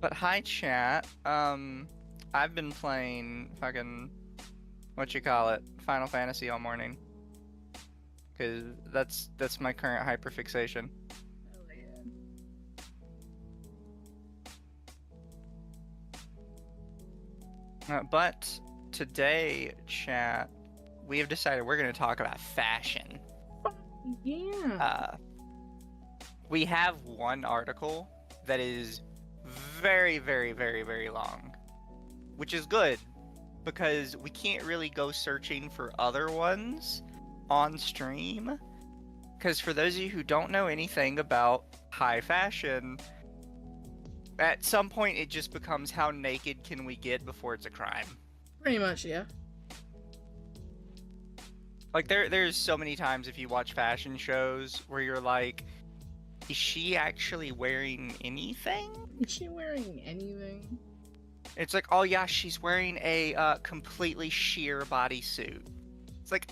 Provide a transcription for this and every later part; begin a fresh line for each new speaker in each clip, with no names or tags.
But hi, chat. I've been playing fucking Final Fantasy all morning. Cause that's my current hyperfixation.
Hell yeah.
But today, chat, we have decided we're gonna talk about fashion.
Yeah.
We have one article that is very, very, very, very long, which is good because we can't really go searching for other ones on stream. Because for those of you who don't know anything about high fashion, at some point it just becomes how naked can we get before it's a crime.
Pretty much, yeah.
Like there's so many times if you watch fashion shows where you're like, is she actually wearing anything?
Is she wearing anything?
It's like, oh yeah, she's wearing a completely sheer bodysuit. It's like,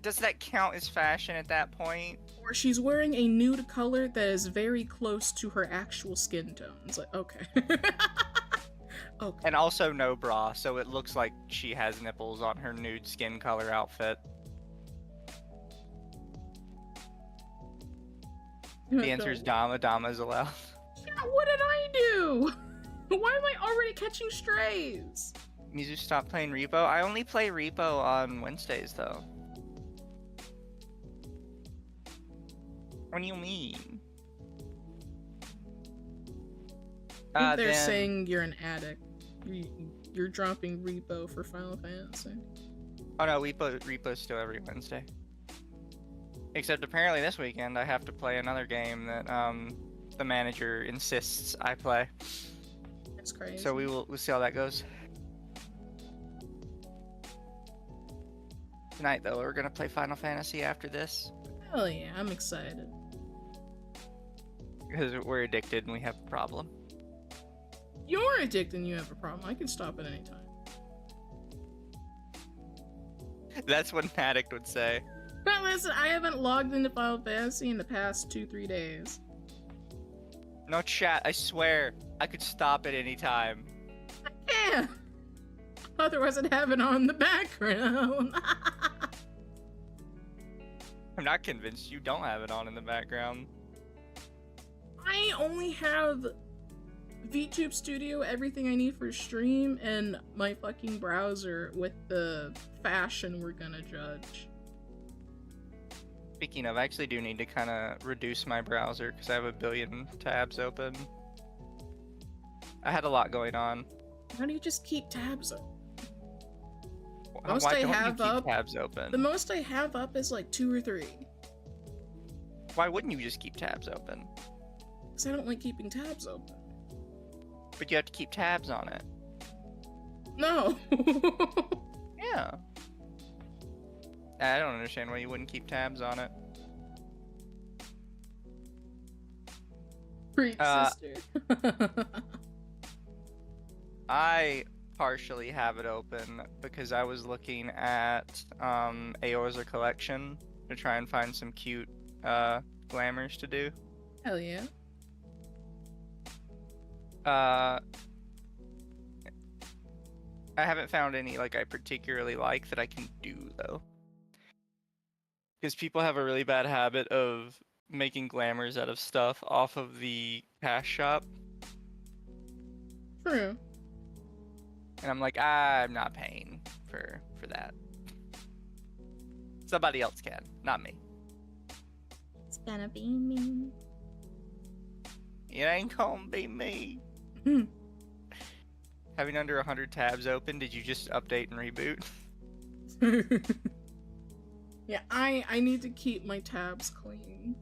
does that count as fashion at that point?
Or she's wearing a nude color that is very close to her actual skin tone. It's like, okay. Okay.
And also no bra, so it looks like she has nipples on her nude skin color outfit. The answer is Dama. Dama is allowed.
Yeah, what did I do? Why am I already catching strays?
Mizu, stop playing Repo. I only play Repo on Wednesdays, though. What do you mean?
I think they're saying you're an addict. You're dropping Repo for Final Fantasy.
Oh no, Repo's still every Wednesday. Except apparently this weekend I have to play another game that the manager insists I play.
That's crazy.
So we'll see how that goes. Tonight though, we're gonna play Final Fantasy after this.
Hell yeah, I'm excited.
Because we're addicted and we have a problem.
You're addicted and you have a problem. I can stop at any time.
That's what an addict would say.
But listen, I haven't logged into Final Fantasy in the past 2-3 days.
No chat, I swear, I could stop at any time.
I can't! Otherwise I'd have it on in the background.
I'm not convinced you don't have it on in the background.
I only have VTube Studio, everything I need for stream, and my fucking browser with the fashion we're gonna judge.
Speaking of, I actually do need to kind of reduce my browser because I have a billion tabs open. I had a lot going on.
Why do you just keep tabs up?
Why don't you keep tabs open?
The most I have up is like 2 or 3.
Why wouldn't you just keep tabs open?
Because I don't like keeping tabs open.
But you have to keep tabs on it.
No!
Yeah. I don't understand why you wouldn't keep tabs on it.
Preach, sister.
I partially have it open because I was looking at Aorza Collection to try and find some cute glamours to do.
Hell yeah.
I haven't found any like I particularly like that I can do though. Because people have a really bad habit of making glamours out of stuff off of the cash shop.
True.
And I'm like, I'm not paying for that. Somebody else can, not me.
It's gonna be me.
It ain't gonna be me. Having under 100 tabs open, did you just update and reboot?
Yeah, I need to keep my tabs clean.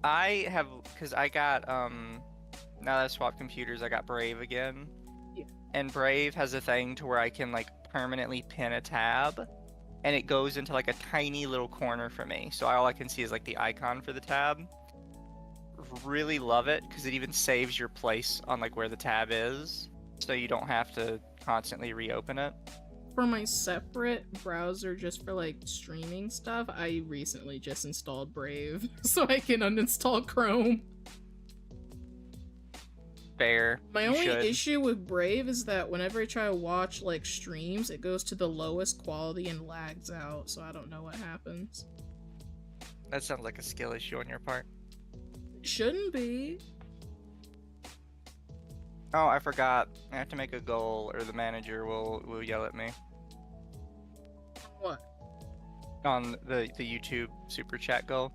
I have, because I got, now that I swapped computers, I got Brave again.
Yeah.
And Brave has a thing to where I can, like, permanently pin a tab, and it goes into, like, a tiny little corner for me. So all I can see is, like, the icon for the tab. Really love it, because it even saves your place on, like, where the tab is, so you don't have to constantly reopen it.
for my separate browser, just for like streaming stuff, I recently just installed Brave so I can uninstall Chrome.
Fair.
My
You
only
should.
issue with Brave is that whenever I try to watch like streams, it goes to the lowest quality and lags out, so I don't know what happens.
That sounds like a skill issue on your part.
It shouldn't be.
Oh, I forgot. I have to make a goal, or the manager will yell at me
What?
on the YouTube super chat goal.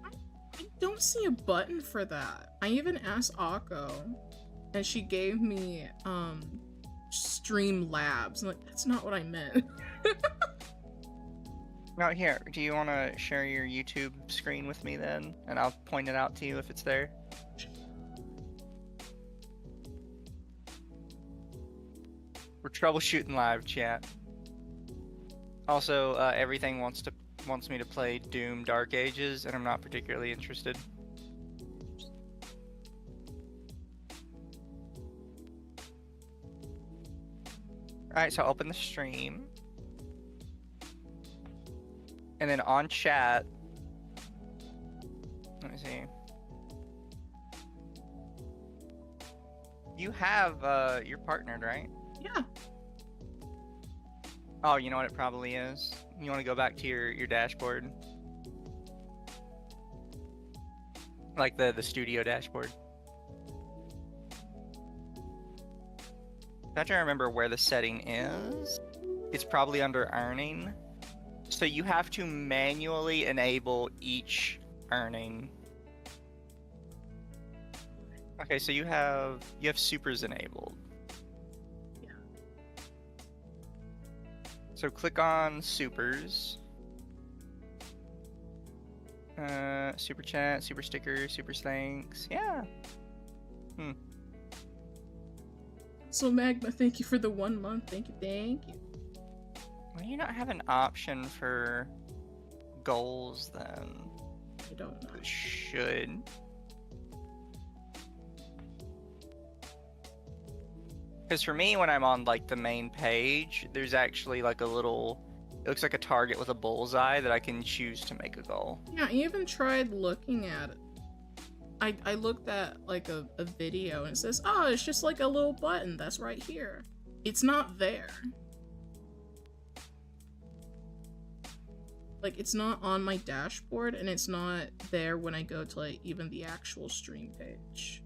I don't see a button for that. I even asked Akko, and she gave me Stream Labs. I'm like, that's not what I meant.
Now here, do you want to share your YouTube screen with me then, and I'll point it out to you if it's there. We're troubleshooting live, chat. Also, everything wants me to play Doom Dark Ages, and I'm not particularly interested. Alright, so open the stream. And then on chat, let me see. You have, you're partnered, right?
Yeah.
Oh, you know what it probably is? You want to go back to your dashboard? Like the studio dashboard. I have to remember where the setting is. It's probably under earning. So you have to manually enable each earning. Okay, so you have supers enabled.
Yeah.
So click on supers. Super chat, super sticker, super thanks. Yeah.
So Magma, thank you for the 1 month. Thank you, thank you.
Why do you not have an option for goals then?
I don't know.
It should. Because for me, when I'm on like the main page, there's actually like a little, it looks like a target with a bullseye that I can choose to make a goal.
Yeah, I even tried looking at it. I looked at like a video and it says, oh, it's just like a little button that's right here. It's not there. Like, it's not on my dashboard, and it's not there when I go to like even the actual stream page.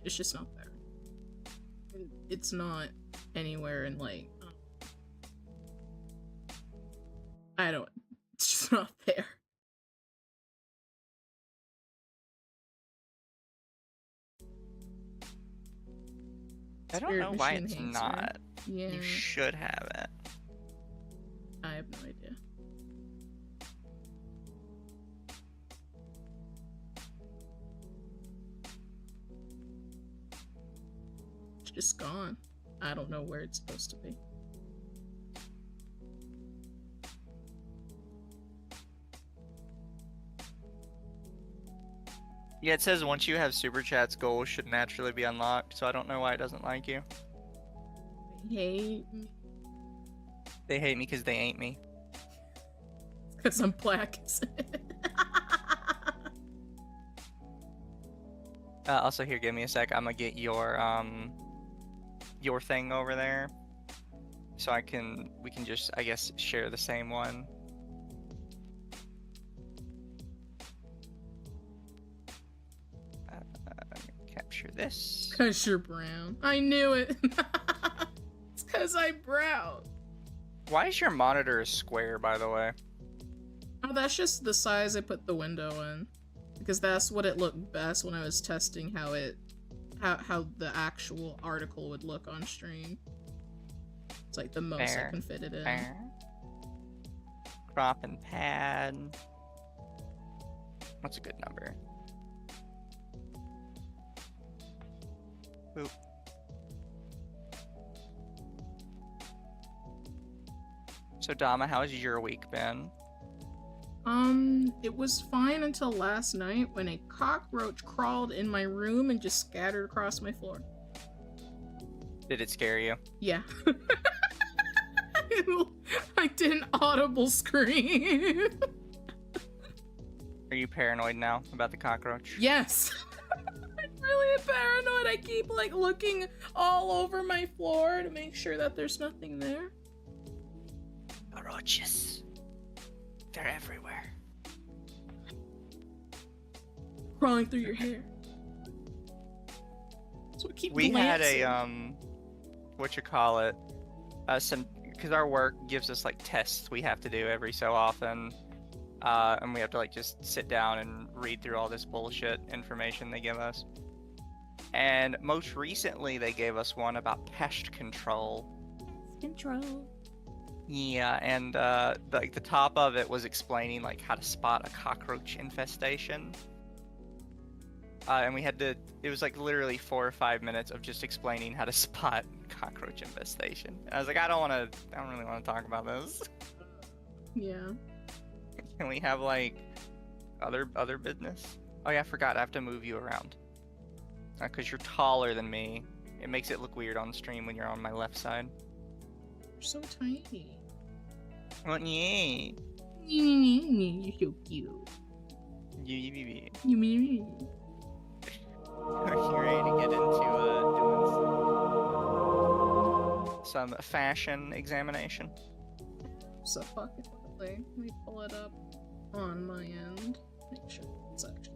It's just not there. It's not anywhere in like, I don't, it's just not there.
I don't know why it's not.
Yeah.
You should have it.
I have no idea. It's just gone. I don't know where it's supposed to be.
Yeah, it says once you have super chats, goals should naturally be unlocked, so I don't know why it doesn't like you.
Hate me.
They hate me because they ain't me.
Because I'm black.
Also, here, give me a sec. I'm gonna get your thing over there, so we can just, I guess, share the same one. Capture this.
Because you're brown. I knew it. It's because I'm brown.
Why is your monitor a square, by the way?
Oh, that's just the size I put the window in. Because that's what it looked best when I was testing how the actual article would look on stream. It's like the most I can fit it in.
Fair. Crop and pad. What's a good number? Boop. So Dama, how's your week been?
It was fine until last night when a cockroach crawled in my room and just scattered across my floor.
Did it scare you?
Yeah. I did an audible scream.
Are you paranoid now about the cockroach?
Yes. I'm really paranoid. I keep like looking all over my floor to make sure that there's nothing there.
Cockroaches. They're everywhere.
Crawling through your hair. So
we had a whatchamacallit, some, because our work gives us like tests we have to do every so often, and we have to like just sit down and read through all this bullshit information they give us. And most recently they gave us one about pest control. Yeah, and like the top of it was explaining like how to spot a cockroach infestation. And we had to, it was like literally 4 or 5 minutes of just explaining how to spot cockroach infestation. And I was like, I don't really want to talk about this.
Yeah.
Can we have like other business? Oh yeah, I forgot, I have to move you around. Because you're taller than me. It makes it look weird on stream when you're on my left side.
You're so tiny.
Well, yeah.
You're so cute. You.
Are you ready to get into doing some fashion examination?
So fucking quickly. Let me pull it up on my end. Make sure it's actually.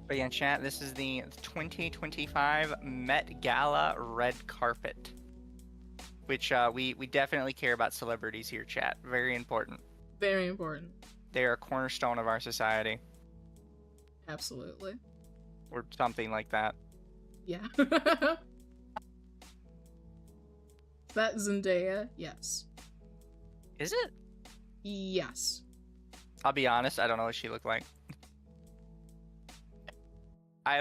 But yeah, chat, this is the 2025 Met Gala red carpet. Which we definitely care about celebrities here, chat. Very important.
Very important.
They are a cornerstone of our society.
Absolutely.
Or something like that.
Yeah. That Zendaya, yes.
Is it?
Yes.
I'll be honest, I don't know what she looked like. I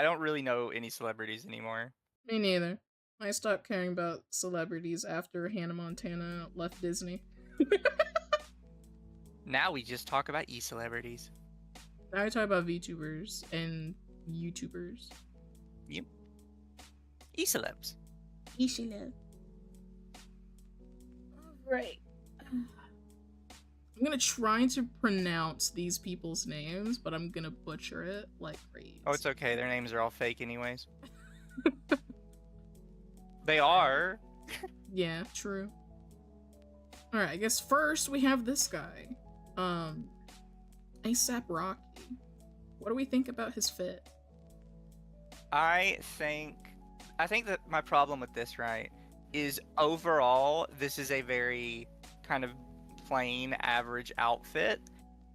don't really know any celebrities anymore.
Me neither. I stopped caring about celebrities after Hannah Montana left Disney.
Now we just talk about e-celebrities.
Now I talk about VTubers and YouTubers.
Yep. E-celebs.
E-celeb. Alright. I'm gonna try to pronounce these people's names, but I'm gonna butcher it like crazy.
Oh, it's okay. Their names are all fake anyways. They are.
Yeah, true. Alright, I guess first we have this guy. ASAP Rocky. What do we think about his fit?
I think that my problem with this, right, is overall this is a very kind of plain average outfit.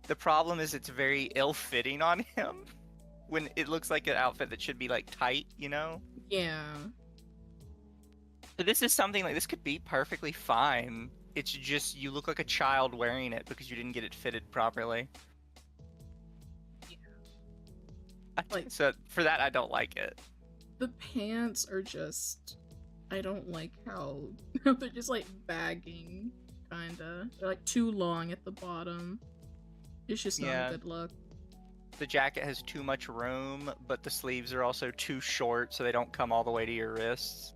The problem is it's very ill-fitting on him when it looks like an outfit that should be like tight, you know?
Yeah.
So this is something like this could be perfectly fine. It's just you look like a child wearing it because you didn't get it fitted properly.
Yeah.
Like, so for that I don't like it.
The pants are just, I don't like how they're just like bagging, kinda. They're like too long at the bottom. It's just not a good look.
The jacket has too much room, but the sleeves are also too short so they don't come all the way to your wrists.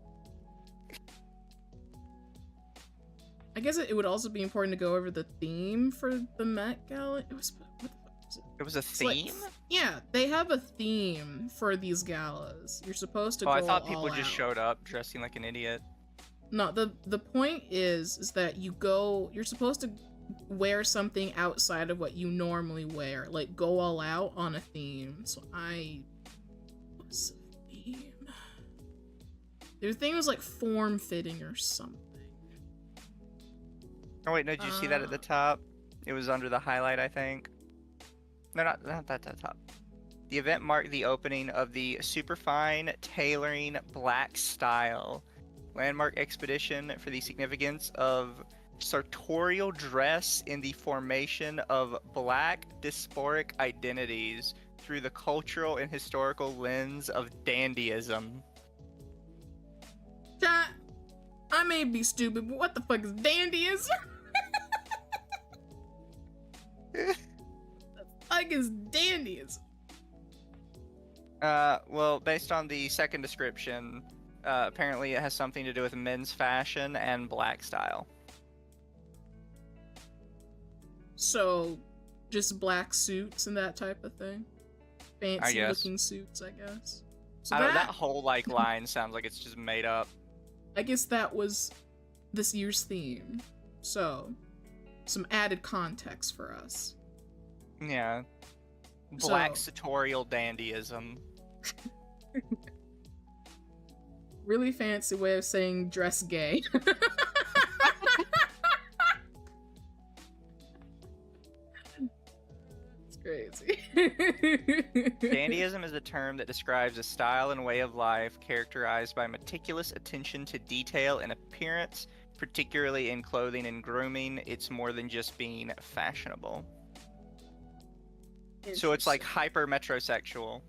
I guess it would also be important to go over the theme for the Met Gala. It was, what the fuck was it?
It was a theme?
Like, yeah, they have a theme for these galas. You're supposed to go all out.
Oh, I thought people just showed up dressing like an idiot.
No, the point is that you're supposed to wear something outside of what you normally wear. Like, go all out on a theme. So what's the theme? Their thing was like form-fitting or something.
Oh wait, no, did you see that at the top? It was under the highlight, I think. No, not that at the top. The event marked the opening of the Superfine Tailoring Black Style landmark expedition for the significance of sartorial dress in the formation of Black diasporic identities through the cultural and historical lens of dandyism.
Chat, I may be stupid, but what the fuck is dandyism? The fuck is dandyism?
Well, based on the second description, apparently it has something to do with men's fashion and black style.
So, just black suits and that type of thing? Fancy looking suits, I guess. So
I don't know, that whole line sounds like it's just made up.
I guess that was this year's theme. So, some added context for us.
Yeah. Black sartorial dandyism.
Really fancy way of saying dress gay. It's crazy.
Dandyism is a term that describes a style and way of life characterized by meticulous attention to detail and appearance, particularly in clothing and grooming. It's more than just being fashionable. So it's like hyper metrosexual.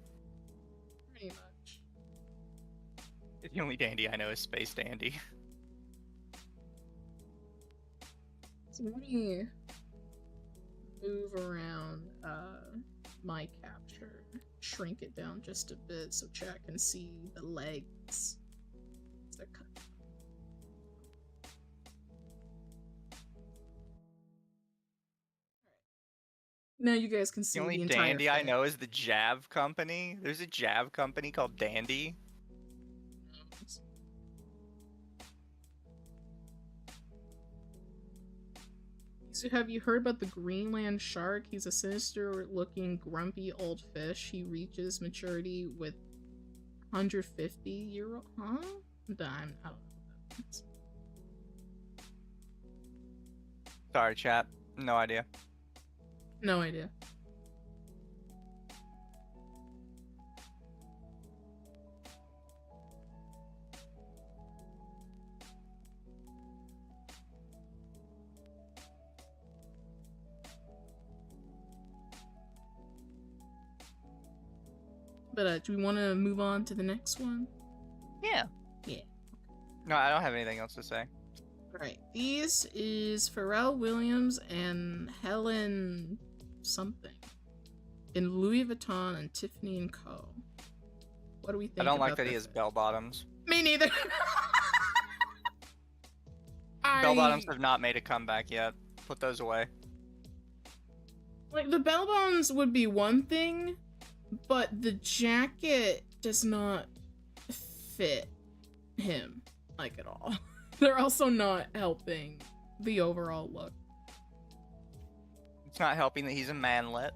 Pretty much.
The only dandy I know is Space Dandy.
So let me move around my capture, shrink it down just a bit so chat can see the legs. Now you guys can see
The only
the entire
dandy I know is the Jav company. There's a Jav company called Dandy.
So have you heard about the Greenland shark? He's a sinister-looking, grumpy old fish. He reaches maturity with 150-year-old. Huh? I don't know what that means.
Sorry, chat. No idea.
No idea. But do we want to move on to the next one?
Yeah.
Yeah.
No, I don't have anything else to say.
Alright, these is Pharrell Williams and Helen something in Louis Vuitton and Tiffany & Co. What do we think?
I don't like
about
that he has bell bottoms.
Me neither.
Bell bottoms have not made a comeback yet. Put those away.
Like, the bell bottoms would be one thing, but the jacket does not fit him, like, at all. They're also not helping the overall look.
It's not helping that he's a manlet.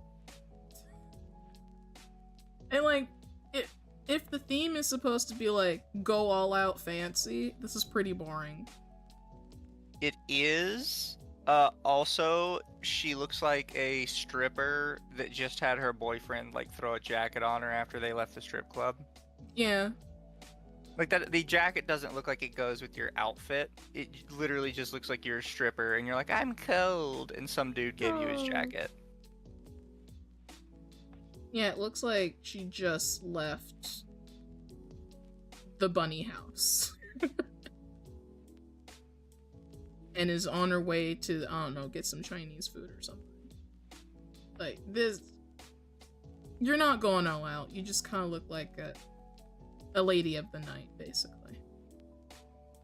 And, like, if the theme is supposed to be, like, go all out fancy, this is pretty boring.
It is. Also, she looks like a stripper that just had her boyfriend, like, throw a jacket on her after they left the strip club.
Yeah.
Like, that, the jacket doesn't look like it goes with your outfit. It literally just looks like you're a stripper, and you're like, I'm cold, and some dude gave you his jacket.
Yeah, it looks like she just left the bunny house. And is on her way to, I don't know, get some Chinese food or something. Like, this... You're not going all out. You just kind of look like a lady of the night, basically.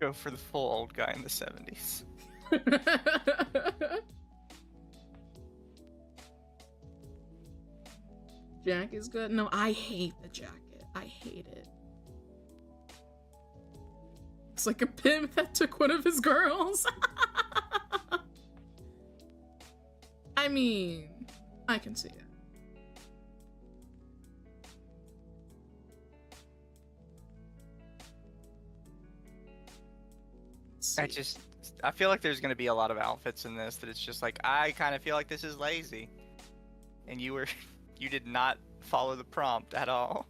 Go for the full old guy in the 70s.
Jack is good? No, I hate the jacket. I hate it. It's like a pimp that took one of his girls. I mean, I can see it.
I feel like there's going to be a lot of outfits in this that it's just like, I kind of feel like this is lazy. And you did not follow the prompt at all.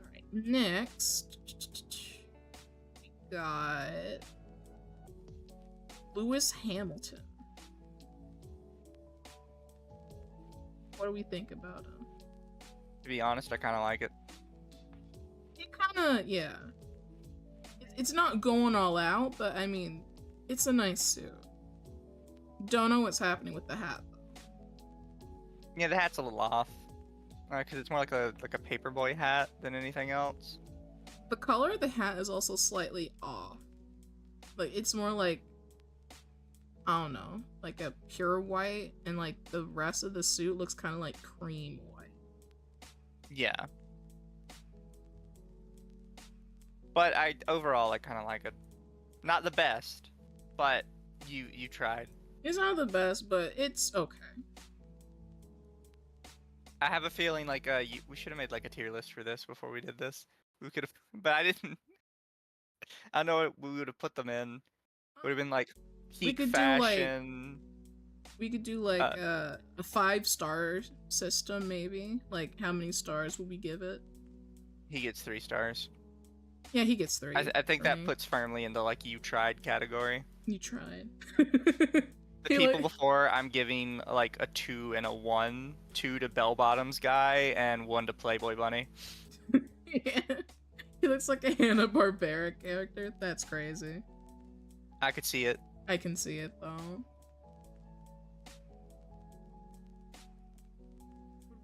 Alright, next, we got Lewis Hamilton. What do we think about him?
To be honest, I kind of like it.
He kind of, yeah. It's not going all out, but I mean, it's a nice suit. Don't know what's happening with the hat though.
Yeah, the hat's a little off. Because it's more like a paperboy hat than anything else.
The color of the hat is also slightly off. Like, it's more like, I don't know, like a pure white, and like the rest of the suit looks kind of like cream white.
Yeah. But overall I kind of like it. Not the best, but you tried.
It's not the best, but it's okay.
I have a feeling like we should have made like a tier list for this before we did this. We could have, but I didn't. I know what we would have put them in. Would have been like peak fashion.
We could do like a 5-star system, maybe. Like, how many stars would we give it?
He gets 3 stars.
Yeah, he gets 3.
I think that puts firmly in the like you tried category.
You tried.
The people before, I'm giving like a 2 and a 1. 2 to Bell Bottoms guy and 1 to Playboy Bunny.
Yeah. He looks like a Hanna-Barbera character. That's crazy.
I could see it.
I can see it though.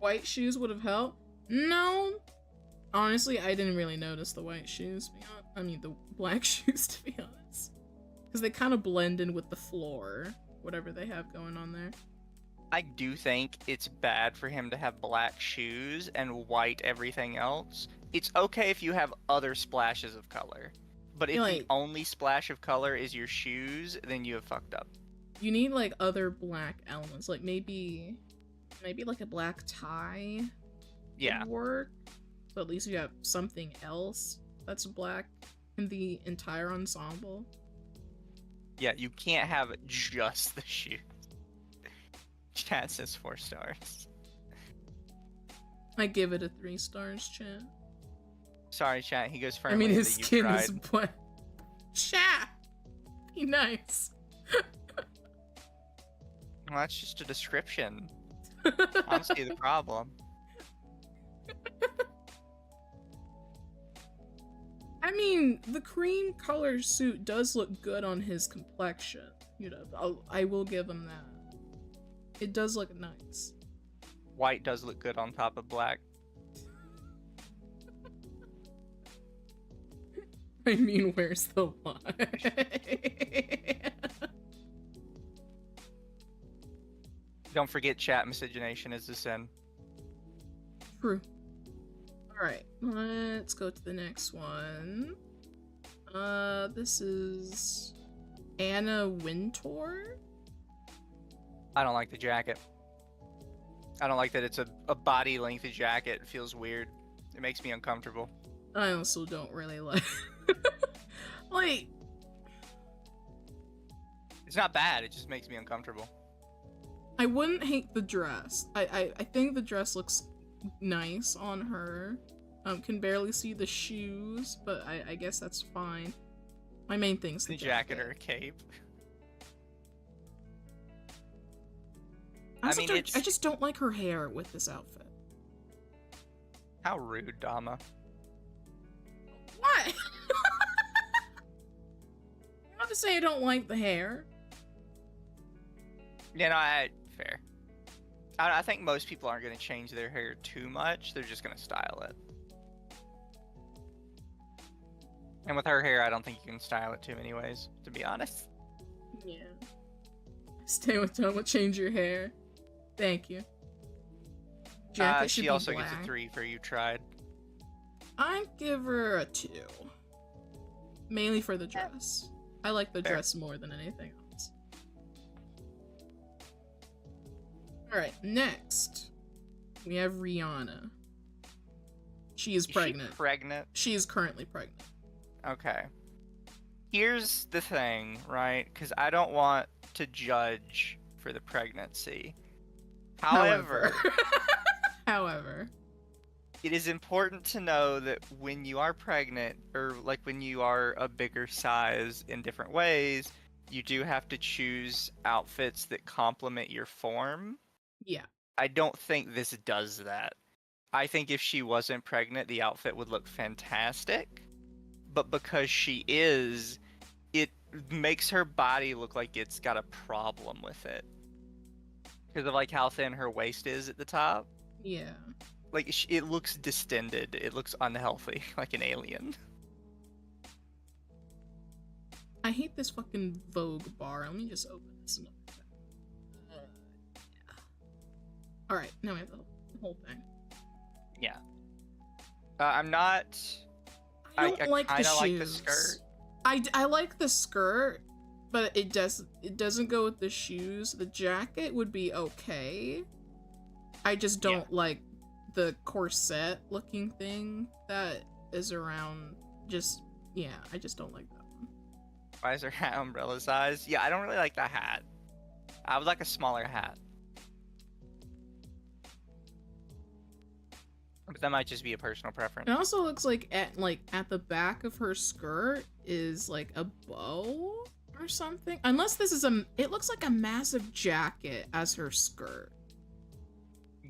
White shoes would have helped? No. Honestly, I didn't really notice the white shoes. I mean, the black shoes, to be honest. Because they kind of blend in with the floor. Whatever they have going on there.
I do think it's bad for him to have black shoes and white everything else. It's okay if you have other splashes of color. But if the only splash of color is your shoes, then you have fucked up.
You need like other black elements. Like maybe like a black tie would work. So at least you have something else that's black in the entire ensemble.
Yeah, you can't have just the shoes. Chat says 4 stars.
I give it a 3 stars, chat.
Sorry, chat. He goes firmly.
I mean, his skin is black. Chat! Be nice.
Well, that's just a description. I don't see the problem.
I mean, the cream color suit does look good on his complexion. You know, I will give him that. It does look nice.
White does look good on top of black.
I mean, where's the lie?
Don't forget, chat, miscegenation is a sin.
True. Alright, let's go to the next one. This is Anna Wintour?
I don't like the jacket. I don't like that it's a body length jacket. It feels weird. It makes me uncomfortable.
I also don't really like like,
it's not bad, it just makes me uncomfortable.
I wouldn't hate the dress. I think the dress looks nice on her. Can barely see the shoes, but I guess that's fine. My main thing's the
jacket or a cape.
I just don't like her hair with this outfit.
How rude, Dama.
What? I'm not to say I don't like the hair.
Yeah, no, fair. I think most people aren't going to change their hair too much. They're just going to style it. And with her hair, I don't think you can style it too many ways, to be honest.
Yeah. Stay with Dama, change your hair. Thank you. Jacket should
she
be
also
black.
gets a 3 for you tried.
I'd give her a 2. Mainly for the dress. I like the dress more than anything else. Alright, next. We have Rihanna. She is pregnant.
She pregnant?
She is currently pregnant.
Okay. Here's the thing, right? Because I don't want to judge for the pregnancy. However, it is important to know that when you are pregnant, or like when you are a bigger size in different ways, you do have to choose outfits that complement your form.
Yeah.
I don't think this does that. I think if she wasn't pregnant, the outfit would look fantastic. but because she is, it makes her body look like it's got a problem with it. Because of like how thin her waist is at the top.
Yeah.
Like it looks distended. It looks unhealthy, like an alien.
I hate this fucking Vogue bar. Let me just open this up. Yeah. Alright, now we have the whole thing.
Yeah. I'm not.
I don't like the shoes.
Like the skirt.
I like the skirt, but it doesn't go with the shoes. The jacket would be okay. I just don't like the corset looking thing that is around. I just don't like that one.
Why is her hat umbrella size? Yeah, I don't really like the hat. I would like a smaller hat. But that might just be a personal preference.
It also looks like at the back of her skirt is like a bow or something. Unless this is it looks like a massive jacket as her skirt.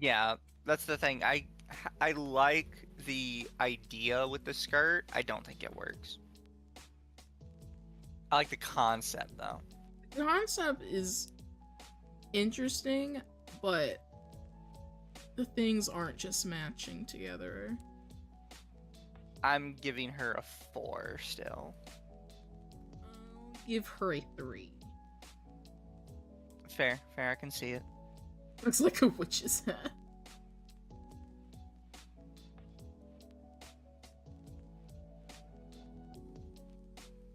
Yeah, that's the thing. I like the idea with the skirt. I don't think it works. I like the concept though.
The concept is interesting, but the things aren't just matching together.
I'm giving her a 4 still.
I'll give her a 3.
Fair, I can see it.
Looks like a witch's hat.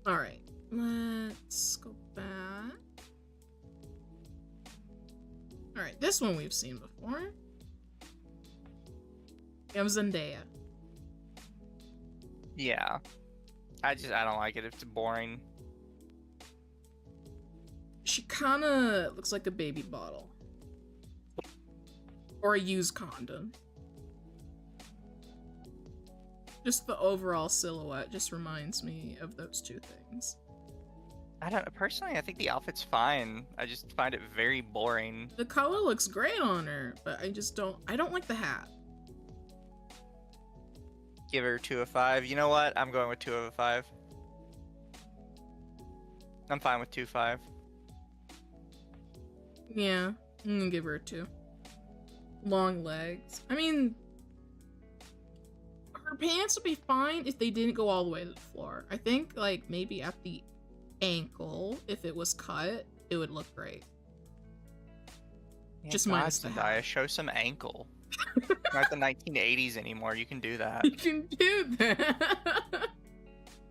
Alright, let's go back. Alright, this one we've seen before. We have Zendaya.
Yeah. I don't like it. It's boring.
She kinda looks like a baby bottle. Or a used condom. Just the overall silhouette just reminds me of those two things.
Personally, I think the outfit's fine. I just find it very boring.
The color looks great on her, but I don't like the hat.
Give her 2 of 5. You know what? I'm going with 2 of 5. I'm fine with 2-5.
Yeah, I'm gonna give her a 2. Long legs. I mean, her pants would be fine if they didn't go all the way to the floor. I think, like, maybe at the ankle, if it was cut, it would look great.
Yeah,
just minus the hat.
Show some ankle. Not the 1980s anymore. You can do that.
You can do that.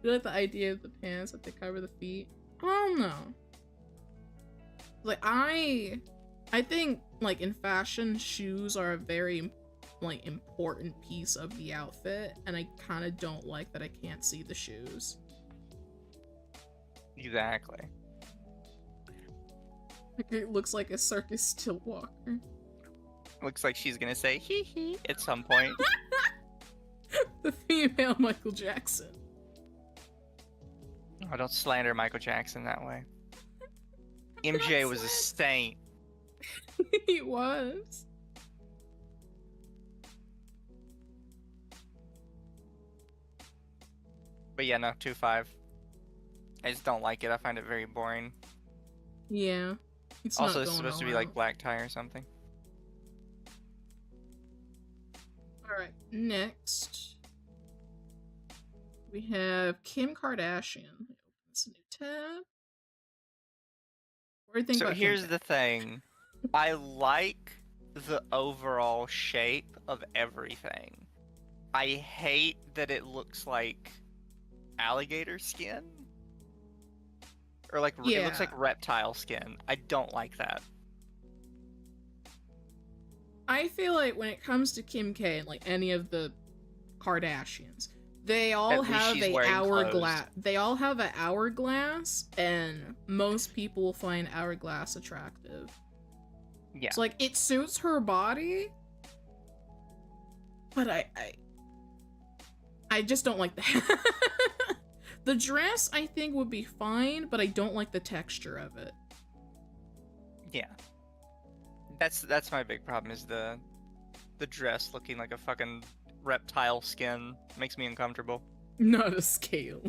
You like the idea of the pants that they cover the feet? I don't know. Like I think like in fashion, shoes are a very like important piece of the outfit, and I kind of don't like that I can't see the shoes.
Exactly.
Like it looks like a circus still walker.
Looks like she's gonna say hee hee at some point.
The female Michael Jackson.
Oh, don't slander Michael Jackson that way. MJ was a saint.
He was.
But yeah, no, 2-5. I just don't like it. I find it very boring.
Yeah. It's
Also,
not
it's
going
supposed to be
all
like
out.
black tie or something.
Alright, next we have Kim Kardashian. It's a new tab. What do you think
So
about
here's
Kim?
the thing. I like the overall shape of everything. I hate that it looks like alligator skin. Or like it looks like reptile skin. I don't like that.
I feel like when it comes to Kim K and like any of the Kardashians, they all have
she's
a
wearing
hourglass.
clothes.
They all have an hourglass, and most people will find hourglass attractive.
Yeah.
So like it suits her body, but I just don't like that. The dress I think would be fine, but I don't like the texture of it.
Yeah. That's my big problem is the dress looking like a fucking reptile skin makes me uncomfortable.
Not a scale.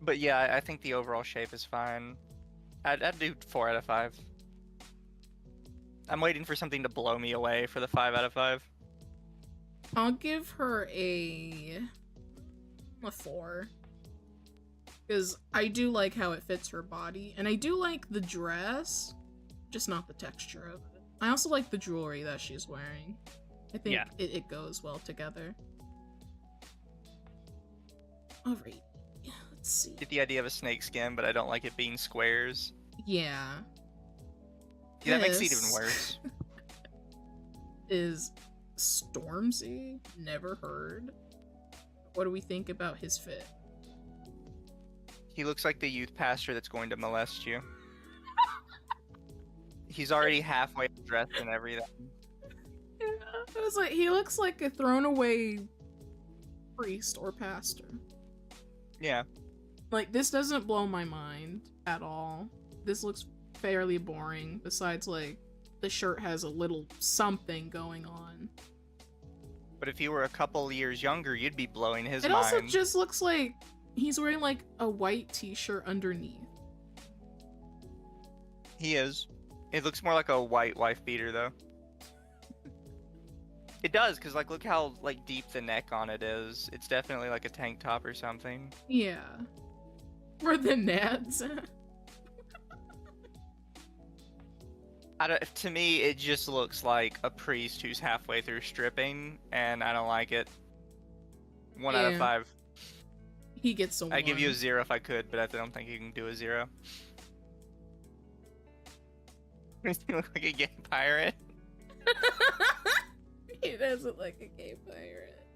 But yeah, I think the overall shape is fine. I'd do 4 out of 5. I'm waiting for something to blow me away for the 5 out of 5.
I'll give her a 4. Because I do like how it fits her body, and I do like the dress, just not the texture of it. I also like the jewelry that she's wearing. I think it goes well together. Alright, let's see.
Get the idea of a snake skin, but I don't like it being squares.
Yeah.
Yeah, that makes it even worse.
Is Stormzy. Never heard. What do we think about his fit?
He looks like the youth pastor that's going to molest you. He's already halfway dressed and everything.
Yeah, it was like, he looks like a thrown away priest or pastor.
Yeah.
Like, this doesn't blow my mind at all. This looks fairly boring, besides, like, the shirt has a little something going on.
But if you were a couple years younger, you'd be blowing his mind.
It also just looks like he's wearing, like, a white t-shirt underneath.
He is. It looks more like a white wife beater, though. It does, because, like, look how, like, deep the neck on it is. It's definitely, like, a tank top or something.
Yeah. Where the nads at?
To me, it just looks like a priest who's halfway through stripping, and I don't like it. 1 out of 5.
He gets a 1.
I'd give you a 0 if I could, but I don't think you can do a 0. You look like a gay pirate.
He does look like a gay pirate.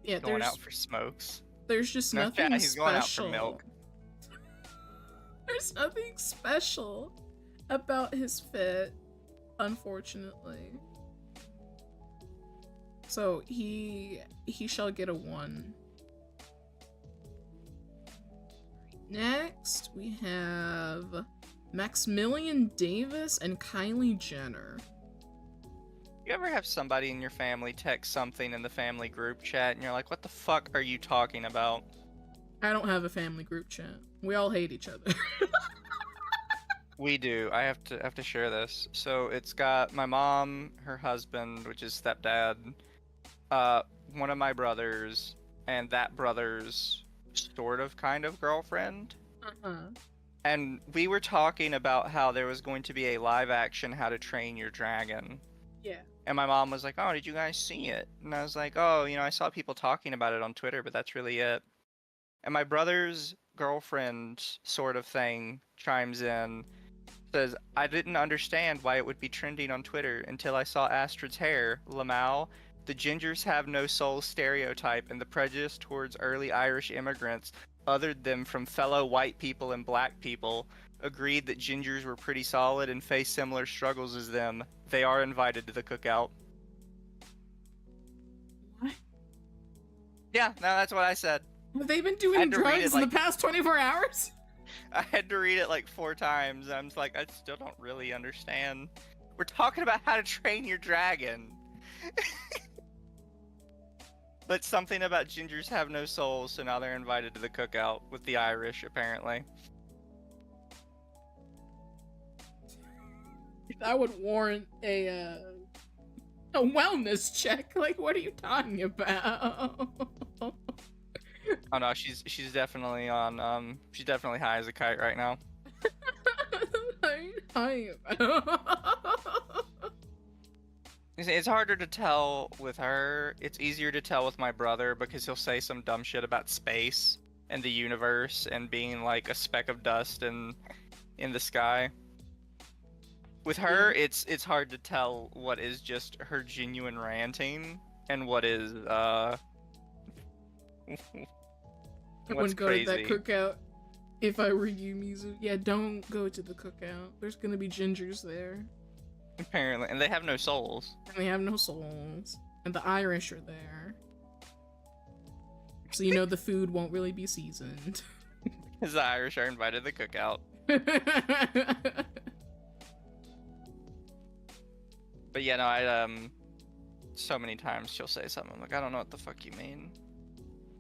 Yeah,
going out for smokes.
There's just nothing
he's
special.
Going out for milk.
There's nothing special about his fit, unfortunately. So he shall get a 1. Next, we have Maximilian Davis and Kylie Jenner.
You ever have somebody in your family text something in the family group chat and you're like, what the fuck are you talking about?
I don't have a family group chat. We all hate each other.
We do. I have to share this. So it's got my mom, her husband, which is stepdad, one of my brothers, and that brother's sort of kind of girlfriend. And we were talking about how there was going to be a live action How to Train Your Dragon.
Yeah.
And my mom was like, oh, did you guys see it? And I was like, oh, I saw people talking about it on Twitter, but that's really it. And my brother's girlfriend sort of thing chimes in, says, I didn't understand why it would be trending on Twitter until I saw Astrid's hair, Lamau, the gingers have no soul stereotype, and the prejudice towards early Irish immigrants othered them from fellow white people and black people, agreed that gingers were pretty solid and faced similar struggles as them. They are invited to the cookout.
What?
Yeah, no, that's what I said.
Have they been doing drugs in the past 24 hours?
I had to read it like 4 times. I'm just like, I still don't really understand. We're talking about How to Train Your Dragon. But something about gingers have no souls, so now they're invited to the cookout with the Irish, apparently.
That would warrant a wellness check. Like, what are you talking about?
Oh no, she's definitely on she's definitely high as a kite right now. It's harder to tell with her. It's easier to tell with my brother because he'll say some dumb shit about space and the universe and being like a speck of dust in the sky. With her, it's hard to tell what is just her genuine ranting and what is
I wouldn't go to that cookout if I were you, Mizu. Yeah, don't go to the cookout. There's gonna be gingers there.
Apparently, and they have no souls.
And they have no souls. And the Irish are there. So the food won't really be seasoned.
Because the Irish are invited to the cookout. But yeah, no, so many times she'll say something I'm like, I don't know what the fuck you mean.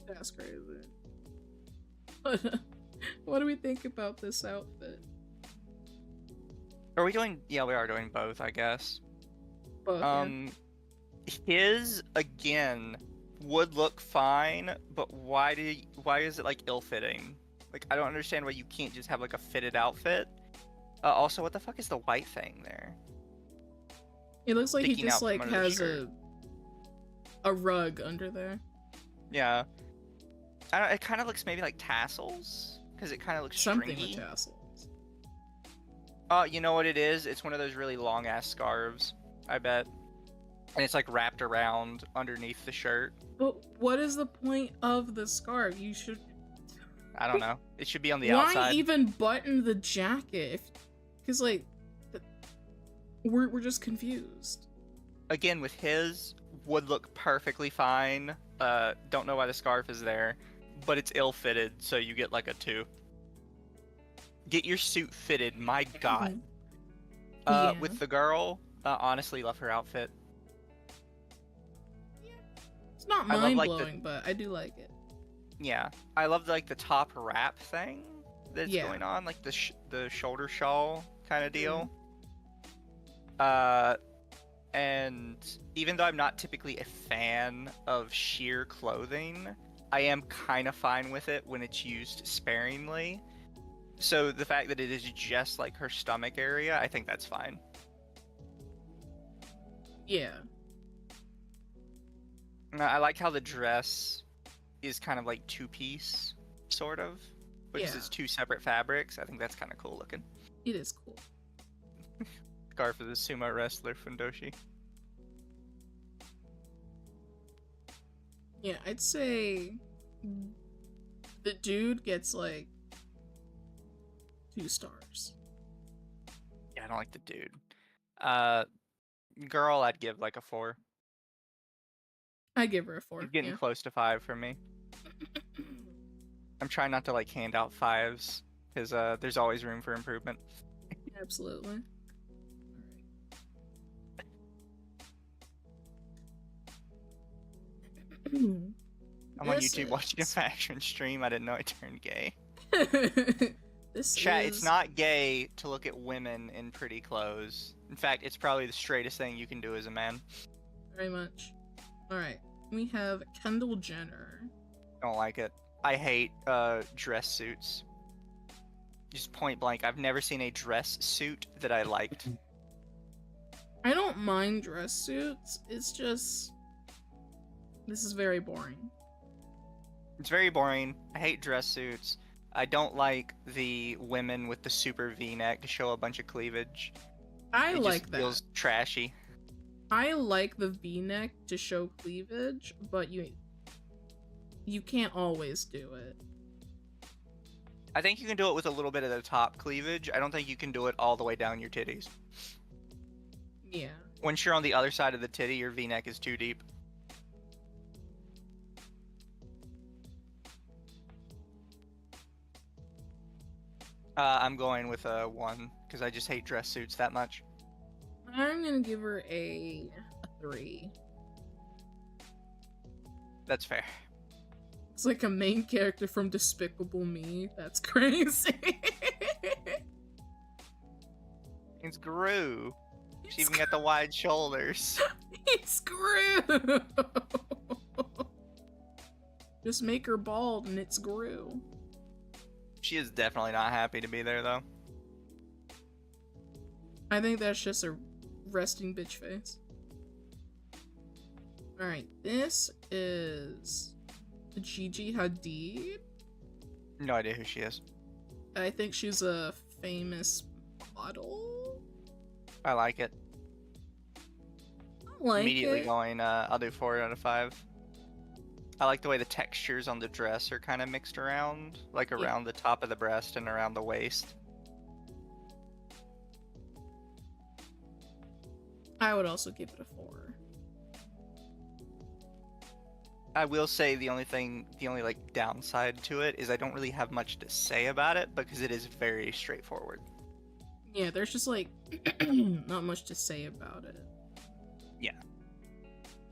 That's crazy. What do we think about this outfit?
Are we doing? Yeah, we are doing both, I guess.
Both, yeah.
His again would look fine, but why is it like ill-fitting? Like, I don't understand why you can't just have like a fitted outfit. Also, what the fuck is the white thing there?
It looks like he
Sticking
just
out from
like
under the
has
shirt.
a rug under there.
Yeah. It kind of looks maybe like tassels, because it kind of looks
Something
stringy.
with tassels.
You know what it is? It's one of those really long ass scarves, I bet. And it's like wrapped around underneath the shirt.
But what is the point of the scarf? You should.
I don't know. It should be on the
Why
outside.
even button the jacket? Because like, we're just confused.
Again, with his, would look perfectly fine. Don't know why the scarf is there, but it's ill-fitted, so you get like a 2. Get your suit fitted, my god.
Yeah.
With the girl, honestly, love her outfit.
It's not
I love, like,
mind-blowing, but I do like it.
Yeah, I love like the top wrap thing that's
Yeah.
going on, like the shoulder shawl kind of deal. And even though I'm not typically a fan of sheer clothing, I am kind of fine with it when it's used sparingly. So the fact that it is just like her stomach area, I think that's fine.
Yeah.
I like how the dress is kind of like 2-piece, sort of, because it's 2 separate fabrics. I think that's kind of cool looking.
It is cool.
Scarf of the sumo wrestler Fundoshi.
Yeah, I'd say the dude gets like 2 stars.
Yeah, I don't like the dude. Girl, I'd give like a 4.
I give her a 4.
She's getting
Yeah.
close to 5 for me. I'm trying not to like hand out 5s because there's always room for improvement.
Absolutely.
I'm on
This
YouTube watching a
is-
fashion stream. I didn't know I turned gay.
This
Chat,
is...
it's not gay to look at women in pretty clothes. In fact, it's probably the straightest thing you can do as a man.
Very much. Alright, we have Kendall Jenner.
Don't like it. I hate dress suits. Just point blank. I've never seen a dress suit that I liked.
I don't mind dress suits, it's just... This is very boring.
It's very boring. I hate dress suits. I don't like the women with the super V-neck to show a bunch of cleavage.
I
It
like
just
that.
feels trashy.
I like the V-neck to show cleavage, but you can't always do it.
I think you can do it with a little bit of the top cleavage. I don't think you can do it all the way down your titties.
Yeah.
Once you're on the other side of the titty, your V-neck is too deep. I'm going with a 1 because I just hate dress suits that much.
I'm gonna give her a 3.
That's fair.
It's like a main character from Despicable Me. That's crazy.
It's Gru. She even got the wide shoulders.
It's Gru. Just make her bald and it's Gru.
She is definitely not happy to be there, though.
I think that's just a resting bitch face. Alright, this is Gigi Hadid.
No idea who she is.
I think she's a famous model.
I like it.
I like
Immediately
it.
going, I'll do 4 out of 5. I like the way the textures on the dress are kind of mixed around, like around the top of the breast and around the waist.
I would also give it a 4.
I will say the only like downside to it is I don't really have much to say about it because it is very straightforward.
Yeah, there's just like not much to say about it.
Yeah.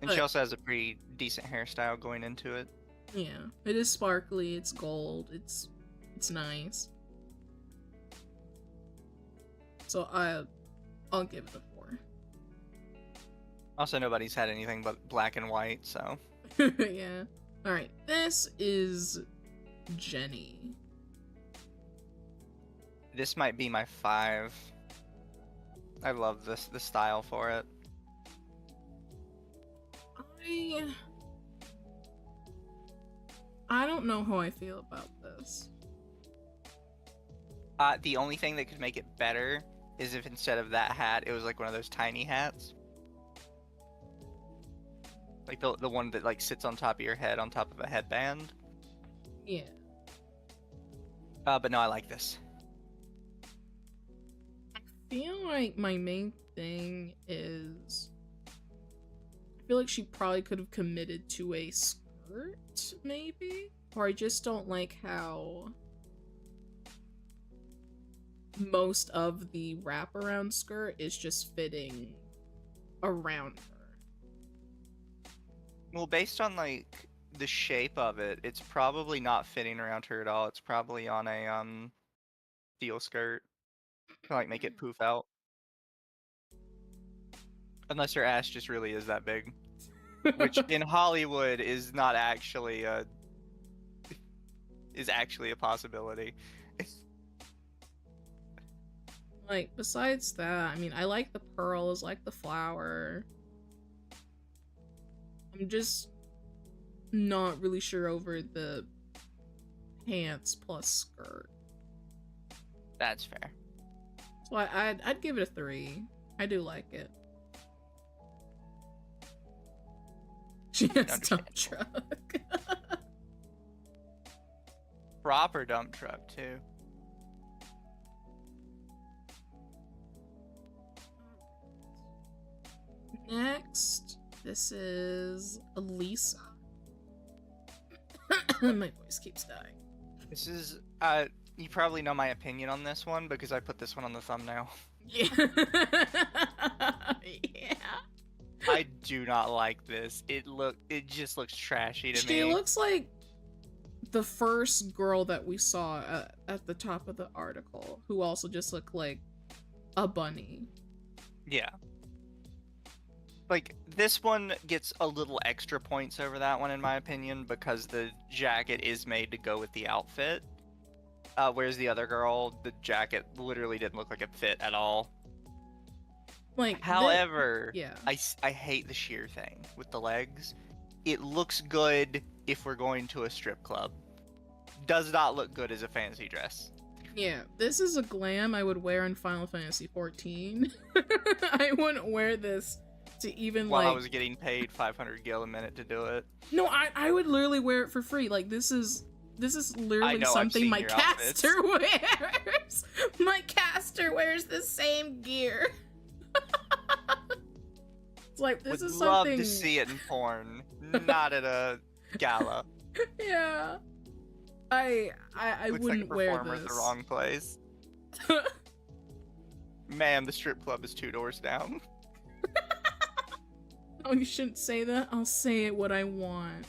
And she also has a pretty decent hairstyle going into it.
Yeah, it is sparkly, it's gold, it's nice. So I'll give it a 4.
Also, nobody's had anything but black and white, so.
Yeah. Alright, this is Jenny.
This might be my 5. I love the style for it.
I don't know how I feel about this.
The only thing that could make it better is if instead of that hat, it was like one of those tiny hats. Like the one that like sits on top of your head on top of a headband.
Yeah.
But no, I like this.
I feel like my main thing is I feel like she probably could have committed to a skirt, maybe? Or I just don't like how most of the wraparound skirt is just fitting around her.
Well, based on like the shape of it, it's probably not fitting around her at all. It's probably on a steel skirt to like make it poof out. Unless her ass just really is that big, which in Hollywood is not actually is actually a possibility.
Like, besides that, I mean, I like the pearls, like the flower. I'm just not really sure over the pants plus skirt.
That's fair.
So I'd give it a 3. I do like it. She has dump truck.
Proper dump truck too.
Next, this is Elisa. My voice keeps dying.
This is you probably know my opinion on this one because I put this one on the thumbnail.
Yeah. Yeah.
I do not like this. It just looks trashy to me.
She looks like the first girl that we saw at the top of the article, who also just looked like a bunny.
Yeah. Like, this one gets a little extra points over that one, in my opinion, because the jacket is made to go with the outfit. Whereas the other girl, the jacket literally didn't look like it fit at all.
Like,
however,
yeah.
I hate the sheer thing with the legs. It looks good if we're going to a strip club. Does not look good as a fancy dress.
Yeah, this is a glam I would wear in Final Fantasy XIV. I wouldn't wear this to even
While
like...
I was getting paid 500 gil a minute to do it.
No, I would literally wear it for free. Like, this is literally something my caster wears. My caster wears the same gear. It's like, this is something...
Would love to see it in porn, not at a gala.
Yeah. I wouldn't wear this. Looks like a performer
at the wrong place. Ma'am, the strip club is 2 doors down.
Oh, you shouldn't say that. I'll say it what I want.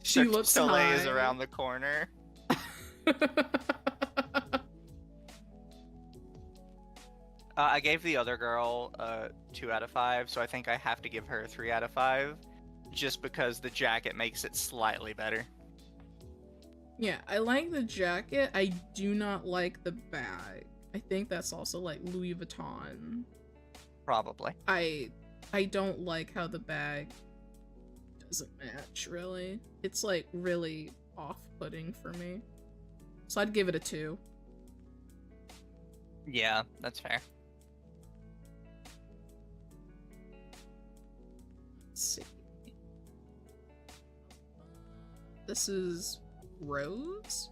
She looks
Soleil
high.
Is around the corner. I gave the other girl 2 out of 5, so I think I have to give her a 3 out of 5, just because the jacket makes it slightly better.
Yeah, I like the jacket. I do not like the bag. I think that's also like Louis Vuitton.
Probably.
I don't like how the bag doesn't match, really. It's like really off-putting for me. So I'd give it a 2.
Yeah, that's fair.
Let's see. This is Rose?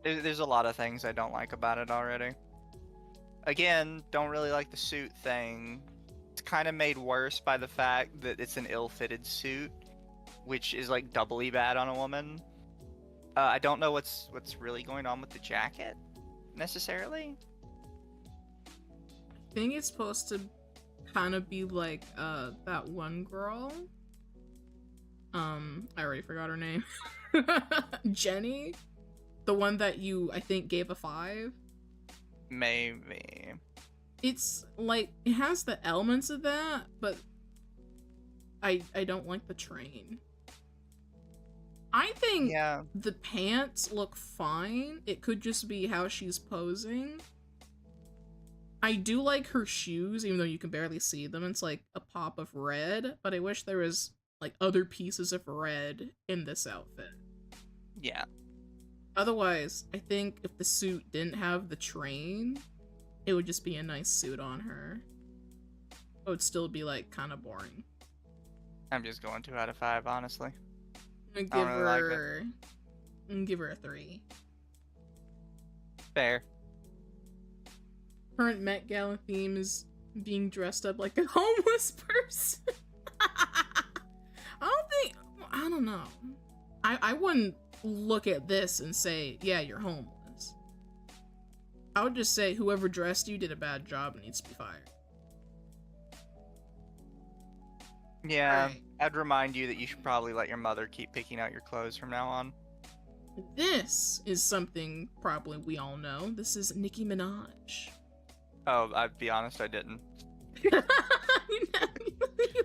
There's a lot of things I don't like about it already. Again, don't really like the suit thing. it's kind of made worse by the fact that it's an ill-fitted suit, which is like doubly bad on a woman. I don't know what's really going on with the jacket necessarily.
I think it's supposed to kind of be like that one girl. I already forgot her name. Jenny, the one that you I think gave a 5.
Maybe.
It's like it has the elements of that, but I don't like the train. I think the pants look fine. It could just be how she's posing. I do like her shoes, even though you can barely see them. It's like a pop of red, but I wish there was like other pieces of red in this outfit.
Yeah.
Otherwise, I think if the suit didn't have the train, it would just be a nice suit on her. It would still be like kind of boring.
I'm just going 2 out of 5, honestly.
I'm gonna give her a 3.
Fair.
Current Met Gala theme is being dressed up like a homeless person. I don't know. I wouldn't look at this and say, yeah, you're homeless. I would just say whoever dressed you did a bad job and needs to be fired.
Yeah,
Right.
I'd remind you that you should probably let your mother keep picking out your clothes from now on.
This is something probably we all know. This is Nicki Minaj.
Oh, I'd be honest, I didn't.
You've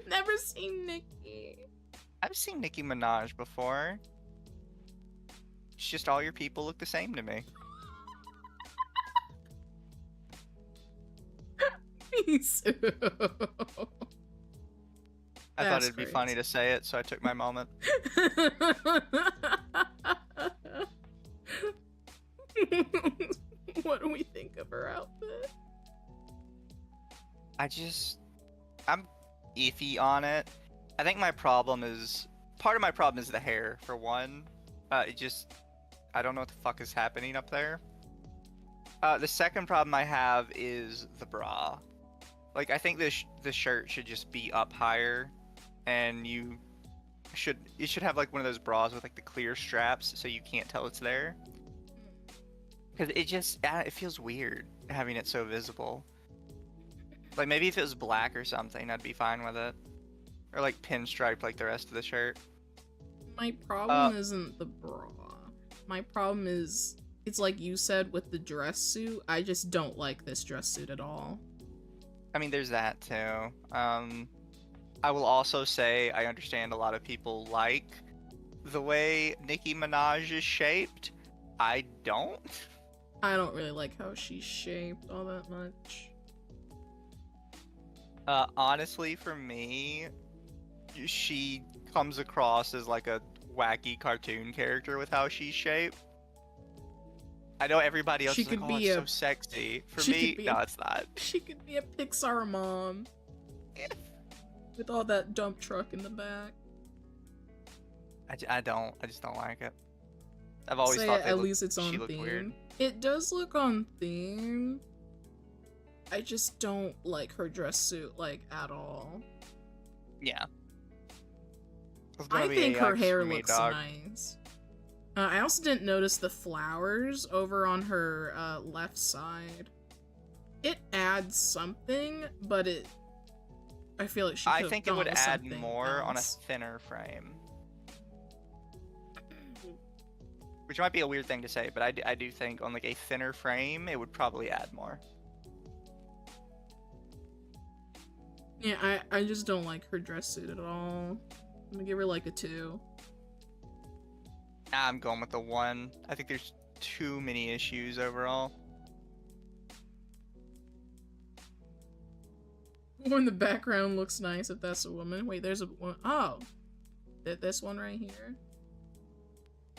never seen Nicki.
I've seen Nicki Minaj before. It's just all your people look the same to me.
Me too.
I thought it'd be funny to say it, so I took my moment.
What do we think of her outfit?
I'm iffy on it. I think part of my problem is the hair, for one. I don't know what the fuck is happening up there. The second problem I have is the bra. Like, I think the shirt should just be up higher, and you should have like one of those bras with like the clear straps so you can't tell it's there. Because it feels weird having it so visible. Like, maybe if it was black or something, I'd be fine with it. Or like pinstriped like the rest of the shirt.
My problem isn't the bra. My problem is, it's like you said with the dress suit. I just don't like this dress suit at all.
I mean, there's that too. I will also say I understand a lot of people like the way Nicki Minaj is shaped. I don't.
I don't really like how she's shaped all that much.
Honestly, for me, she comes across as like a wacky cartoon character with how she's shaped. I know everybody else is like, oh, it's so sexy. For me, no, it's not.
She could be a Pixar mom. With all that dump truck in the back.
I just don't like it. I've always thought
at least it's on theme.
Weird.
It does look on theme. I just don't like her dress suit, like, at all.
Yeah.
I think her hair looks nice. I also didn't notice the flowers over on her left side. It adds something, but I feel like she could have
think it
gone
would
with
add
something
more on a
else.
thinner frame. Which might be a weird thing to say, but I do think on like a thinner frame, it would probably add more.
Yeah, I just don't like her dress suit at all. I'm gonna give her like a 2.
I'm going with the 1. I think there's too many issues overall.
Or in the background looks nice if that's a woman. Wait, there's a one. Oh, this one right here.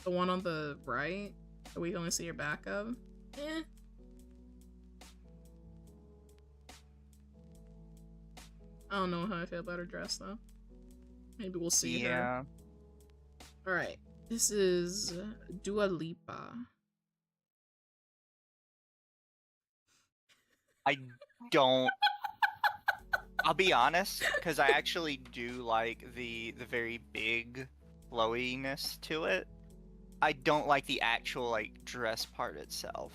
The one on the right that we can only see her back of. Eh. I don't know how I feel about her dress though. Maybe we'll see her. Alright. This is Dua Lipa.
I don't I'll be honest, because I actually do like the very big flowiness to it. I don't like the actual like dress part itself.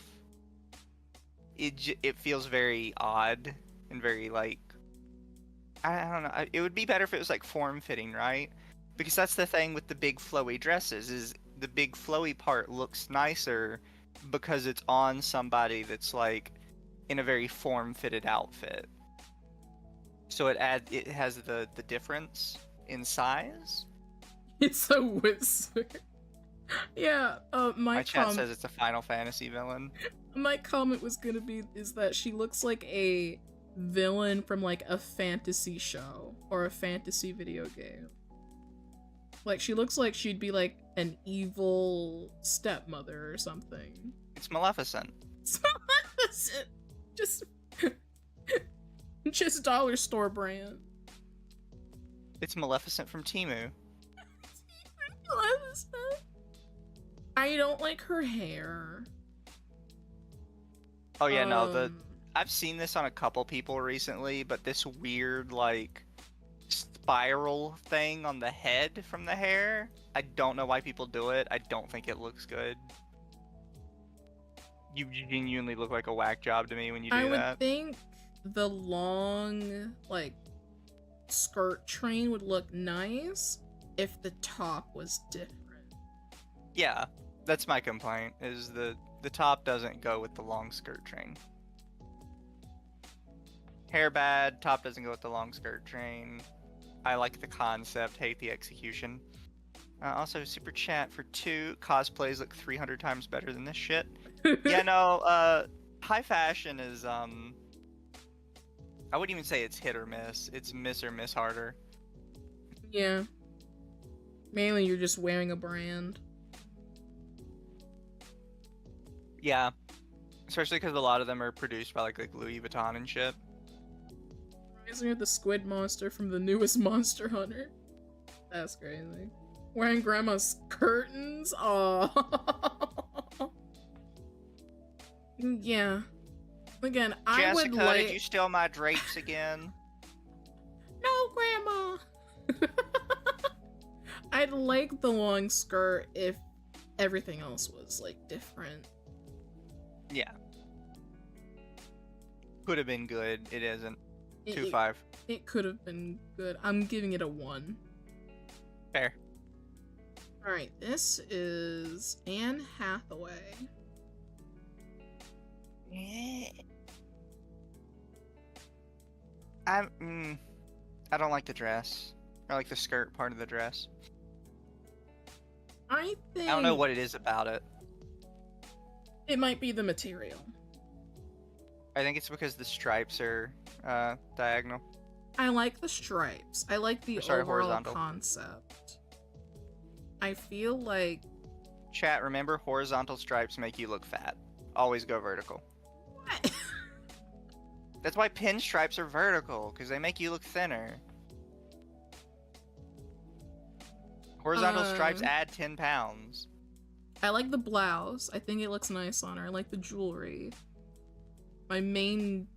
It feels very odd and very like I don't know. It would be better if it was like form fitting, right? Because that's the thing with the big flowy dresses is the big flowy part looks nicer because it's on somebody that's like in a very form fitted outfit. So it has the difference in size.
It's a wizard. Yeah,
My chat says it's a Final Fantasy villain.
my comment was gonna be is that she looks like a villain from like a fantasy show or a fantasy video game. Like she looks like she'd be like an evil stepmother or something.
It's Maleficent.
It's Maleficent. Just dollar store brand.
It's Maleficent from Temu.
Maleficent. I don't like her hair.
Oh yeah, no, I've seen this on a couple people recently, but this weird like spiral thing on the head from the hair, I don't know why people do it. I don't think it looks good. You genuinely look like a whack job to me when you do that.
I would think the long like skirt train would look nice if the top was different.
Yeah, that's my complaint, is the top doesn't go with the long skirt train. Hair bad, top doesn't go with the long skirt train. I like the concept, hate the execution. Also, super chat for 2. Cosplays look 300 times better than this shit. Yeah, no, high fashion is, I wouldn't even say it's hit or miss. It's miss or miss harder.
Yeah. Mainly you're just wearing a brand.
Yeah. Especially because a lot of them are produced by like Louis Vuitton and shit.
Reminds me of the squid monster from the newest Monster Hunter. That's crazy. Wearing grandma's curtains? Aww. Yeah. Again, I would
Jessica,
like...
did you steal my drapes again?
No, grandma! I'd like the long skirt if everything else was, like, different.
Yeah. Could have been good. It isn't. 2-5.
It could have been good. I'm giving it a 1.
Fair.
Alright, this is Anne Hathaway.
I don't like the dress. I like the skirt part of the dress.
I
don't know what it is about it.
It might be the material.
I think it's because the stripes are diagonal.
I like the stripes. I like the overall
horizontal.
concept. I feel like...
Chat, remember, horizontal stripes make you look fat. Always go vertical.
What?
That's why pinstripes are vertical, because they make you look thinner. Horizontal stripes add 10 pounds.
I like the blouse. I think it looks nice on her. I like the jewelry. My main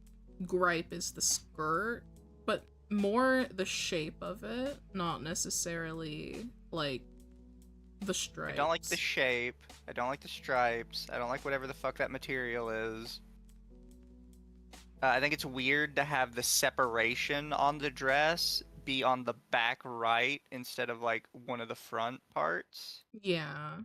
gripe is the skirt, but more the shape of it, not necessarily, like, the stripes.
I don't like the shape. I don't like the stripes. I don't like whatever the fuck that material is. I think it's weird to have the separation on the dress be on the back right instead of, like, one of the front parts.
Yeah.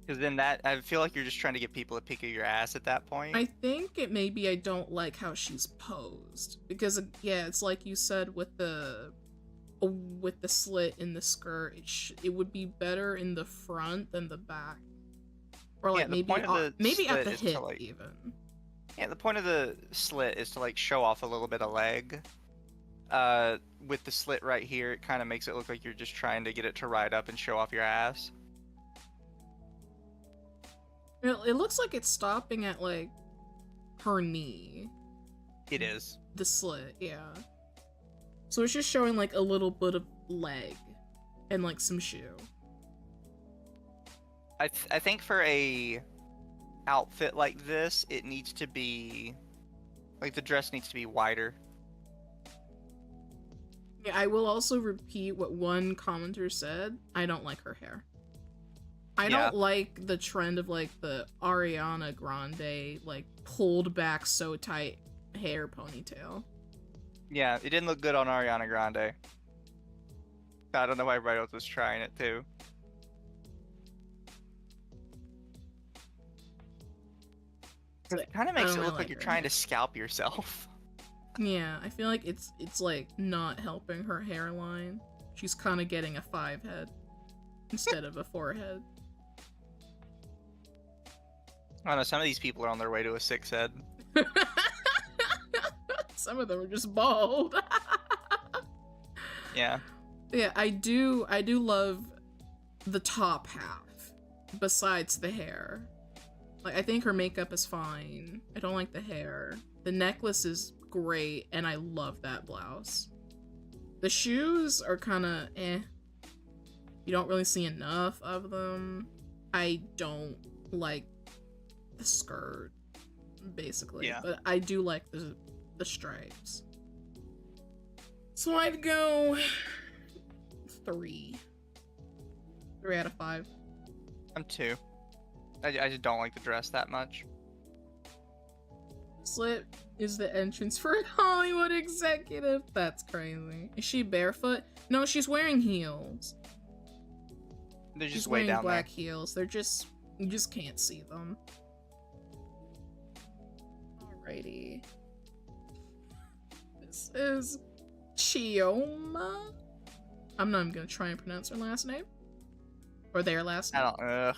Because then I feel like you're just trying to get people to pick at your ass at that point.
I think it maybe I don't like how she's posed. Because, yeah, it's like you said with the slit in the skirt. It would be better in the front than the back. Or, like, maybe at the hip,
like,
even.
Yeah, the point of the slit is to, like, show off a little bit of leg. With the slit right here, it kind of makes it look like you're just trying to get it to ride up and show off your ass.
It looks like it's stopping at, like, her knee.
It is.
The slit, yeah. So it's just showing, like, a little bit of leg and, like, some shoe.
I think for a outfit like this, it needs to be Like the dress needs to be wider.
Yeah, I will also repeat what one commenter said. I don't like her hair. I don't like the trend of like the Ariana Grande like pulled back so tight hair ponytail.
Yeah, it didn't look good on Ariana Grande. I don't know why everybody else was trying it too. It kind of makes it look like you're trying to scalp yourself.
Yeah, I feel like it's like not helping her hairline. She's kind of getting a 5 head instead of a 4 head.
I don't know, some of these people are on their way to a 6 head.
Some of them are just bald.
Yeah.
Yeah, I do love the top half besides the hair. Like, I think her makeup is fine. I don't like the hair. The necklace is great, and I love that blouse. The shoes are kind of eh. You don't really see enough of them. I don't like the skirt, basically.
Yeah.
But I do like the stripes. So I'd go 3. 3 out of 5.
I'm 2. I just don't like the dress that much.
Slit is the entrance for a Hollywood executive. That's crazy. Is she barefoot? No, she's wearing heels.
They're just
She's
way
wearing
down
black
there.
heels. They're just, you just can't see them. Alrighty. This is Chioma. I'm not even gonna try and pronounce her last name. Or their last name.
I don't. Ugh.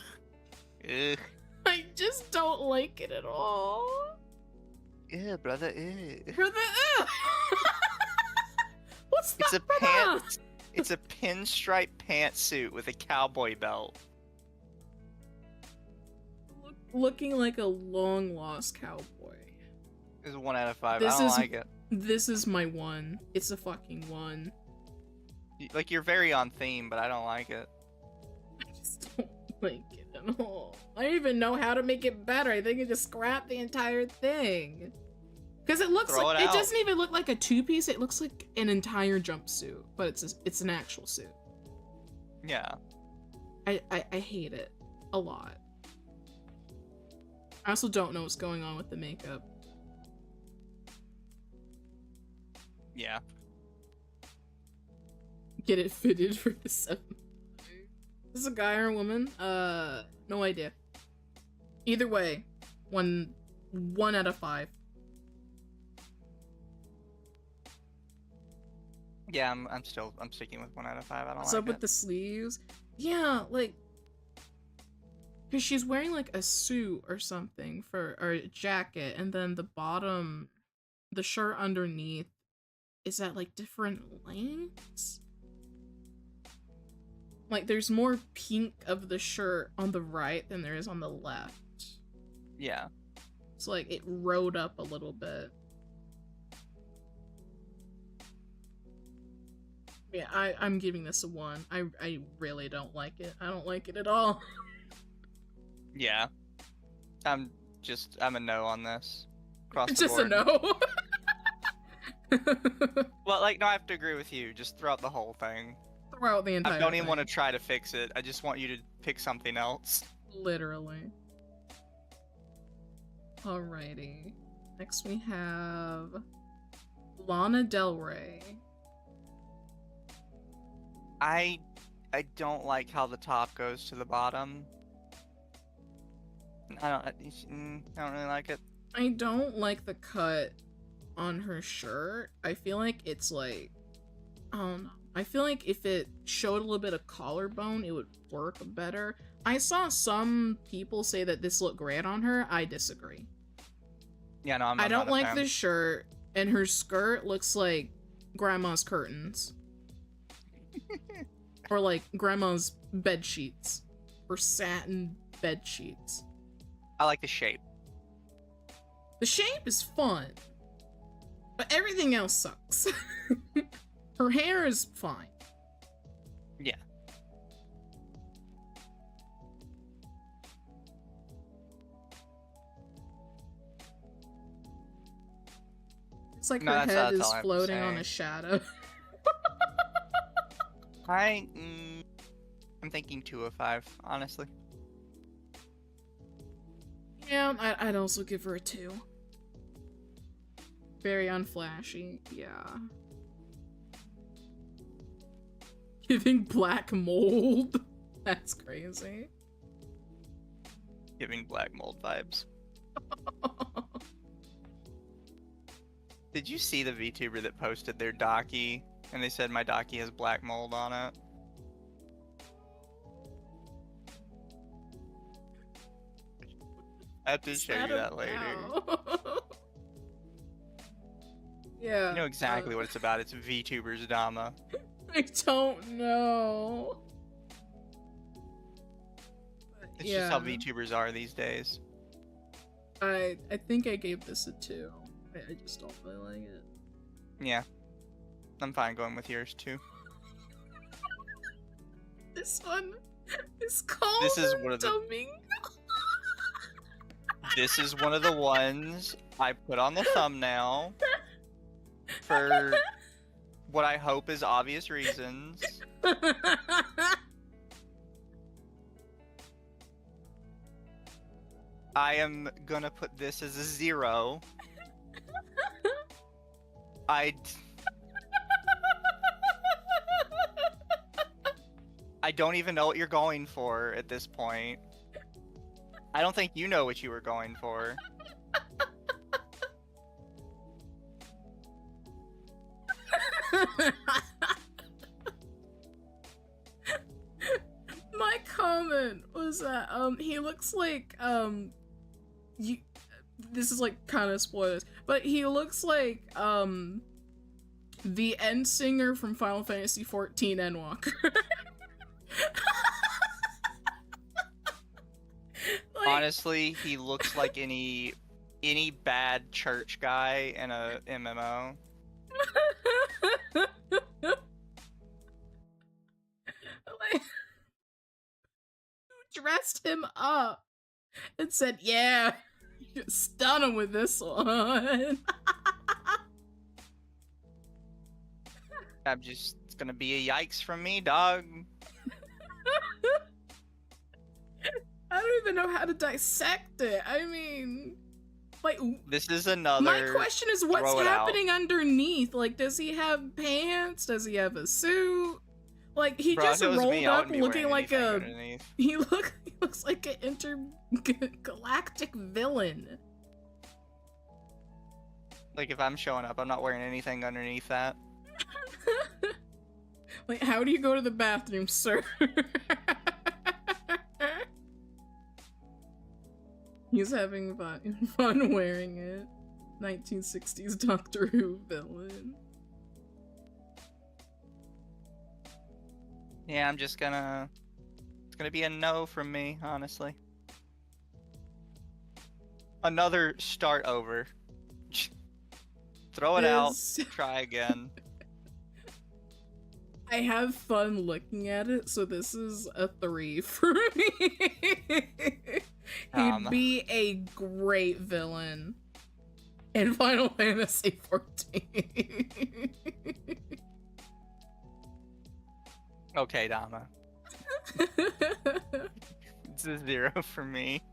I just don't like it at all.
Yeah, brother. Ew.
For the What's that?
It's a pants. It's a pinstripe pantsuit with a cowboy belt.
Looking like a long lost cowboy.
This is 1 out of 5.
This
I don't
is-
like it.
This is my 1. It's a fucking 1.
Like, you're very on theme, but I don't like it.
I just don't like it at all. I don't even know how to make it better. I think I just scrap the entire thing. Because it looks
Throw
like
it
it
out.
doesn't even look like a 2-piece. It looks like an entire jumpsuit, but it's an actual suit.
Yeah.
I hate it a lot. I also don't know what's going on with the makeup.
Yeah.
Get it fitted for the 7. Is this a guy or a woman? No idea. Either way, 1 out of 5.
Yeah, I'm sticking with 1 out of 5. I don't
What's
like
up with
it.
the sleeves? Yeah, like, because she's wearing like a suit or something or a jacket, and then the bottom, the shirt underneath, is at like different lengths. Like, there's more pink of the shirt on the right than there is on the left.
Yeah.
So like it rode up a little bit. Yeah, I'm giving this a 1. I really don't like it. I don't like it at all.
Yeah. I'm a no on this. Across
It's
the
just a
board.
no.
Well, like, no, I have to agree with you. Just throughout the whole thing.
Throughout the entire
I don't even
thing.
want to try to fix it. I just want you to pick something else.
Literally. Alrighty. Next we have Lana Del Rey.
I don't like how the top goes to the bottom. I don't really like it.
I don't like the cut on her shirt. I feel like it's like, I don't know. I feel like if it showed a little bit of collarbone, it would work better. I saw some people say that this looked great on her. I disagree.
Yeah, no,
I don't
not a
like
fan.
this shirt, and her skirt looks like grandma's curtains. Or like grandma's bed sheets. Or satin bed sheets.
I like the shape.
The shape is fun, but everything else sucks. Her hair is fine.
Yeah.
Looks like
No,
her
that's
head
all
is
I have to
floating on
say.
a shadow.
I'm thinking 2 of 5, honestly.
Yeah, I'd also give her a 2. Very unflashy, yeah. Giving black mold. That's crazy.
Giving black mold vibes. Did you see the VTuber that posted their Daki and they said my Daki has black mold on it? I have to show you that later.
Yeah.
You know exactly what it's about. It's VTuber's Dama.
I don't know.
It's just how VTubers are these days.
I think I gave this a 2. I just don't really like it.
Yeah. I'm fine going with yours too.
This one is called
This is one of the
Domingo.
This is one of the ones I put on the thumbnail for what I hope is obvious reasons. I am gonna put this as a 0. I don't even know what you're going for at this point. I don't think you know what you were going for.
My comment was that he looks like you this is like kind of spoilers, but he looks like the end singer from Final Fantasy XIV Endwalker. Like,
Honestly, he looks like any bad church guy in a MMO.
like, who dressed him up and said, "Yeah, you stun him with this one."
It's gonna be a yikes from me, dog.
I don't even know how to dissect it. I mean, like,
This is another.
my question is, what's
throw it out.
happening underneath? Like, does he have pants? Does he have a suit? Like, he
Bro,
just
if it was
rolled
me, I
up
wouldn't be
looking
wearing
like
anything
a.
underneath.
He looks like an intergalactic villain.
Like, if I'm showing up, I'm not wearing anything underneath that.
Like, how do you go to the bathroom, sir? He's having fun wearing it. 1960s Doctor Who villain.
Yeah, it's gonna be a no from me, honestly. Another start over. Throw it out, try again.
I have fun looking at it, so this is a 3 for me. He'd be a great villain in Final Fantasy XIV.
Okay, Dama. It's a 0 for me.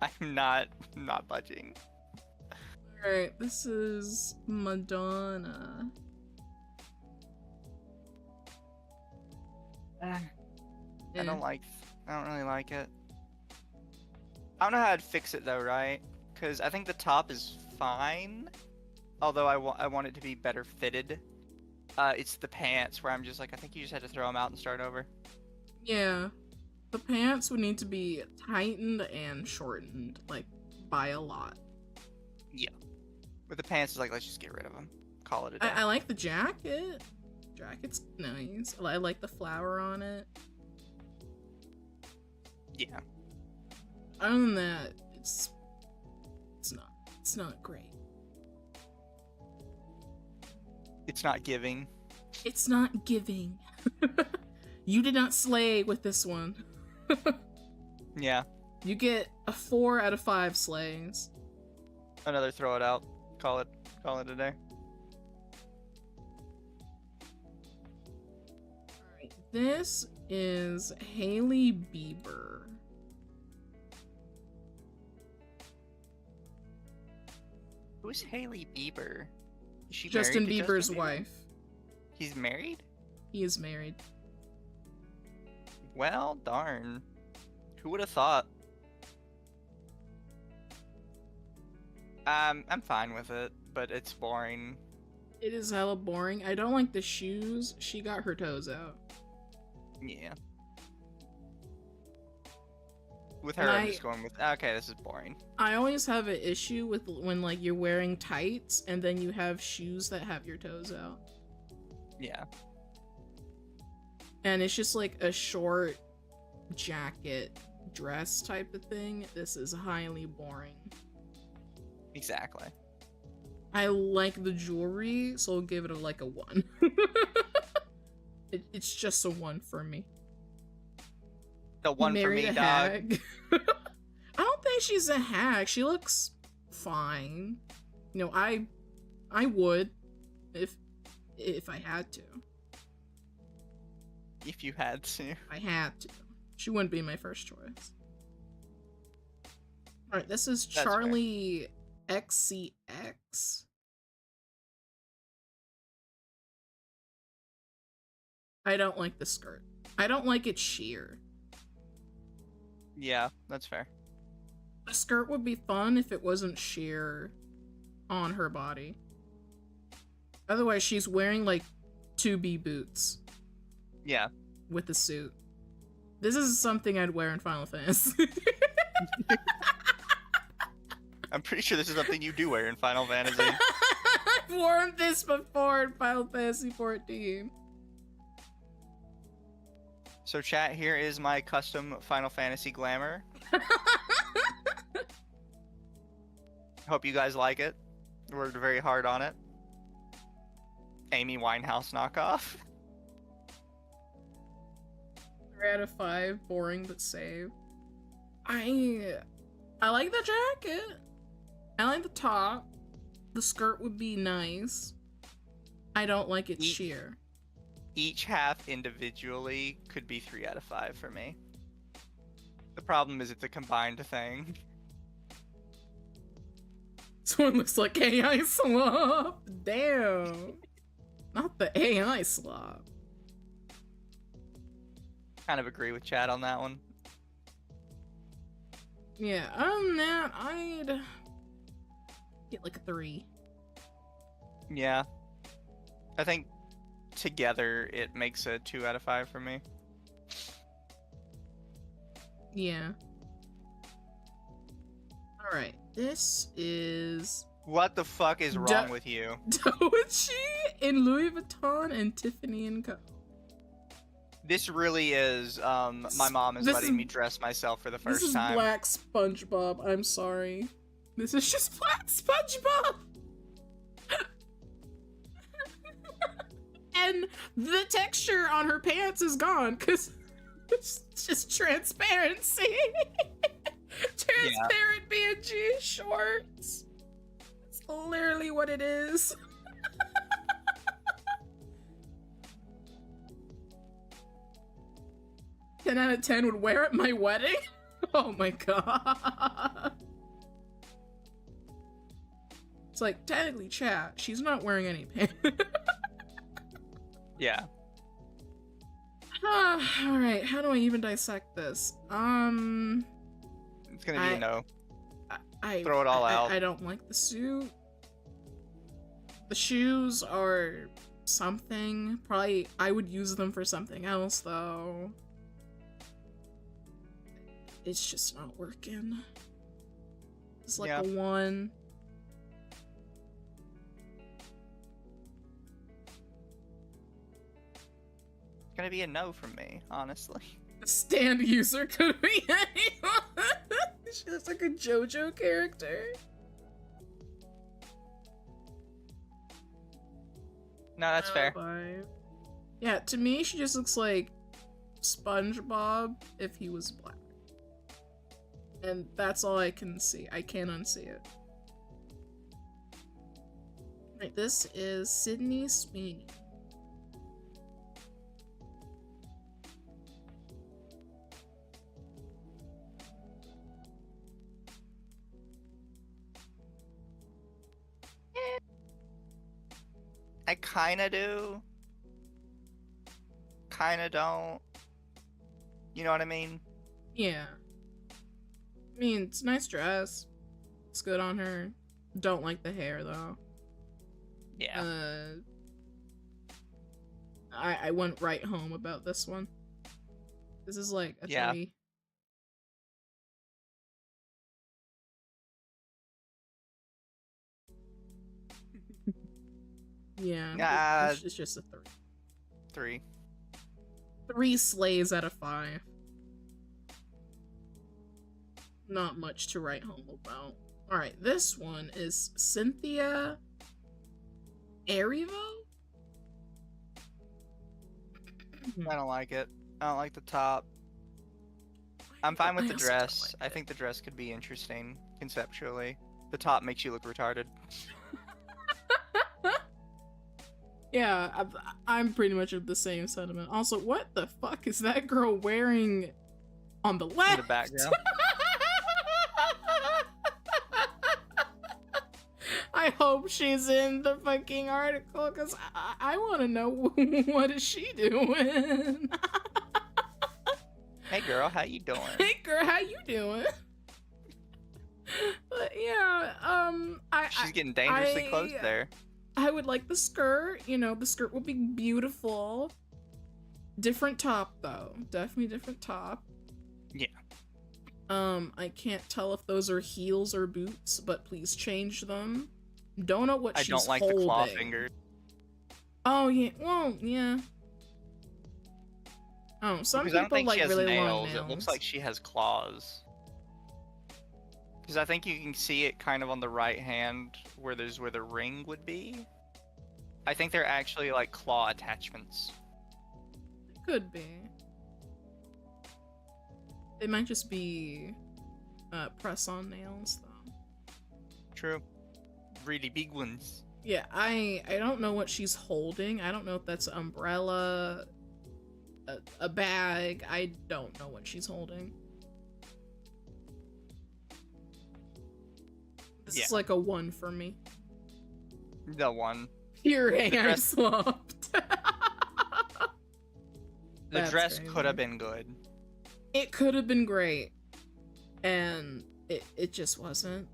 I'm not budging.
Alright, this is Madonna.
I don't really like it. I don't know how I'd fix it though, right? Because I think the top is fine, although I want it to be better fitted. It's the pants where I'm just like, I think you just had to throw them out and start over.
Yeah. The pants would need to be tightened and shortened, like, by a lot.
Yeah. With the pants, it's like, let's just get rid of them. Call it a day.
I like the jacket. Jacket's nice. I like the flower on it.
Yeah.
Other than that, it's not great.
It's not giving.
It's not giving. You did not slay with this one.
Yeah.
You get a 4 out of 5 slays.
Another throw it out. Call it Call it a day.
Alright, this is Hailey Bieber.
Who's Hailey Bieber? Is she
Justin
married to
Bieber's
Justin Bieber?
wife.
He's married?
He is married.
Well, darn. Who would have thought? I'm fine with it, but it's boring.
It is hella boring. I don't like the shoes. She got her toes out.
Yeah. With her,
And
I'm just going with, okay, this is boring.
I always have an issue with when, like, you're wearing tights and then you have shoes that have your toes out.
Yeah.
And it's just like a short jacket dress type of thing. This is highly boring.
Exactly.
I like the jewelry, so I'll give it like a 1. It's just a 1 for me.
The one for
Married
me,
a
dog.
hag. I don't think she's a hag. She looks fine. You know, I would if I had to.
If you had to.
I had to. She wouldn't be my first choice. Alright, this is
That's
Charlie XCX. I don't like the skirt. I don't like it sheer.
Yeah, that's fair.
The skirt would be fun if it wasn't sheer on her body. Otherwise, she's wearing like 2B boots
Yeah.
with a suit. This is something I'd wear in Final Fantasy.
I'm pretty sure this is something you do wear in Final Fantasy.
I've worn this before in Final Fantasy 14.
So chat, here is my custom Final Fantasy glamour. Hope you guys like it. Worked very hard on it. Amy Winehouse knockoff.
3 out of 5, boring but save. I like the jacket. I like the top. The skirt would be nice. I don't like it sheer.
Each half individually could be 3 out of 5 for me. The problem is it's a combined thing.
This one looks like AI slop. Damn. Not the AI slop.
Kind of agree with Chad on that one.
Yeah, other than that, I'd get like a 3.
Yeah. I think together it makes a 2 out of 5 for me.
Yeah. Alright, this is
What the fuck is wrong with you?
Doichi in Louis Vuitton and Tiffany & Co.
This really is, my mom is letting me dress myself for the first
This is
time.
black SpongeBob, I'm sorry. This is just black SpongeBob! And the texture on her pants is gone, because it's just transparency. Transparent B&G shorts. That's literally what it is. 10 out of 10 would wear at my wedding? Oh my god. It's like, technically, chat, she's not wearing any pants.
Yeah.
Alright, how do I even dissect this?
It's gonna be a no. Throw it all out.
I don't like the suit. The shoes are something. Probably, I would use them for something else, though. It's just not working. It's like a 1.
It's gonna be a no from me, honestly.
The stand user could be anyone. She looks like a JoJo character.
No, that's fair.
Five. Yeah, to me, she just looks like SpongeBob if he was black. And that's all I can see. I can't unsee it. Right, this is Sydney Sweeney.
I kinda do. Kinda don't. You know what I mean?
Yeah. I mean, it's a nice dress. It's good on her. Don't like the hair, though.
Yeah.
I went right home about this one. This is like a
Yeah.
3. Yeah, it's just a 3.
3.
3 slays out of 5. Not much to write home about. Alright, this one is Cynthia Erivo?
I don't like it. I don't like the top. I'm fine with the dress. I think the dress could be interesting conceptually. The top makes you look retarded.
Yeah, I'm pretty much of the same sentiment. Also, what the fuck is that girl wearing on the left?
In the background.
I hope she's in the fucking article, because I want to know what is she doing.
Hey girl, how you doing?
Hey girl, how you doing? But yeah,
She's getting dangerously close there.
I would like the skirt. You know, the skirt would be beautiful. Different top though, definitely different top.
Yeah.
I can't tell if those are heels or boots, but please change them. Don't know what she's holding.
I don't like the claw fingers.
Oh yeah, well yeah. Oh, some
Because
people like really long nails.
It looks like she has claws. Because I think you can see it kind of on the right hand where the ring would be. I think they're actually like claw attachments.
Could be. They might just be press-on nails though.
True. Really big ones.
Yeah, I don't know what she's holding. I don't know if that's an umbrella, a bag. I don't know what she's holding. This is like a 1 for me.
The 1.
Pure hair swapped.
The dress could have been good.
It could have been great. And it just wasn't.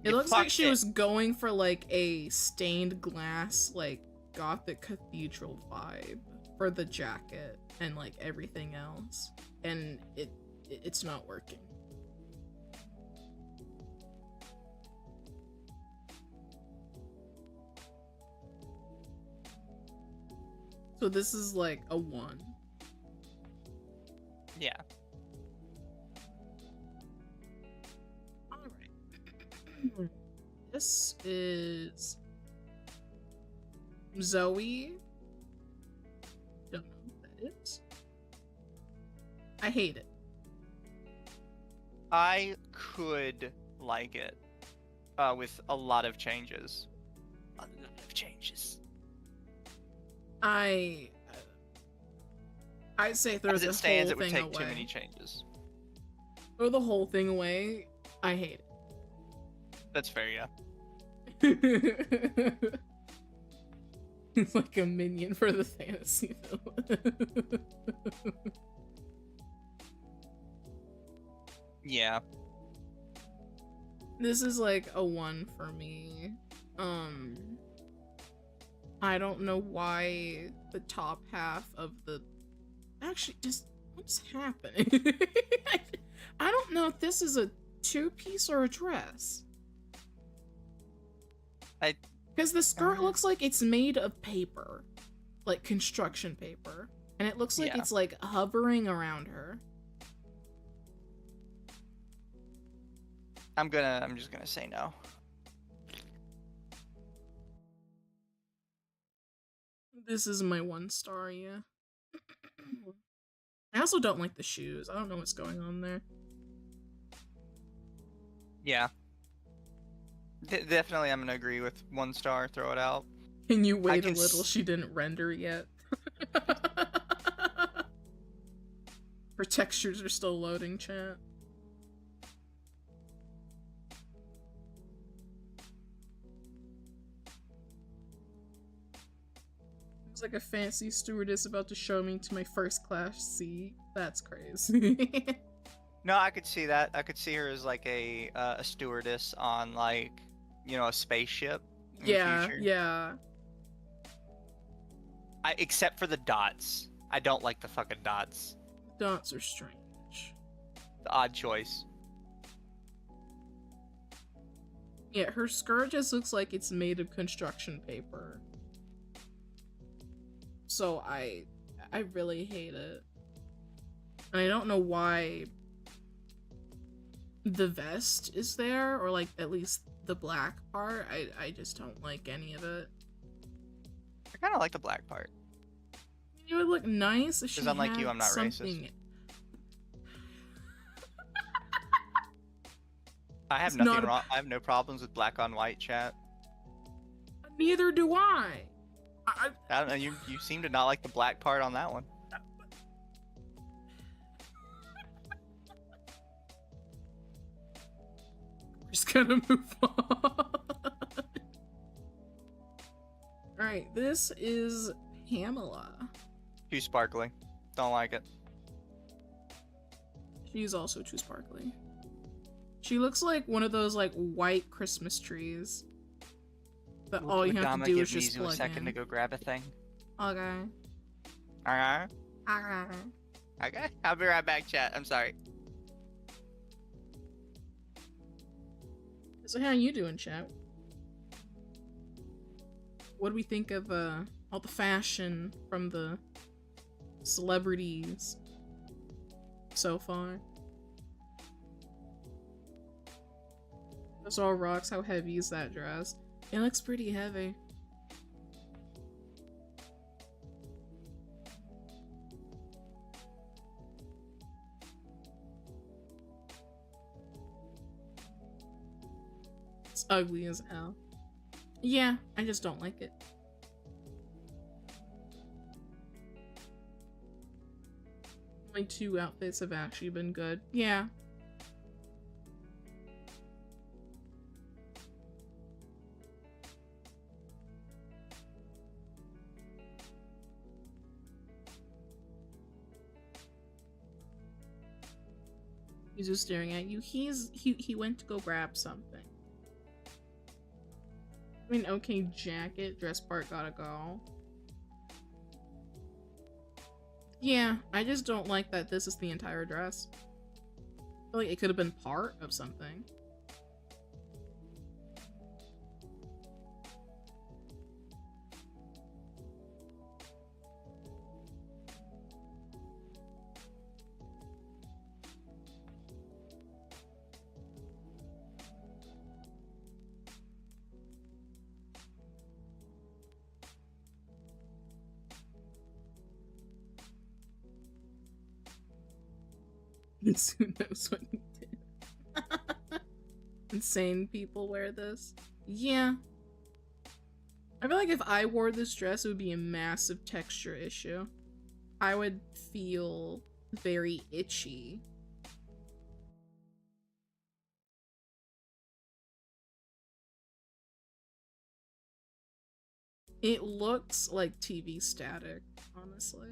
It looks like she was going for like a stained glass, like gothic cathedral vibe for the jacket and like everything else. And it's not working. So this is like a 1.
Yeah.
Alright. This is Zoe. Don't know who that is. I hate it.
I could like it. With a lot of changes. A lot of changes.
I'd say throw
As
the
it stands,
whole
it would
thing
take
away.
too many changes.
Throw the whole thing away. I hate
That's fair, yeah.
it. It's like a minion for the fantasy villain.
Yeah.
This is like a 1 for me. I don't know why the top half of the... Actually, just... What's happening? I don't know if this is a 2-piece or a dress. Because the skirt looks like it's made of paper. Like construction paper. And it looks like it's like hovering around her.
I'm just gonna say no.
This is my 1 star, yeah. I also don't like the shoes. I don't know what's going on there.
Yeah. Definitely, I'm gonna agree with 1 star. Throw it out.
Can you wait a
can
little? She didn't render yet. Her textures are still loading, chat. It's like a fancy stewardess about to show me to my first class seat. That's crazy.
No, I could see that. I could see her as like a stewardess on like, you know, a spaceship in the
Yeah,
future.
yeah.
Except for the dots. I don't like the fucking dots.
Dots are strange.
The odd choice.
Yeah, her skirt just looks like it's made of construction paper. So I really hate it. And I don't know why the vest is there, or like at least the black part. I just don't like any of it.
I kind of like the black part.
It would look nice if she
Because unlike
had
you, I'm not
something...
racist. I have
It's
nothing
not a-
wrong. I have no problems with black on white, chat.
Neither do I.
I don't know. You seem to not like the black part on that one.
We're just gonna move on. Alright, this is Pamela.
Too sparkly. Don't like it.
She's also too sparkly. She looks like one of those like white Christmas trees that all you
Would
have
Dama
to do
give
is just
Mizu
plug
a second
in.
to go grab a thing?
Okay.
Alright.
Okay.
Okay. I'll be right back, chat. I'm sorry.
So how you doing, chat? What do we think of all the fashion from the celebrities so far? Those all rocks. How heavy is that dress? It looks pretty heavy. It's ugly as hell. Yeah, I just don't like it. My 2 outfits have actually been good. Yeah. He's just staring at you. He went to go grab something. I mean, okay, jacket, dress part gotta go. Yeah, I just don't like that this is the entire dress. I feel like it could have been part of something. Who knows what he did? Insane people wear this. Yeah. I feel like if I wore this dress, it would be a massive texture issue. I would feel very itchy. It looks like TV static, honestly.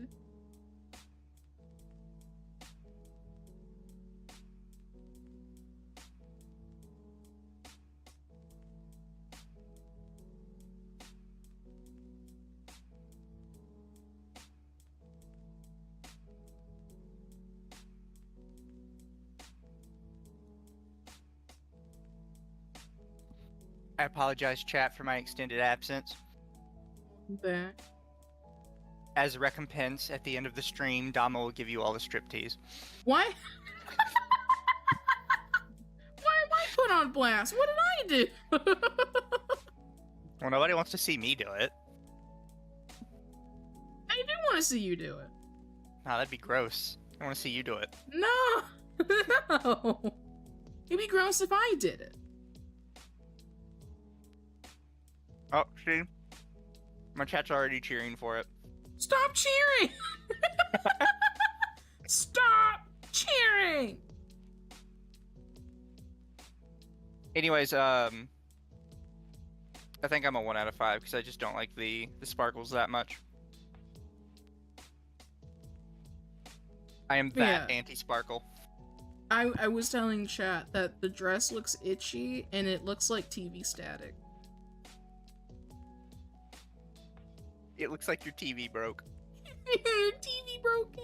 I apologize, chat, for my extended absence.
Back.
As a recompense, at the end of the stream, Dama will give you all the striptease.
Why? Why am I put on blast? What did I do?
Well, nobody wants to see me do it.
I do want to see you do it.
Nah, that'd be gross. I want to see you do it.
No! No! It'd be gross if I did it.
Oh, see? My chat's already cheering for it.
Stop cheering! Stop cheering!
Anyways, I think I'm a 1 out of 5 because I just don't like the sparkles that much. I am that anti-sparkle.
I was telling chat that the dress looks itchy and it looks like TV static.
It looks like your TV broke.
TV broken.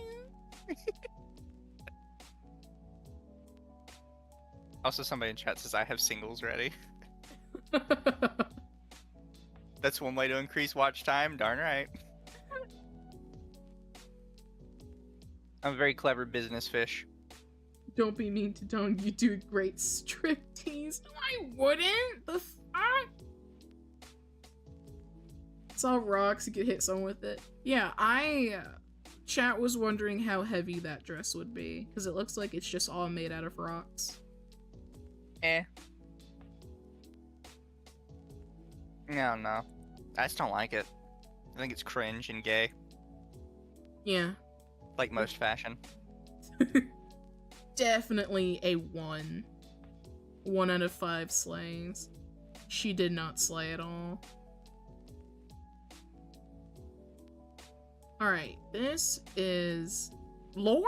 Also, somebody in chat says I have singles ready. That's one way to increase watch time. Darn right. I'm a very clever business fish.
Don't be mean to Dong. You do a great striptease. No, I wouldn't. The fuck? It's all rocks. You could hit someone with it. Yeah, chat was wondering how heavy that dress would be because it looks like it's just all made out of rocks.
I don't know. I just don't like it. I think it's cringe and gay.
Yeah.
Like most fashion.
Definitely a 1. 1 out of 5 slays. She did not slay at all. Alright, this is Lord?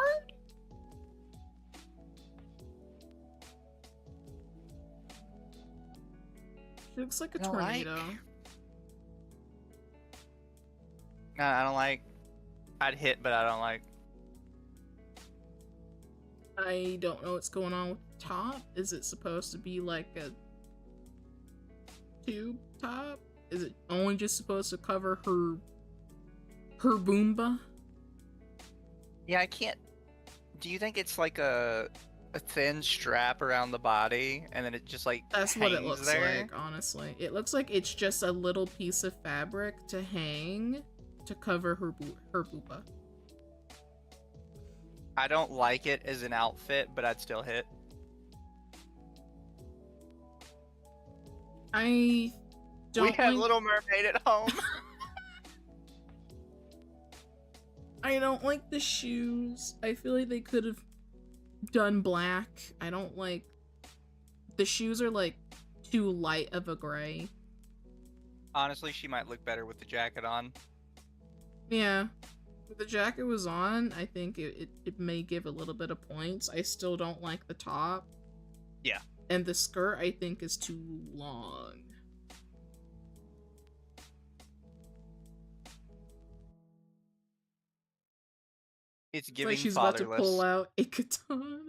She looks like a tornado.
No, I don't like. I'd hit, but I don't like.
I don't know what's going on with the top. Is it supposed to be like a tube top? Is it only just supposed to cover her boomba?
Yeah, I can't. Do you think it's like a thin strap around the body, and then it just like
that's what it looks
there?
like, honestly. It looks like it's just a little piece of fabric to hang to cover her booba.
I don't like it as an outfit, but I'd still hit.
I don't.
We have Little Mermaid at home.
I don't like the shoes. I feel like they could have done black. I don't like the shoes are like too light of a gray.
Honestly, she might look better with the jacket on.
Yeah. If the jacket was on, I think it may give a little bit of points. I still don't like the top.
Yeah.
And the skirt, I think, is too long.
It's giving
like she's
fatherless.
about to pull out a katana.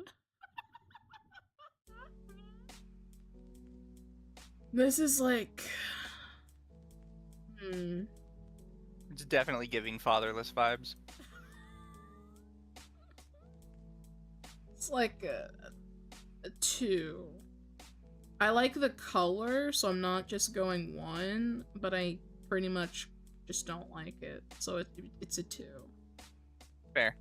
This is like...
It's definitely giving fatherless vibes.
It's like a 2. I like the color, so I'm not just going 1, but I pretty much just don't like it. So it's a 2.
Fair.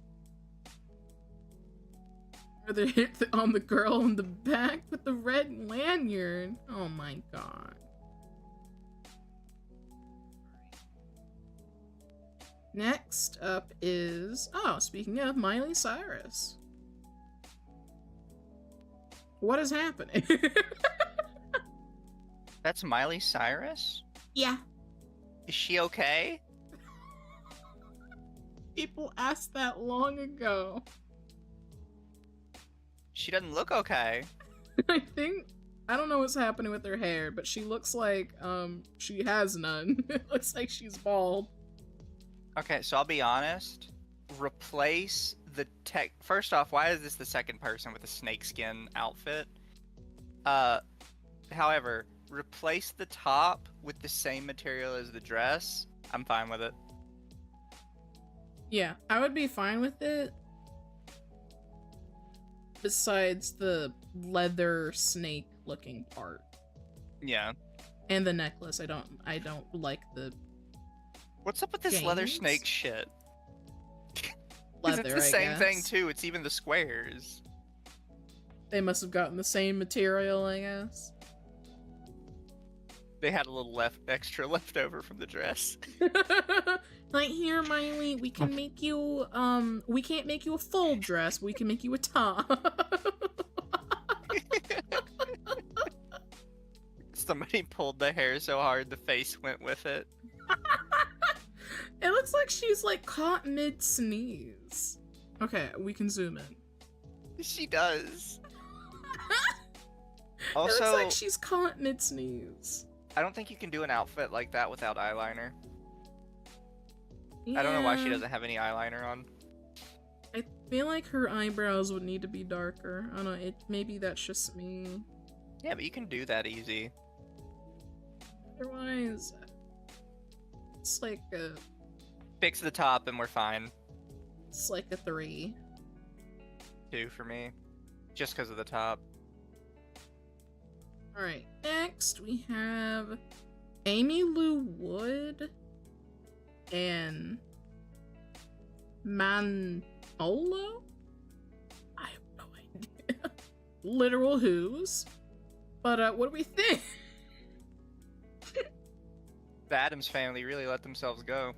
Or they hit on the girl in the back with the red lanyard. Oh my god. Next up is... Oh, speaking of Miley Cyrus. What is happening?
That's Miley Cyrus?
Yeah.
Is she okay?
People asked that long ago.
She doesn't look okay.
I don't know what's happening with her hair, but she looks like, she has none. It looks like she's bald.
Okay, so I'll be honest. Replace the tech. First off, why is this the second person with a snakeskin outfit? However, replace the top with the same material as the dress. I'm fine with it.
Yeah, I would be fine with it. Besides the leather snake looking part.
Yeah.
And the necklace. I don't like the
What's up with this
chains?
leather snake shit?
Leather,
it's the same thing too. It's even the squares.
They must have gotten the same material, I guess.
They had a little extra left over from the dress.
Like, here, Miley, we can make you, we can't make you a full dress, but we can make you a top.
Somebody pulled the hair so hard the face went with it.
It looks like she's, like, caught mid-sneeze. Okay, we can zoom in.
She does.
It
Also,
looks like she's caught mid-sneeze.
I don't think you can do an outfit like that without eyeliner.
Yeah,
I don't know why she doesn't have any eyeliner on.
I feel like her eyebrows would need to be darker. I don't know, maybe that's just me.
Yeah, but you can do that easy.
Otherwise, it's like a...
Fix the top and we're fine.
It's like a 3.
2 for me. Just because of the top.
Alright, next we have Amy Lou Wood and Manolo? I have no idea. Literal who's. But, what do we think?
The Addams family really let themselves go.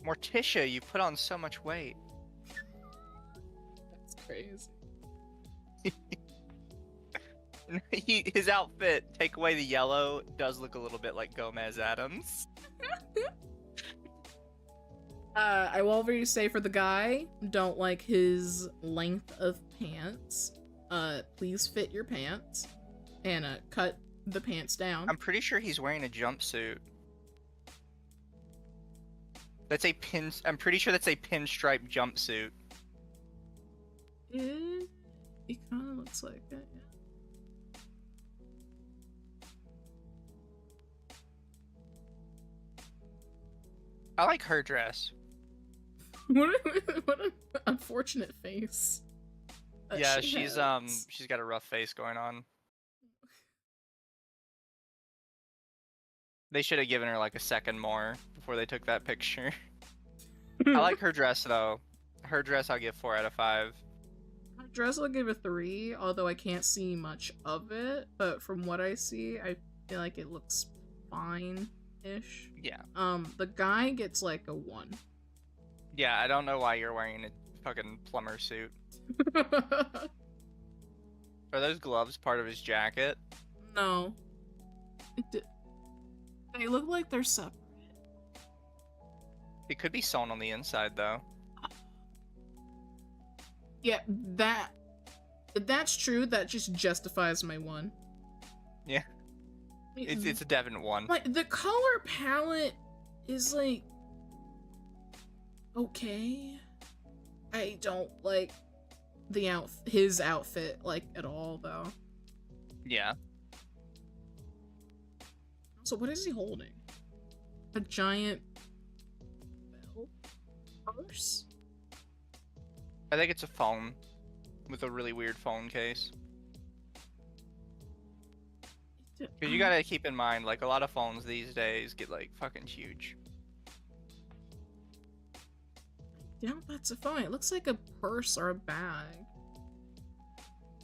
Morticia, you put on so much weight.
That's crazy.
His outfit, take away the yellow, does look a little bit like Gomez Addams.
I will already say for the guy, don't like his length of pants. Please fit your pants. And, cut the pants down.
I'm pretty sure he's wearing a jumpsuit. That's a I'm pretty sure that's a pinstripe jumpsuit.
It kind of looks like it, yeah.
I like her dress.
What an unfortunate face.
Yeah,
she
she's got a rough face going on. They should have given her like a second more before they took that picture. I like her dress though. Her dress I'll give 4 out of 5.
Her dress I'll give a 3, although I can't see much of it, but from what I see, I feel like it looks fine-ish.
Yeah.
The guy gets like a 1.
Yeah, I don't know why you're wearing a fucking plumber suit. Are those gloves part of his jacket?
No. They look like they're separate.
It could be sewn on the inside though.
Yeah, that's true. That just justifies my 1.
Yeah. It's a definite 1.
Like, the color palette is, like, okay. I don't like his outfit, like, at all, though.
Yeah.
So what is he holding? A giant bell purse?
I think it's a phone with a really weird phone case. Because you gotta keep in mind, like, a lot of phones these days get, like, fucking huge.
I doubt that's a phone. It looks like a purse or a bag.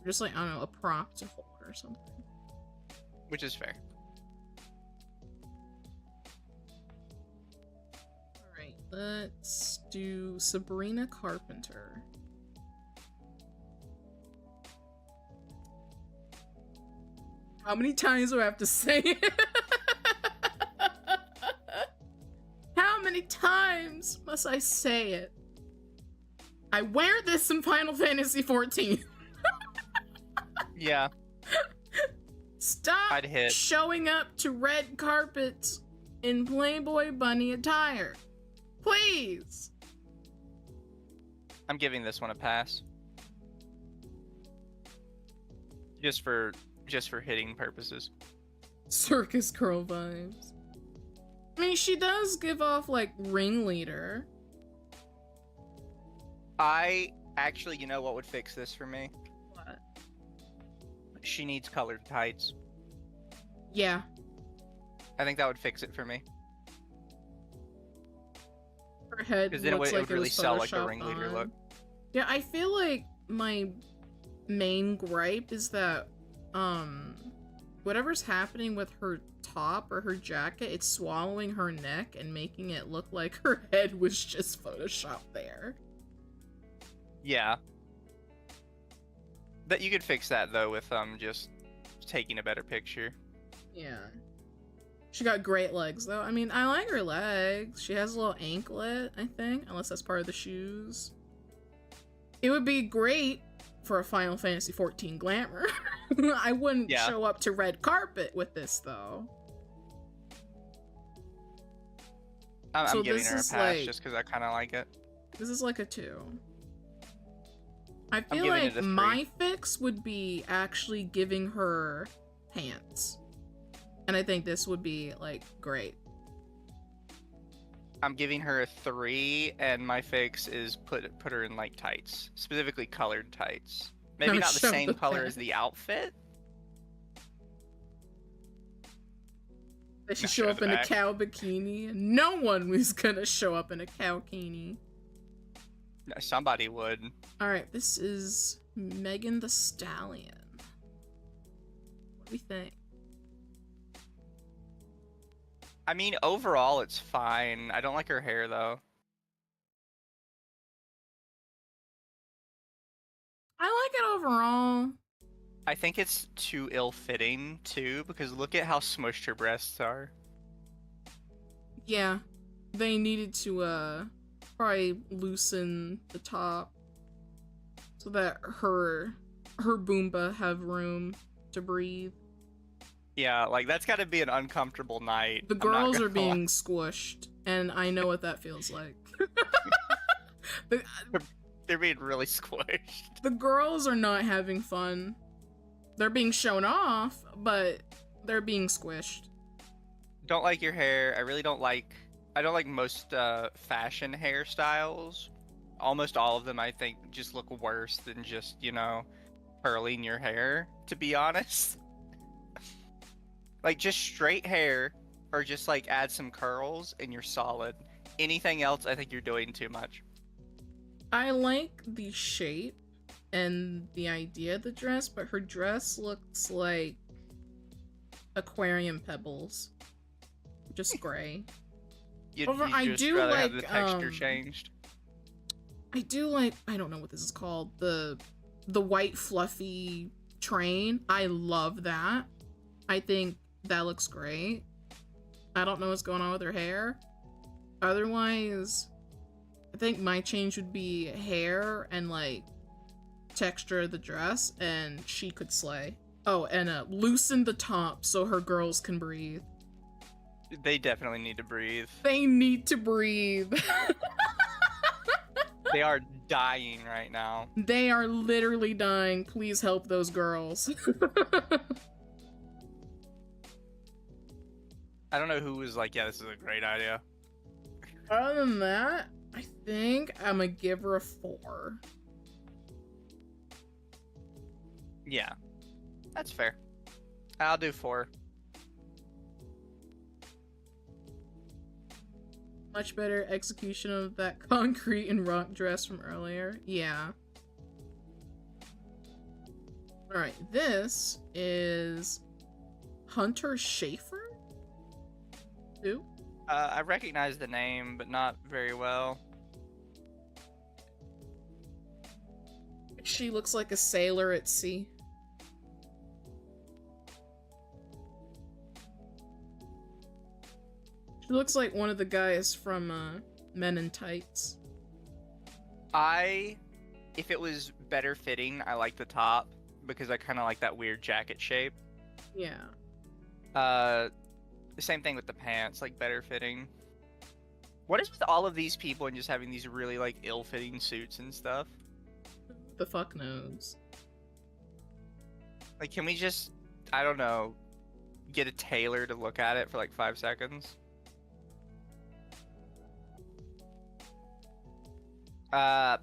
Just like, I don't know, a prop to hold or something.
Which is fair.
Alright, let's do Sabrina Carpenter. How many times do I have to say it? How many times must I say it? I wear this in Final Fantasy XIV.
Yeah.
Stop
I'd hit.
showing up to red carpets in Playboy bunny attire. Please.
I'm giving this one a pass. Just for hitting purposes.
Circus girl vibes. I mean, she does give off, like, ringleader.
I actually, you know what would fix this for me?
What?
She needs colored tights.
Yeah.
I think that would fix it for me.
Her head
Because then
looks
it
like
would really
was
sell like the
photoshopped
ringleader
on.
look.
Yeah, I feel like my main gripe is that whatever's happening with her top or her jacket, it's swallowing her neck and making it look like her head was just photoshopped there.
Yeah. That you could fix that though with just taking a better picture.
Yeah. She got great legs though. I mean, I like her legs. She has a little anklet, I think, unless that's part of the shoes. It would be great for a Final Fantasy XIV glamour. I wouldn't show up to red carpet with this though.
I'm giving her a pass just because I kind of like it.
This is like a 2. I feel like my fix would be actually giving her pants. And I think this would be, like, great.
I'm giving her a 3, and my fix is put her in, like, tights. Specifically colored tights. Maybe not the same color as the outfit.
They should show up in a cow bikini. No one was gonna show up in a cow-kini.
No, somebody would.
Alright, this is Megan the Stallion. What do we think?
I mean, overall, it's fine. I don't like her hair, though.
I like it overall.
I think it's too ill-fitting, too, because look at how smushed her breasts are.
Yeah. They needed to, probably loosen the top so that her Boomba have room to breathe.
Yeah, like, that's gotta be an uncomfortable night.
The girls are being squished, and I know what that feels like.
They're being really squished.
The girls are not having fun. They're being shown off, but they're being squished.
Don't like your hair. I don't like most fashion hairstyles. Almost all of them, I think, just look worse than just, you know, curling your hair, to be honest. Like, just straight hair, or just, like, add some curls, and you're solid. Anything else, I think you're doing too much.
I like the shape and the idea of the dress, but her dress looks like aquarium pebbles. Just gray.
I do like have the texture changed.
I do like, I don't know what this is called, the white fluffy train. I love that. I think that looks great. I don't know what's going on with her hair. Otherwise, I think my change would be hair and like texture of the dress, and she could slay. Oh, and loosen the top so her girls can breathe.
They definitely need to breathe.
They need to breathe.
They are dying right now.
They are literally dying. Please help those girls.
I don't know who was like, yeah, this is a great idea.
Other than that, I think I'm gonna give her a 4.
Yeah, that's fair. I'll do 4.
Much better execution of that concrete and rock dress from earlier. Yeah. Alright, this is Hunter Schafer? Who?
I recognize the name, but not very well.
She looks like a sailor at sea. She looks like one of the guys from Men in Tights.
If it was better fitting, I like the top, because I kind of like that weird jacket shape.
Yeah.
The same thing with the pants, like better fitting. What is with all of these people and just having these really like ill-fitting suits and stuff?
The fuck knows.
Like, can we just, I don't know, get a tailor to look at it for like 5 seconds?
It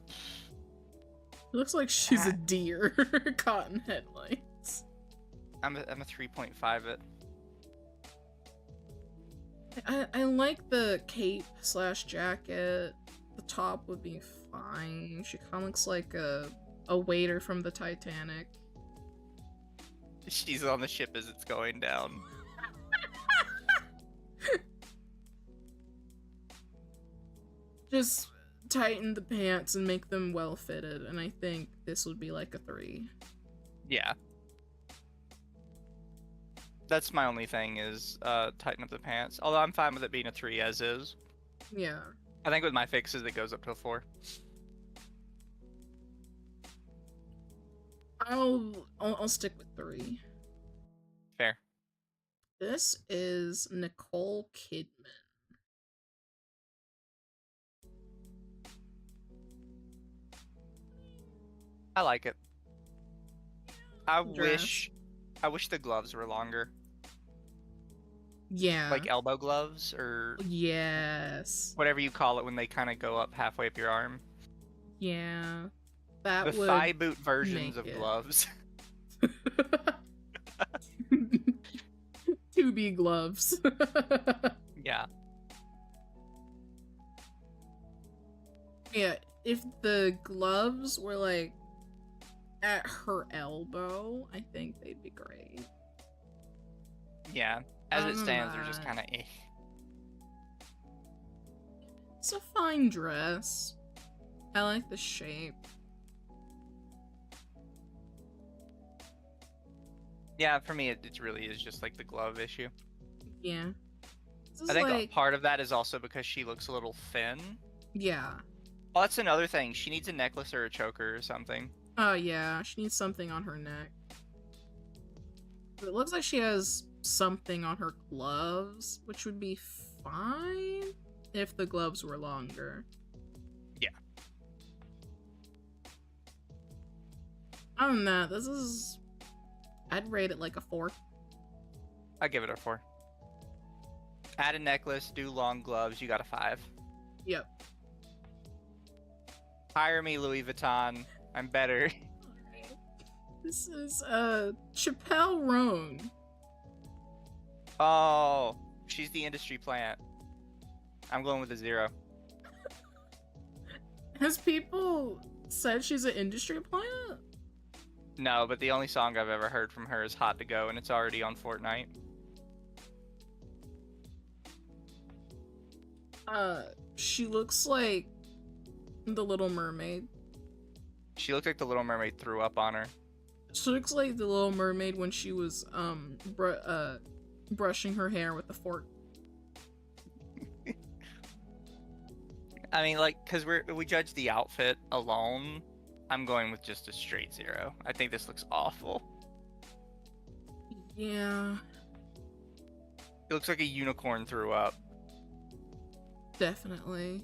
looks like she's a deer. Cotton headlights.
I'm a 3.5 it.
I like the cape / jacket. The top would be fine. She kind of looks like a waiter from the Titanic.
She's on the ship as it's going down.
Just tighten the pants and make them well fitted, and I think this would be like a 3.
Yeah. That's my only thing is tighten up the pants. Although I'm fine with it being a 3 as is.
Yeah.
I think with my fixes it goes up to a 4.
I'll stick with 3.
Fair.
This is Nicole Kidman.
I like it. I
Dress.
wish the gloves were longer.
Yeah.
Like elbow gloves or
Yes.
whatever you call it when they kind of go up halfway up your arm.
Yeah. That
The
would
thigh boot versions
make
of
it.
gloves.
2B gloves.
Yeah.
Yeah, if the gloves were like at her elbow, I think they'd be great.
Yeah. As it
Other than
stands, they're just
that-
kind of eh.
It's a fine dress. I like the shape.
Yeah, for me, it really is just like the glove issue.
Yeah. This
I
is
think
like,
part of that is also because she looks a little thin.
yeah.
Oh, that's another thing. She needs a necklace or a choker or something.
Oh, yeah. She needs something on her neck. But it looks like she has something on her gloves, which would be fine if the gloves were longer.
Yeah.
Other than that, this is... I'd rate it like a 4.
I give it a 4. Add a necklace, do long gloves, you got a 5.
Yep.
Hire me, Louis Vuitton. I'm better.
This is, Chappelle Roan.
Oh, she's the industry plant. I'm going with a 0.
Has people said she's an industry plant?
No, but the only song I've ever heard from her is Hot to Go, and it's already on Fortnite.
She looks like the Little Mermaid.
She looked like the Little Mermaid threw up on her.
She looks like the Little Mermaid when she was, brushing her hair with a fork.
I mean, like, because we judge the outfit alone, I'm going with just a straight 0. I think this looks awful.
Yeah,
It looks like a unicorn threw up.
definitely.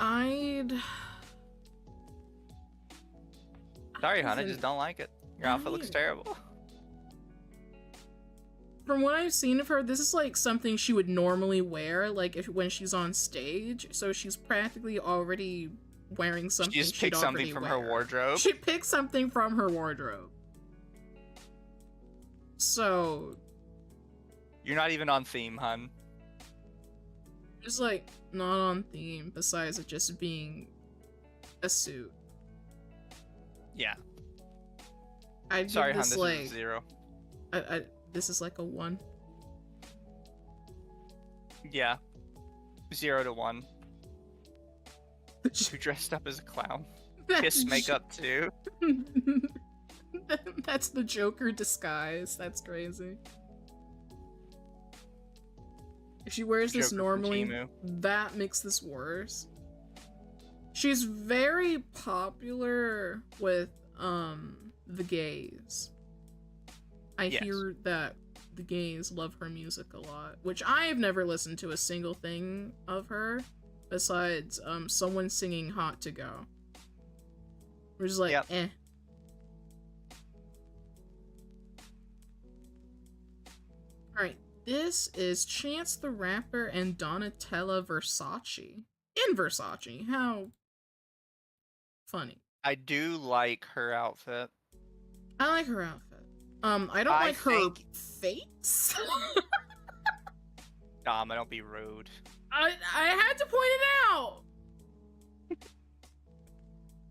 I'd...
Sorry, hon, I
Listen,
just don't like it. Your outfit looks terrible.
From what I've seen of her, this is like something she would normally wear, like when she's on stage. So she's practically already wearing something.
She just
she'd
picked something
already
from
wear.
her wardrobe.
She picked something from her wardrobe. So
You're not even on theme, hun.
it's like not on theme. Besides it just being a suit.
Yeah.
I'd
Sorry,
give
hun,
this
this
like
is a 0.
this is like a 1.
Yeah. 0 to 1. Who dressed up as a clown? Kiss makeup too.
That's the Joker disguise. That's crazy. If she wears this
Joker from
normally,
Temu.
that makes this worse. She's very popular with the gays. I
Yes.
hear that the gays love her music a lot, which I've never listened to a single thing of her besides someone singing Hot to Go. Which is like,
Yep.
eh. Alright, this is Chance the Rapper and Donatella Versace. In Versace. How funny.
I do like her outfit.
I like her outfit. I don't
I
like her
think-
face.
Dama, don't be rude.
I had to point it out.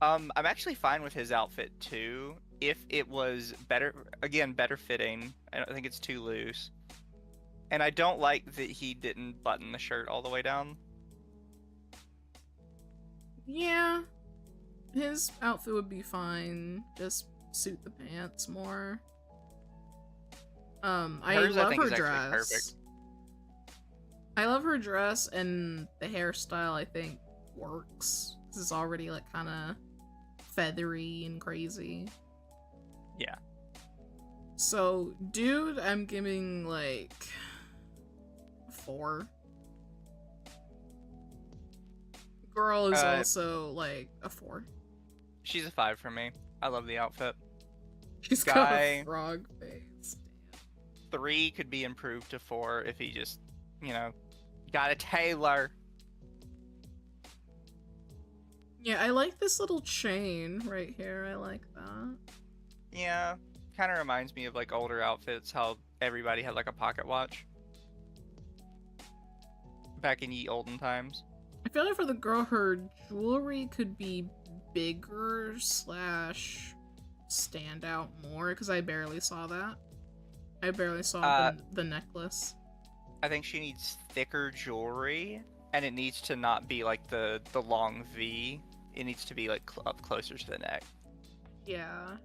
I'm actually fine with his outfit too, if it was better, again, better fitting. I don't think it's too loose. And I don't like that he didn't button the shirt all the way down.
Yeah, his outfit would be fine. Just suit the pants more. I
Hers,
love
I think,
her
is actually
dress.
perfect.
I love her dress, and the hairstyle I think works. This is already like kind of feathery and crazy.
Yeah.
So, dude, I'm giving like 4. Girl is also like a 4.
She's a 5 for me. I love the outfit.
She's got a frog face.
3 could be improved to 4 if he just, got a tailor.
Yeah, I like this little chain right here. I like that.
Yeah, kind of reminds me of like older outfits, how everybody had like a pocket watch back in ye olden times.
I feel like for the girl, her jewelry could be bigger / stand out more, because I barely saw that. I barely saw the necklace.
I think she needs thicker jewelry, and it needs to not be like the long V. It needs to be like up closer to the neck.
Yeah.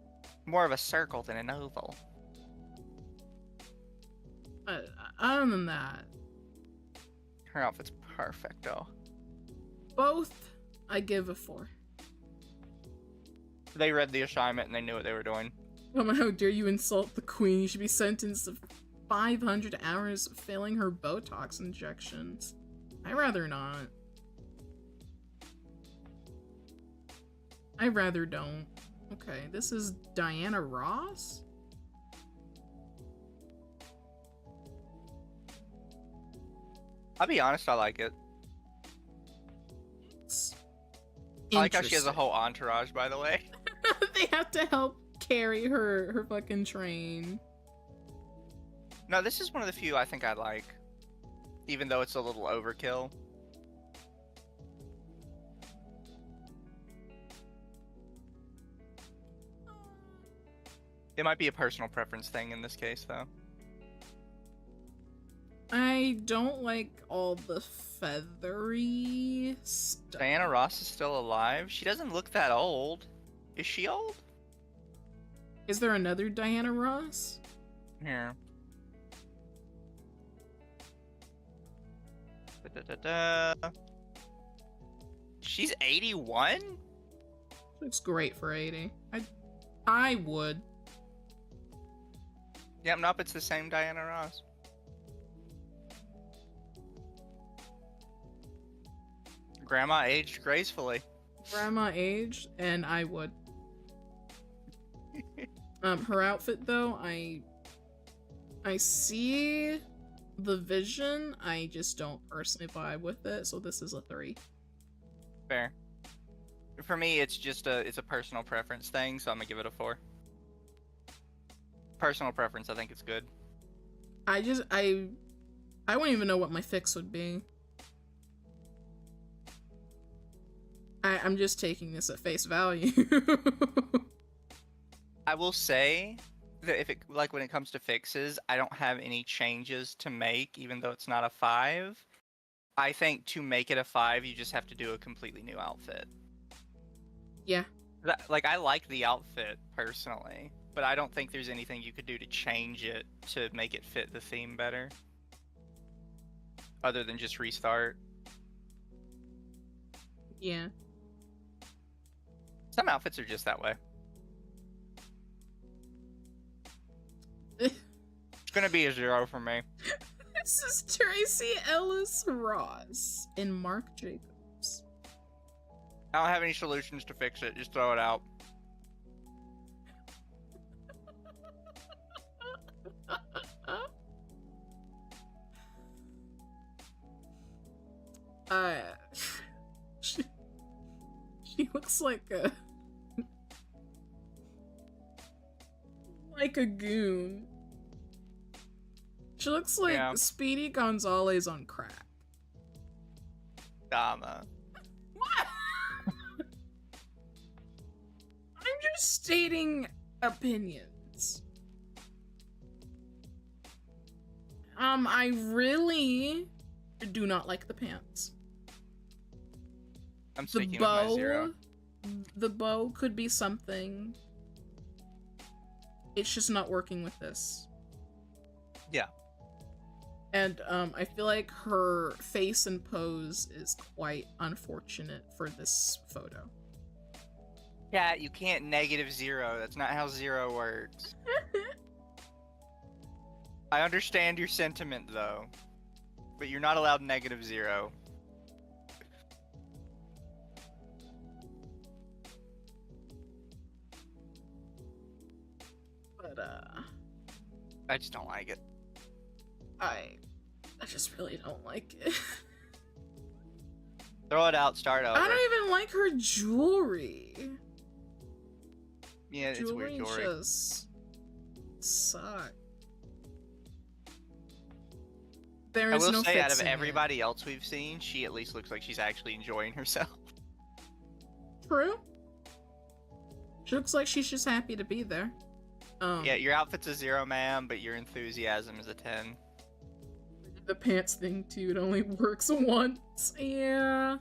More of a circle than an oval.
Other than that,
Her outfit's perfect, though.
both I give a 4.
They read the assignment and they knew what they were doing.
Oh my, how dare you insult the queen. You should be sentenced to 500 hours failing her Botox injections. I'd rather not. I'd rather don't. Okay, this is Diana Ross?
I'll be honest, I like it.
It's
I like how she has a whole entourage, by the way.
They have to help carry her fucking train.
No, this is one of the few I think I like. Even though it's a little overkill. It might be a personal preference thing in this case, though.
I don't like all the feathery stuff.
Diana Ross is still alive? She doesn't look that old. Is she old?
Is there another Diana Ross?
Here. Da-da-da-da. She's 81?
Looks great for 80. I would.
Yep, nope, it's the same Diana Ross. Grandma aged gracefully.
Grandma aged, and I would. Her outfit though, I see the vision, I just don't personally vibe with it, so this is a 3.
Fair. For me, it's just it's a personal preference thing, so I'm gonna give it a 4. Personal preference, I think it's good.
I wouldn't even know what my fix would be. I'm just taking this at face value.
I will say that if it, like, when it comes to fixes, I don't have any changes to make, even though it's not a 5. I think to make it a 5, you just have to do a completely new outfit.
Yeah.
Like, I like the outfit, personally, but I don't think there's anything you could do to change it to make it fit the theme better. Other than just restart.
Yeah.
Some outfits are just that way. It's gonna be a 0 for me.
This is Tracy Ellis Ross and Marc Jacobs.
I don't have any solutions to fix it, just throw it out.
She looks like a goon. She looks like Speedy Gonzalez on crack.
Dama.
What? just stating opinions. I really do not like the pants.
I'm sticking with my 0.
The bow could be something. It's just not working with this.
Yeah.
And I feel like her face and pose is quite unfortunate for this photo.
Yeah, you can't -0. That's not how 0 works. I understand your sentiment, though. But you're not allowed -0.
But,
I just don't like it.
I just really don't like it.
Throw it out, start over.
I don't even like her jewelry.
Yeah, it's weird jewelry.
Just suck. There
I
is
will
no
say, out of
fixing it.
everybody else we've seen, she at least looks like she's actually enjoying herself.
True. She looks like she's just happy to be there.
Yeah, your outfit's a 0, ma'am, but your enthusiasm is a 10.
The pants thing too, it only works once. Yeah.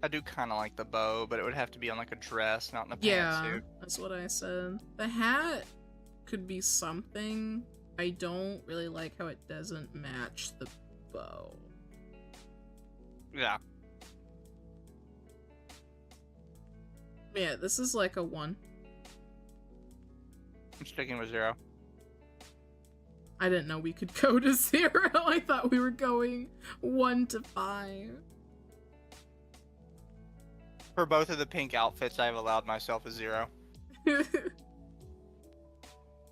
I do kind of like the bow, but it would have to be on like a dress, not in a
Yeah,
pantsuit.
that's what I said. The hat could be something. I don't really like how it doesn't match the bow.
Yeah.
Yeah, this is like a 1.
I'm sticking with 0.
I didn't know we could go to 0. I thought we were going 1 to 5.
For both of the pink outfits, I've allowed myself a 0.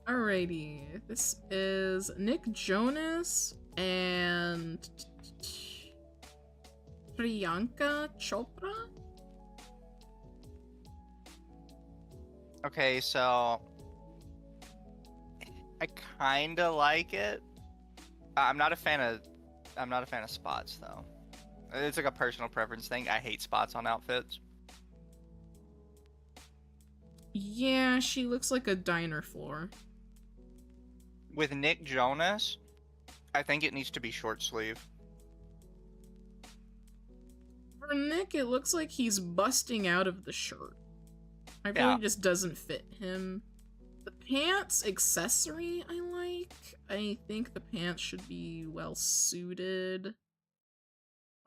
Alrighty, this is Nick Jonas and Priyanka Chopra?
Okay, so I kind of like it. I'm not a fan of spots though. It's like a personal preference thing. I hate spots on outfits.
Yeah, she looks like a diner floor.
With Nick Jonas, I think it needs to be short sleeve.
For Nick, it looks like he's busting out of the shirt. I feel like it just doesn't fit him. The pants accessory I like. I think the pants should be well suited.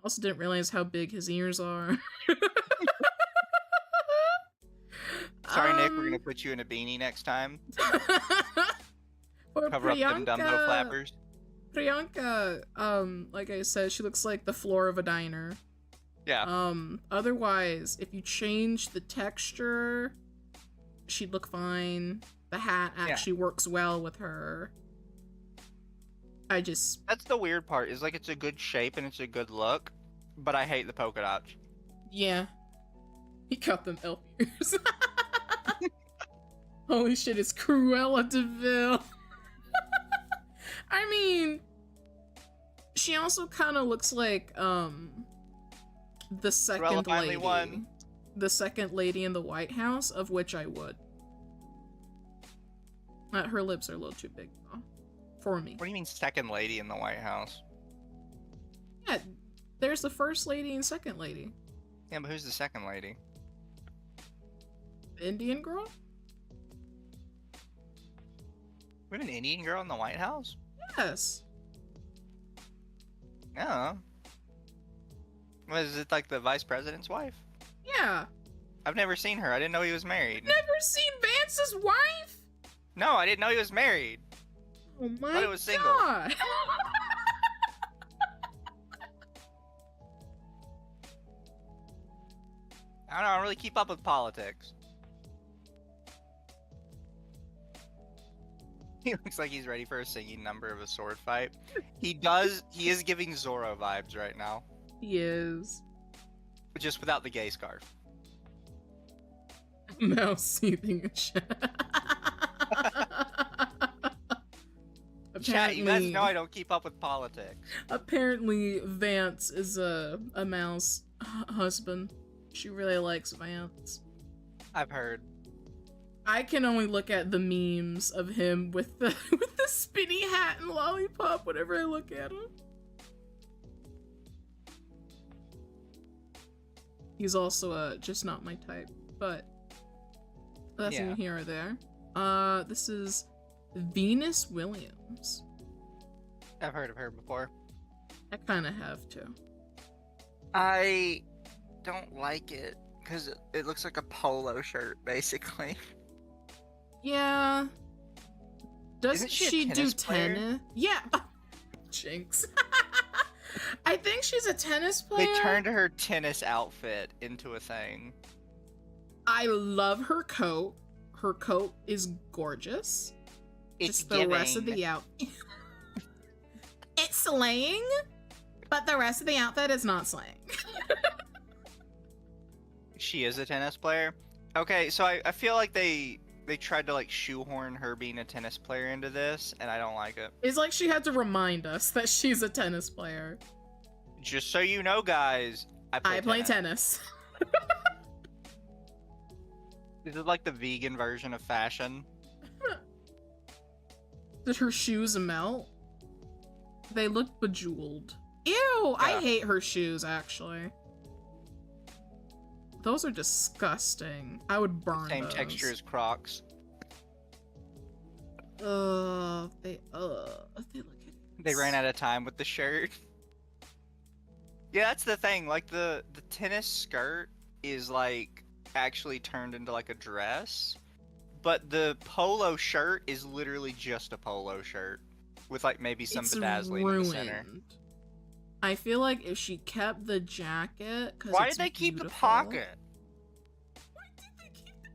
Also didn't realize how big his ears are.
Sorry, Nick, we're gonna put you in a beanie next time.
For
Cover up them dumbbell flappers.
Priyanka, like I said, she looks like the floor of a diner.
Yeah.
Otherwise, if you change the texture, she'd look fine. The hat actually works well with her.
That's the weird part, is like it's a good shape and it's a good look, but I hate the polka dots.
Yeah. He got them elf ears. Holy shit, it's Cruella de Vil. I mean, she also kind of looks like, the second lady. Won. The second lady in the White House, of which I would. Her lips are a little too big, though. For me.
What do you mean second lady in the White House?
Yeah, there's the first lady and second lady.
Yeah, but who's the second lady?
The Indian girl?
We have an Indian girl in the White House?
Yes.
Yeah. Was it like the vice president's wife?
Yeah.
I've never seen her. I didn't know he was married.
Never seen Vance's wife?
No, I didn't know he was married.
Oh my
God. It was single.
God.
I don't know. I don't really keep up with politics. He looks like he's ready for a singing number of a sword fight. He does. He is giving Zorro vibes right now.
He is.
Just without the gay scarf.
Mouse seething a shit.
Chat, you guys know I don't keep up with politics.
Apparently, Vance is a Mal's husband. She really likes Vance.
I've heard.
I can only look at the memes of him with the with the spinny hat and lollipop whenever I look at him. He's also just not my type, but that's neither here or there. This is Venus Williams.
I've heard of her before.
I kind of have too.
I don't like it because it looks like a polo shirt, basically.
Yeah. Doesn't
Isn't
she
a
do
tennis player?
tennis? Yeah. Jinx. I think she's a tennis player.
They turned her tennis outfit into a thing.
I love her coat. Her coat is gorgeous.
It's
Just the rest of the outfit. It's slaying, but the rest of the outfit is not slaying.
She is a tennis player. Okay, so I feel like they tried to like shoehorn her being a tennis player into this, and I don't like it.
It's like she had to remind us that she's a tennis player.
Just so you know, guys, I play
tennis.
This is like the vegan version of fashion.
Did her shoes melt? They look bejeweled. Ew, yeah. I hate her shoes, actually. Those are disgusting. I would burn
Same
those.
texture as Crocs.
They look hideous.
They ran out of time with the shirt. Yeah, that's the thing. Like the tennis skirt is like actually turned into like a dress, but the polo shirt is literally just a polo shirt with like maybe some bedazzling in the center.
I feel like if she kept the jacket,
why did they keep the pocket?
Why did they keep the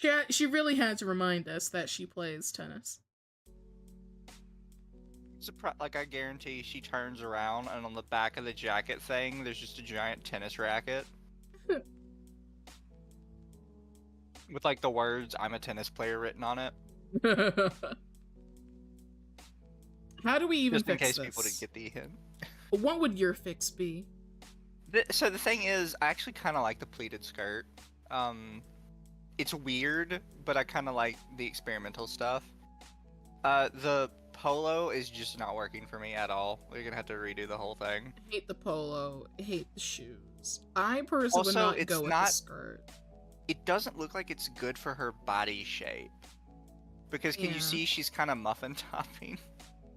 pocket? She really had to remind us that she plays tennis.
Like, I guarantee she turns around and on the back of the jacket thing, there's just a giant tennis racket. With, like, the words, "I'm a tennis player" written on it.
How do we even
just in
fix
case
this?
people didn't get the hint.
What would your fix be?
So the thing is, I actually kind of like the pleated skirt. It's weird, but I kind of like the experimental stuff. The polo is just not working for me at all. We're gonna have to redo the whole thing.
I hate the polo. I hate the shoes. I personally would not go with the skirt.
It doesn't look like it's good for her body shape. Because can you see she's kind of muffin topping?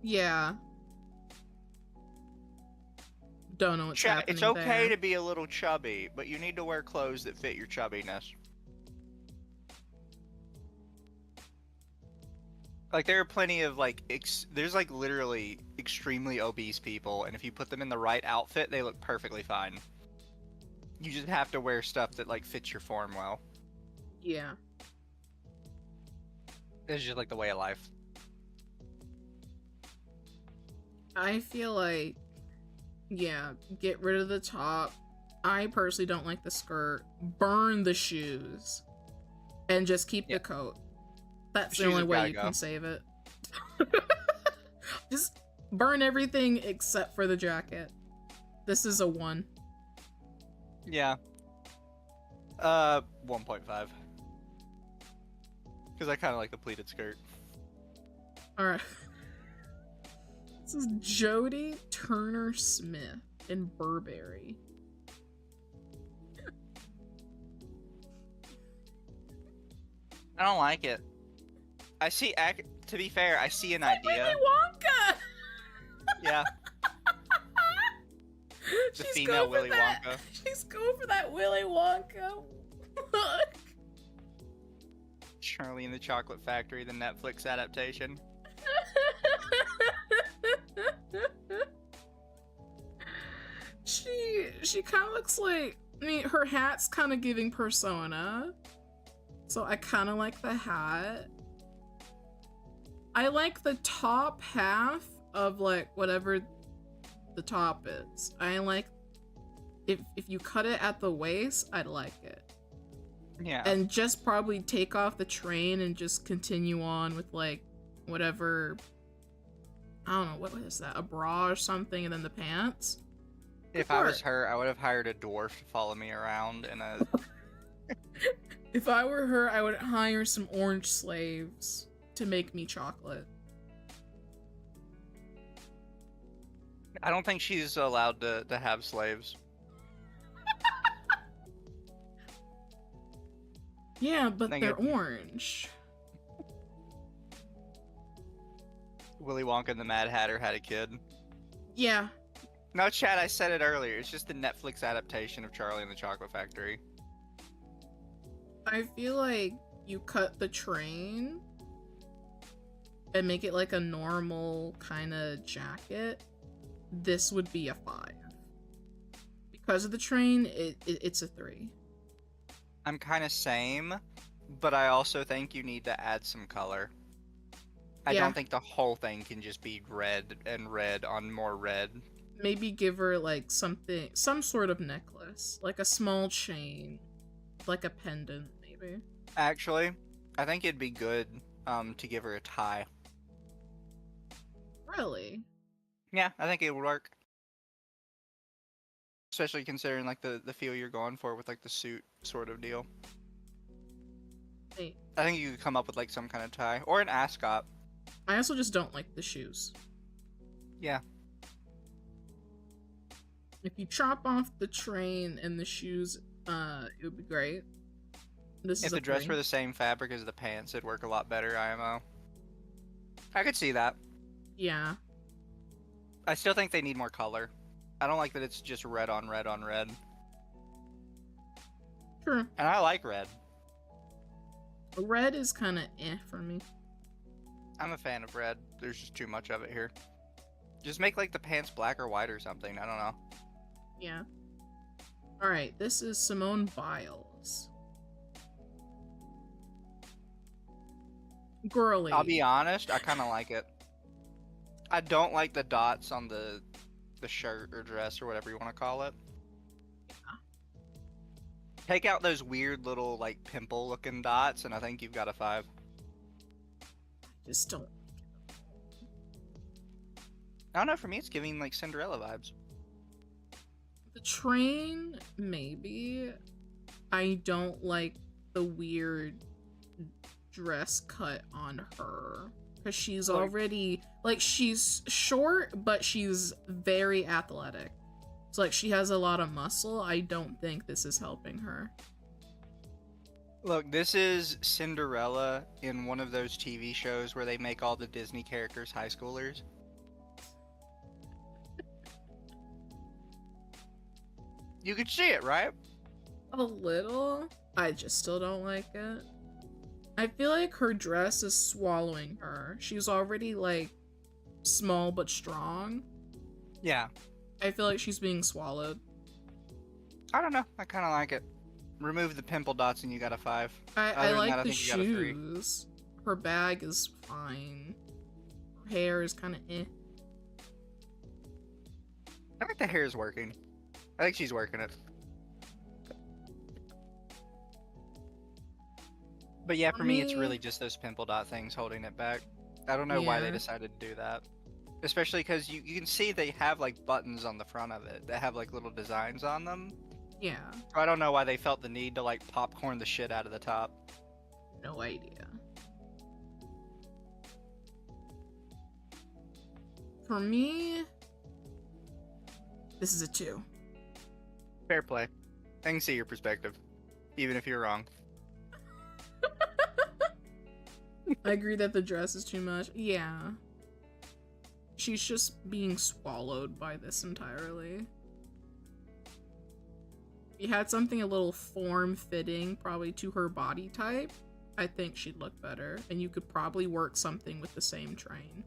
Yeah. Don't know what's happening.
It's okay to be a little chubby, but you need to wear clothes that fit your chubbiness. Like, there are plenty of, like, there's, like, literally extremely obese people, and if you put them in the right outfit, they look perfectly fine. You just have to wear stuff that, like, fits your form well.
Yeah.
It's just, like, the way of life.
I feel like, yeah, get rid of the top. I personally don't like the skirt. Burn the shoes. And just keep the coat. That's the only way you can save it. Just burn everything except for the jacket. This is a 1.
Yeah. 1.5. Because I kind of like the pleated skirt.
Alright. This is Jodie Turner Smith in Burberry.
I don't like it. I see, to be fair, I see an idea.
Willy Wonka!
Yeah. The female Willy Wonka.
She's going for that Willy Wonka look.
Charlie and the Chocolate Factory, the Netflix adaptation.
She kind of looks like, I mean, her hat's kind of giving Persona. So I kind of like the hat. I like the top half of, like, whatever the top is. I like, if you cut it at the waist, I'd like it.
Yeah.
And just probably take off the train and just continue on with, like, whatever, I don't know, what is that, a bra or something, and then the pants?
If I was her, I would have hired a dwarf to follow me around in a...
If I were her, I would hire some orange slaves to make me chocolate.
I don't think she's allowed to have slaves.
Yeah, but they're orange.
Willy Wonka and the Mad Hatter had a kid.
Yeah.
No, Chad, I said it earlier. It's just the Netflix adaptation of Charlie and the Chocolate Factory.
I feel like you cut the train and make it like a normal kind of jacket. This would be a 5. Because of the train, it's a 3.
I'm kind of same, but I also think you need to add some color. I don't think the whole thing can just be red and red on more red.
Maybe give her like something, some sort of necklace, like a small chain, like a pendant, maybe.
Actually, I think it'd be good to give her a tie.
Really?
Yeah, I think it would work. Especially considering like the feel you're going for with like the suit sort of deal.
Hey.
I think you could come up with like some kind of tie or an ascot.
I also just don't like the shoes.
Yeah.
If you chop off the train and the shoes, it would be great.
If the dress were the same fabric as the pants, it'd work a lot better, IMO. I could see that.
Yeah.
I still think they need more color. I don't like that it's just red on red on red.
True.
And I like red.
Red is kind of for me.
I'm a fan of red. There's just too much of it here. Just make like the pants black or white or something. I don't know.
Yeah. Alright, this is Simone Biles. Girly.
I'll be honest, I kind of like it. I don't like the dots on the shirt or dress or whatever you want to call it.
Yeah.
Take out those weird little like pimple looking dots and I think you've got a 5.
Just don't.
I don't know, for me it's giving like Cinderella vibes.
The train, maybe. I don't like the weird dress cut on her. Because she's already, like, she's short, but she's very athletic. So, like, she has a lot of muscle. I don't think this is helping her.
Look, this is Cinderella in one of those TV shows where they make all the Disney characters high schoolers. You could see it, right?
A little. I just still don't like it. I feel like her dress is swallowing her. She's already, like, small but strong.
Yeah.
I feel like she's being swallowed.
I don't know. I kind of like it. Remove the pimple dots and you got a 5.
I like the shoes. Her bag is fine. Her hair is kind of eh.
I think the hair is working. I think she's working it. But yeah, for me, it's really just those pimple dot things holding it back. I don't know why they decided to do that. Especially because you can see they have like buttons on the front of it that have like little designs on them.
Yeah.
So I don't know why they felt the need to like popcorn the shit out of the top.
No idea. For me, this is a 2.
Fair play. I can see your perspective, even if you're wrong.
I agree that the dress is too much. Yeah. She's just being swallowed by this entirely. If you had something a little form-fitting, probably to her body type, I think she'd look better. And you could probably work something with the same train.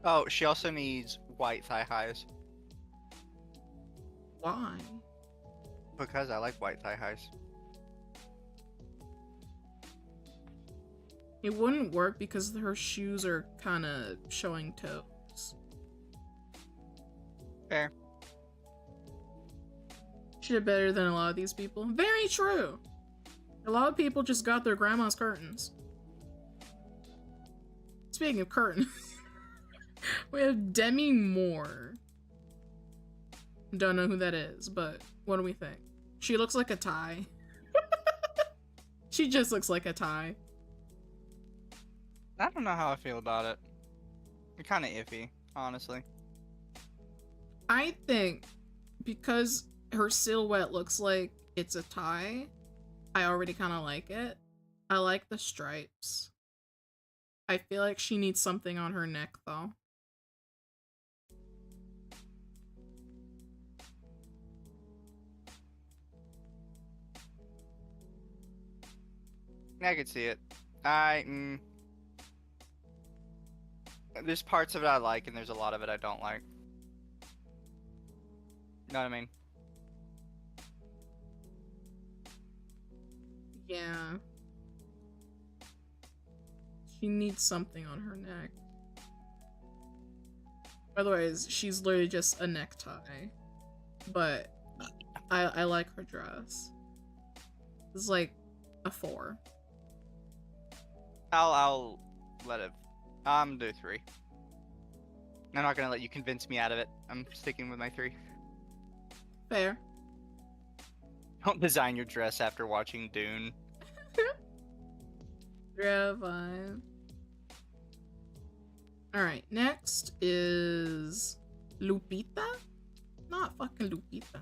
Oh, she also needs white thigh highs.
Why?
Because I like white thigh highs.
It wouldn't work because her shoes are kind of showing toes.
Fair.
She did better than a lot of these people. Very true! A lot of people just got their grandma's curtains. Speaking of curtains, we have Demi Moore. Don't know who that is, but what do we think? She looks like a tie. She just looks like a tie.
I don't know how I feel about it. You're kind of iffy, honestly.
I think because her silhouette looks like it's a tie, I already kind of like it. I like the stripes. I feel like she needs something on her neck, though.
I could see it. There's parts of it I like, and there's a lot of it I don't like. You know what I mean?
Yeah. She needs something on her neck. Otherwise, she's literally just a necktie. But I like her dress. It's like a 4.
I'll let it. I'm do 3. I'm not gonna let you convince me out of it. I'm sticking with my 3.
Fair.
Don't design your dress after watching Dune.
Yeah, fine. Alright, next is Lupita? Not fucking Lupita.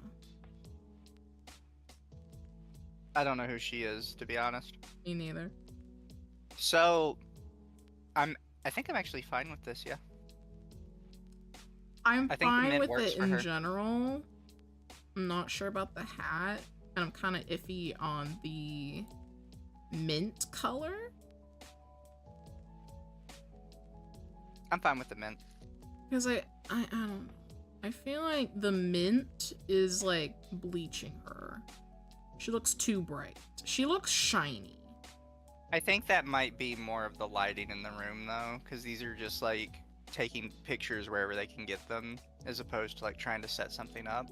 I don't know who she is, to be honest.
Me neither.
So, I think I'm actually fine with this, yeah.
I'm
I think the
fine
mint
with
works
it
for
in
her.
general. I'm not sure about the hat, and I'm kind of iffy on the mint color.
I'm fine with the mint.
Because I don't know. I feel like the mint is like bleaching her. She looks too bright. She looks shiny.
I think that might be more of the lighting in the room, though, because these are just like taking pictures wherever they can get them, as opposed to like trying to set something up.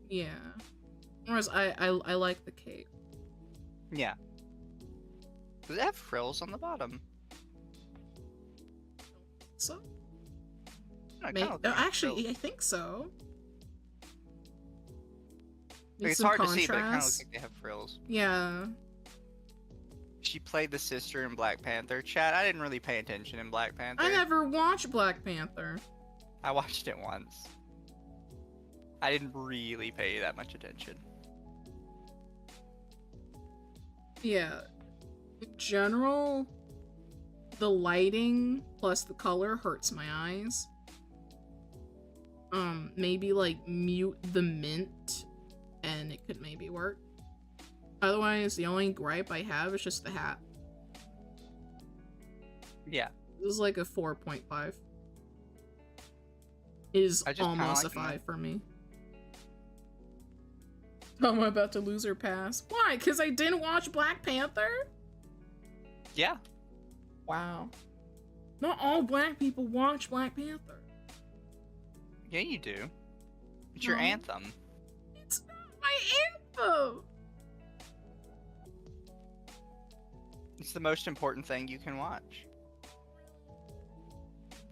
Yeah. Whereas I like the cape.
Yeah. Does it have frills on the bottom?
So
No, it kinda looks like
actually,
frills.
I think so.
Like, it's hard to see, but it kind of looks like they have frills.
Yeah.
She played the sister in Black Panther. Chat, I didn't really pay attention in Black Panther.
I never watched Black Panther.
I watched it once. I didn't really pay that much attention.
Yeah. In general, the lighting plus the color hurts my eyes. Maybe like mute the mint and it could maybe work. Otherwise, the only gripe I have is just the hat.
Yeah.
This is like a 4.5. Is almost a 5 for me. Oh, I'm about to lose her pass. Why? Because I didn't watch Black Panther?
Yeah.
Wow. Not all black people watch Black Panther.
Yeah, you do. It's your
No.
anthem.
It's not my anthem!
It's the most important thing you can watch.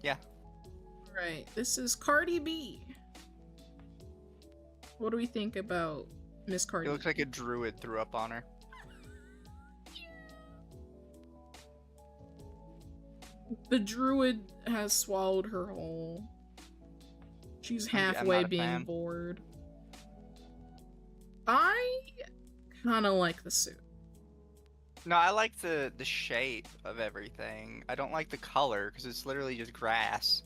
Yeah.
Alright, this is Cardi B. What do we think about Miss Cardi
It
B?
looks like a druid threw up on her.
The druid has swallowed her whole. She's
I'm
halfway
not a
being
fan.
bored. I kind of like the suit.
No, I like the shape of everything. I don't like the color because it's literally just grass.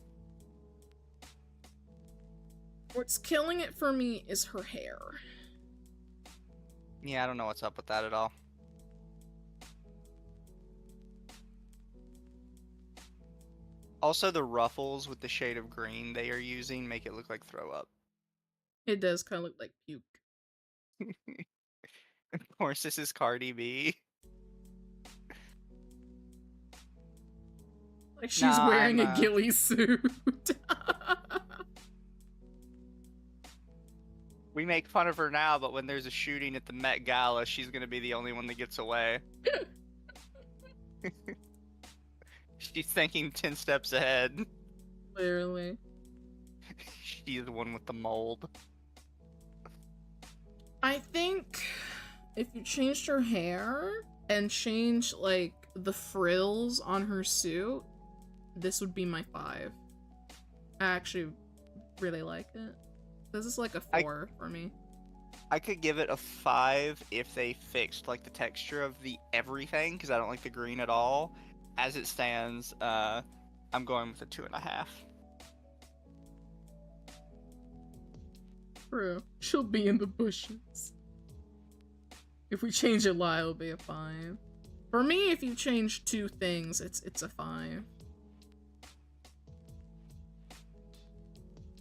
What's killing it for me is her hair.
Yeah, I don't know what's up with that at all. Also, the ruffles with the shade of green they are using make it look like throw up.
It does kind of look like puke.
Of course, this is Cardi B.
Like she's
No,
wearing
I'm,
a ghillie suit.
We make fun of her now, but when there's a shooting at the Met Gala, she's gonna be the only one that gets away. She's thinking 10 steps ahead.
Clearly.
She's the one with the mold.
I think if you changed her hair and changed, like, the frills on her suit, this would be my 5. I actually really like it. This is like a 4 for me.
I could give it a 5 if they fixed like the texture of the everything, because I don't like the green at all. As it stands, I'm going with a 2.5.
True. She'll be in the bushes. If we change it, it'll be a 5. For me, if you change 2 things, it's a 5.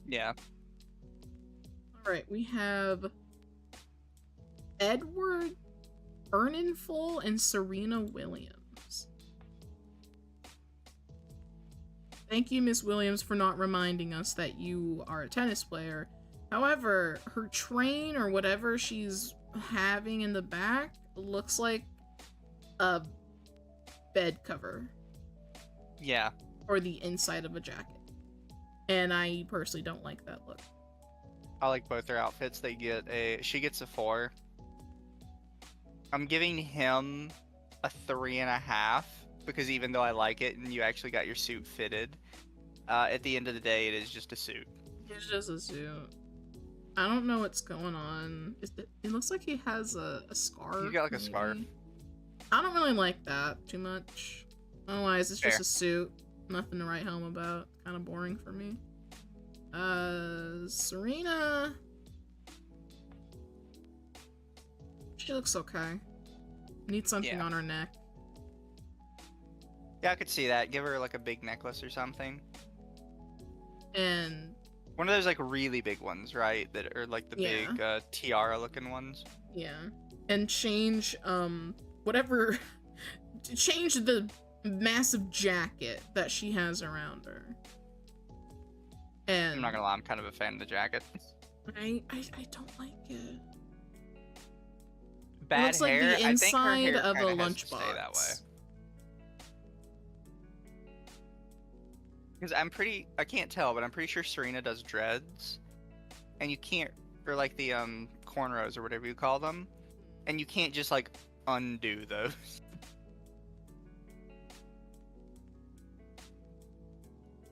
Yeah.
Alright, we have Edward Ernenfull and Serena Williams. Thank you, Miss Williams, for not reminding us that you are a tennis player. However, her train or whatever she's having in the back looks like a bed cover.
Yeah.
Or the inside of a jacket. And I personally don't like that look.
I like both their outfits. She gets a 4. I'm giving him a 3.5 because even though I like it and you actually got your suit fitted, at the end of the day, it is just a suit.
It's just a suit. I don't know what's going on. It looks like he has a scarf.
You got like a scarf.
I don't really like that too much. Otherwise, it's
Fair.
just a suit. Nothing to write home about. Kind of boring for me. Serena. She looks okay. Needs something on her neck.
Yeah, I could see that. Give her like a big necklace or something.
And
one of those like really big ones, right? That are like the big tiara looking ones.
Yeah. And change whatever change the massive jacket that she has around her. And
I'm not gonna lie, I'm kind of a fan of the jacket.
I don't like it.
Bad
it looks
hair.
like the inside of a
lunchbox. Stay that way.
lunchbox.
Because I can't tell, but I'm pretty sure Serena does dreads, and you can't, or like the cornrows or whatever you call them, and you can't just like undo those.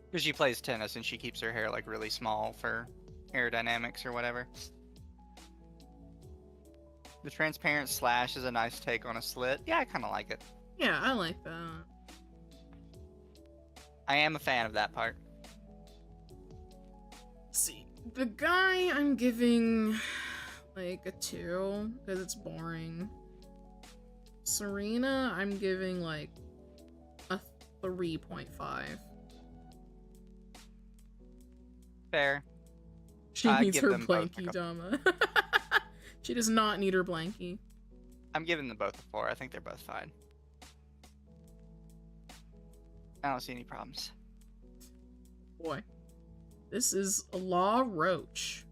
Because she plays tennis and she keeps her hair like really small for aerodynamics or whatever. The transparent slash is a nice take on a slit. Yeah, I kind of like it.
Yeah, I like that.
I am a fan of that part.
See, the guy I'm giving like a 2 because it's boring. Serena, I'm giving like a 3.5.
Fair.
She needs
give
her
them both
blankie,
like a-
Dama. She does not need her blankie.
I'm giving them both a 4. I think they're both fine. I don't see any problems.
Boy. This is Law Roach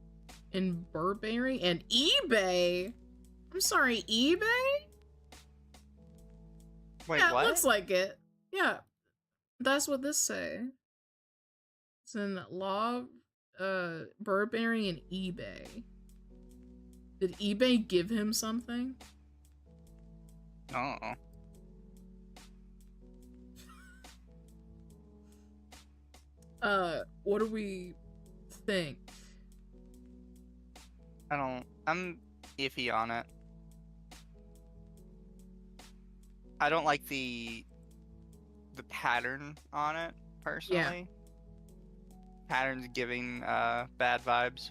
in Burberry and eBay. I'm sorry, eBay?
Wait,
Yeah,
what?
it looks like it. Yeah. That's what this say. It's in Law, Burberry and eBay. Did eBay give him something?
Oh.
What do we think?
I'm iffy on it. I don't like the pattern on it, personally. Pattern's giving, bad vibes.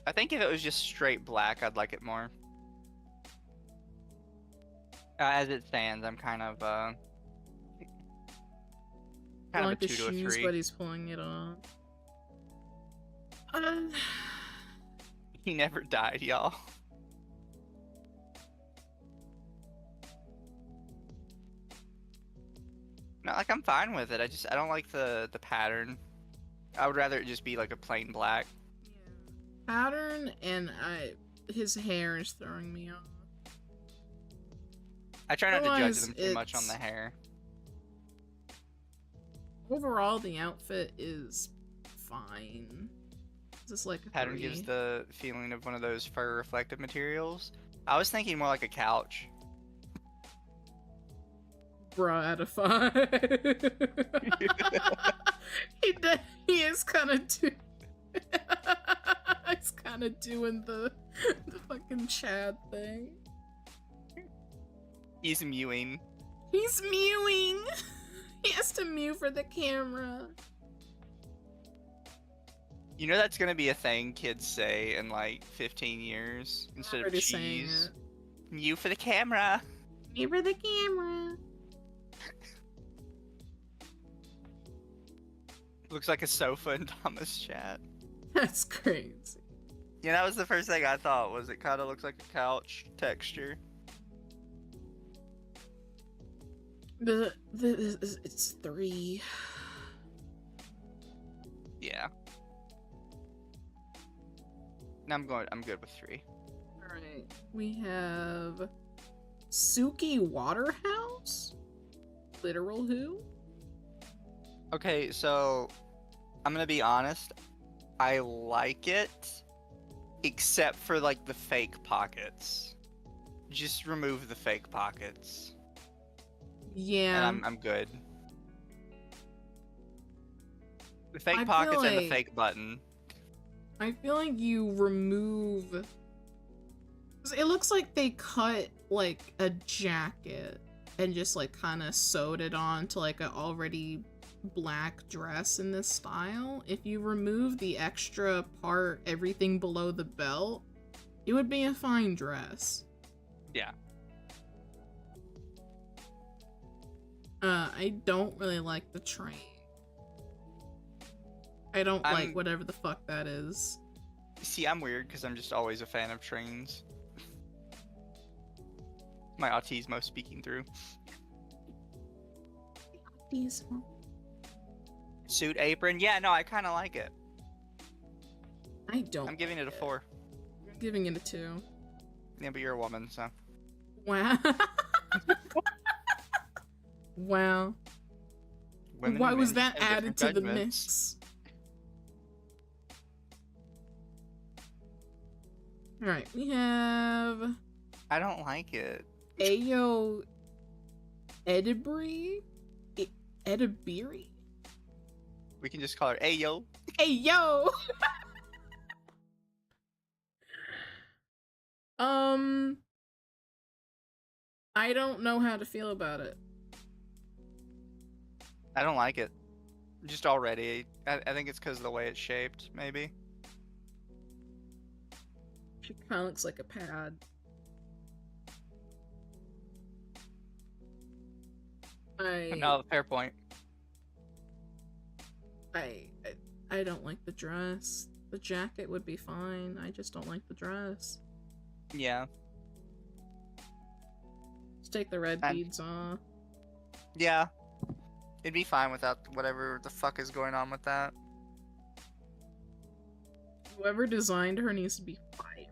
I think if it was just straight black, I'd like it more. As it stands, I'm kind of
I
a
like the
2 to a
shoes,
3.
but he's pulling it on.
He never died, y'all. No, like I'm fine with it. I don't like the pattern. I would rather it just be like a plain black.
pattern, and his hair is throwing me off.
I try not to judge
Otherwise,
them too much on the hair.
Overall, the outfit is fine. This is like a
Pattern
3.
gives the feeling of one of those fur reflective materials. I was thinking more like a couch.
Bruh, out of 5. He is kind of he's kind of doing the fucking Chad thing.
He's mewing.
He's mewing. He has to mew for the camera.
You know that's gonna be a thing kids say in like 15 years instead of cheese. Mew for the camera.
Mew for the camera.
Looks like a sofa in Thomas chat.
That's crazy.
Yeah, that was the first thing I thought. Was it kind of looks like a couch texture?
It's 3.
Yeah. No, I'm good with 3.
Alright. We have Suki Waterhouse? Literal who?
Okay, so I'm gonna be honest. I like it, except for like the fake pockets. Just remove the fake pockets.
Yeah.
And I'm good. The fake pockets and the fake button.
I feel like you remove... It looks like they cut, like, a jacket and just, like, kind of sewed it on to, like, an already black dress in this style. If you remove the extra part, everything below the belt, it would be a fine dress.
Yeah.
I don't really like the train. I don't like whatever the fuck that is.
See, I'm weird because I'm just always a fan of trains. My autismo speaking through.
Autismo.
Suit apron. Yeah, no, I kind of like it.
I don't.
I'm giving it a 4.
I'm giving it a 2.
Yeah, but you're a woman, so.
Wow. Wow.
Women
Why
and
was
men
that
have
added
different
to the
judgments.
mix? Alright, we have
I don't like it.
Ayo Edibri? Edibiri?
We can just call her Ayo.
Ayo! I don't know how to feel about it.
I don't like it. Just already. I think it's because of the way it's shaped, maybe.
She kind of looks like a pad.
No, fair point.
I don't like the dress. The jacket would be fine. I just don't like the dress.
Yeah.
Just take the red beads off.
Yeah. It'd be fine without whatever the fuck is going on with that.
Whoever designed her needs to be fired.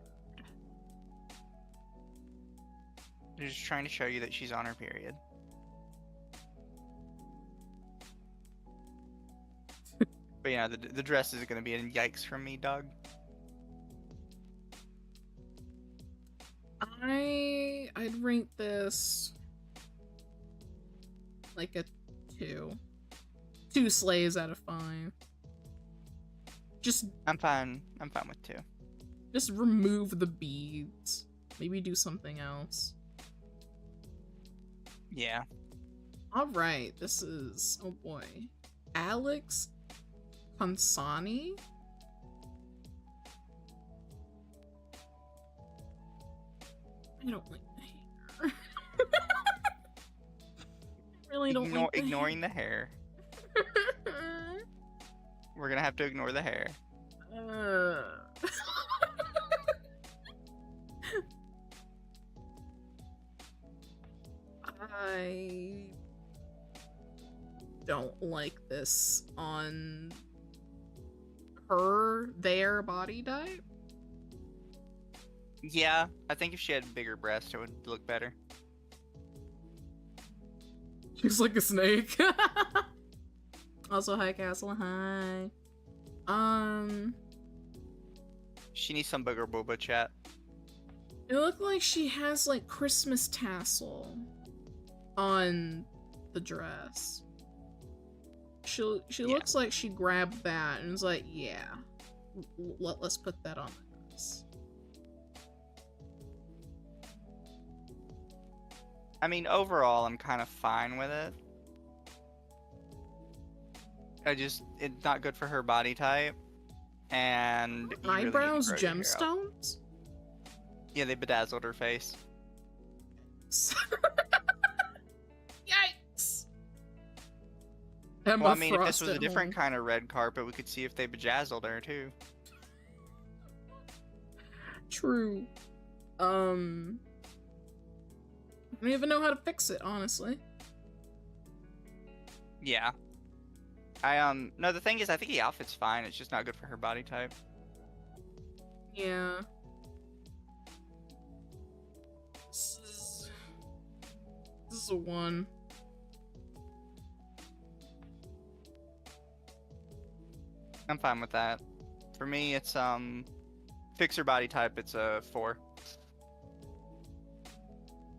They're just trying to show you that she's on her period. But yeah, the dress is gonna be a yikes from me, Doug.
I'd rate this like a 2. 2 slays out of 5. Just
I'm fine with 2.
Just remove the beads. Maybe do something else.
Yeah.
Alright, this is, oh boy, Alex Consani? I don't like the hair. I really don't like the
ignoring the hair. We're gonna have to ignore the hair.
I don't like this on their body type.
Yeah, I think if she had bigger breasts, it would look better.
Looks like a snake. Also, hi, Castle. Hi.
She needs some bigger booba chat.
It looked like she has, like, Christmas tassel on the dress. She looks like she grabbed that and was like, yeah, let's put that on the dress.
I mean, overall, I'm kind of fine with it. It's not good for her body type. And you really need to
Eyebrows,
grow your hair out.
gemstones?
Yeah, they bedazzled her face.
Yikes! Emma
Well, I mean, if
Frost
this was a
at
different
home.
kind of red carpet, we could see if they bedazzled her too.
True. I don't even know how to fix it, honestly.
Yeah. No, the thing is, I think the outfit's fine. It's just not good for her body type.
Yeah. This is a 1.
I'm fine with that. For me, it's fix her body type. It's a 4.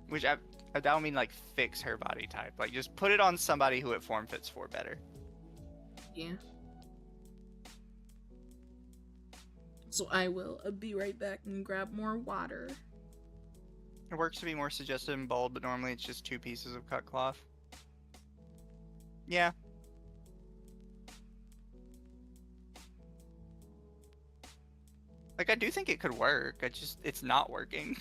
Which I don't mean like fix her body type. Like just put it on somebody who it form fits for better.
Yeah. So I will be right back and grab more water.
It works to be more suggestive and bold, but normally it's just 2 pieces of cut cloth. Yeah. Like, I do think it could work. It's not working.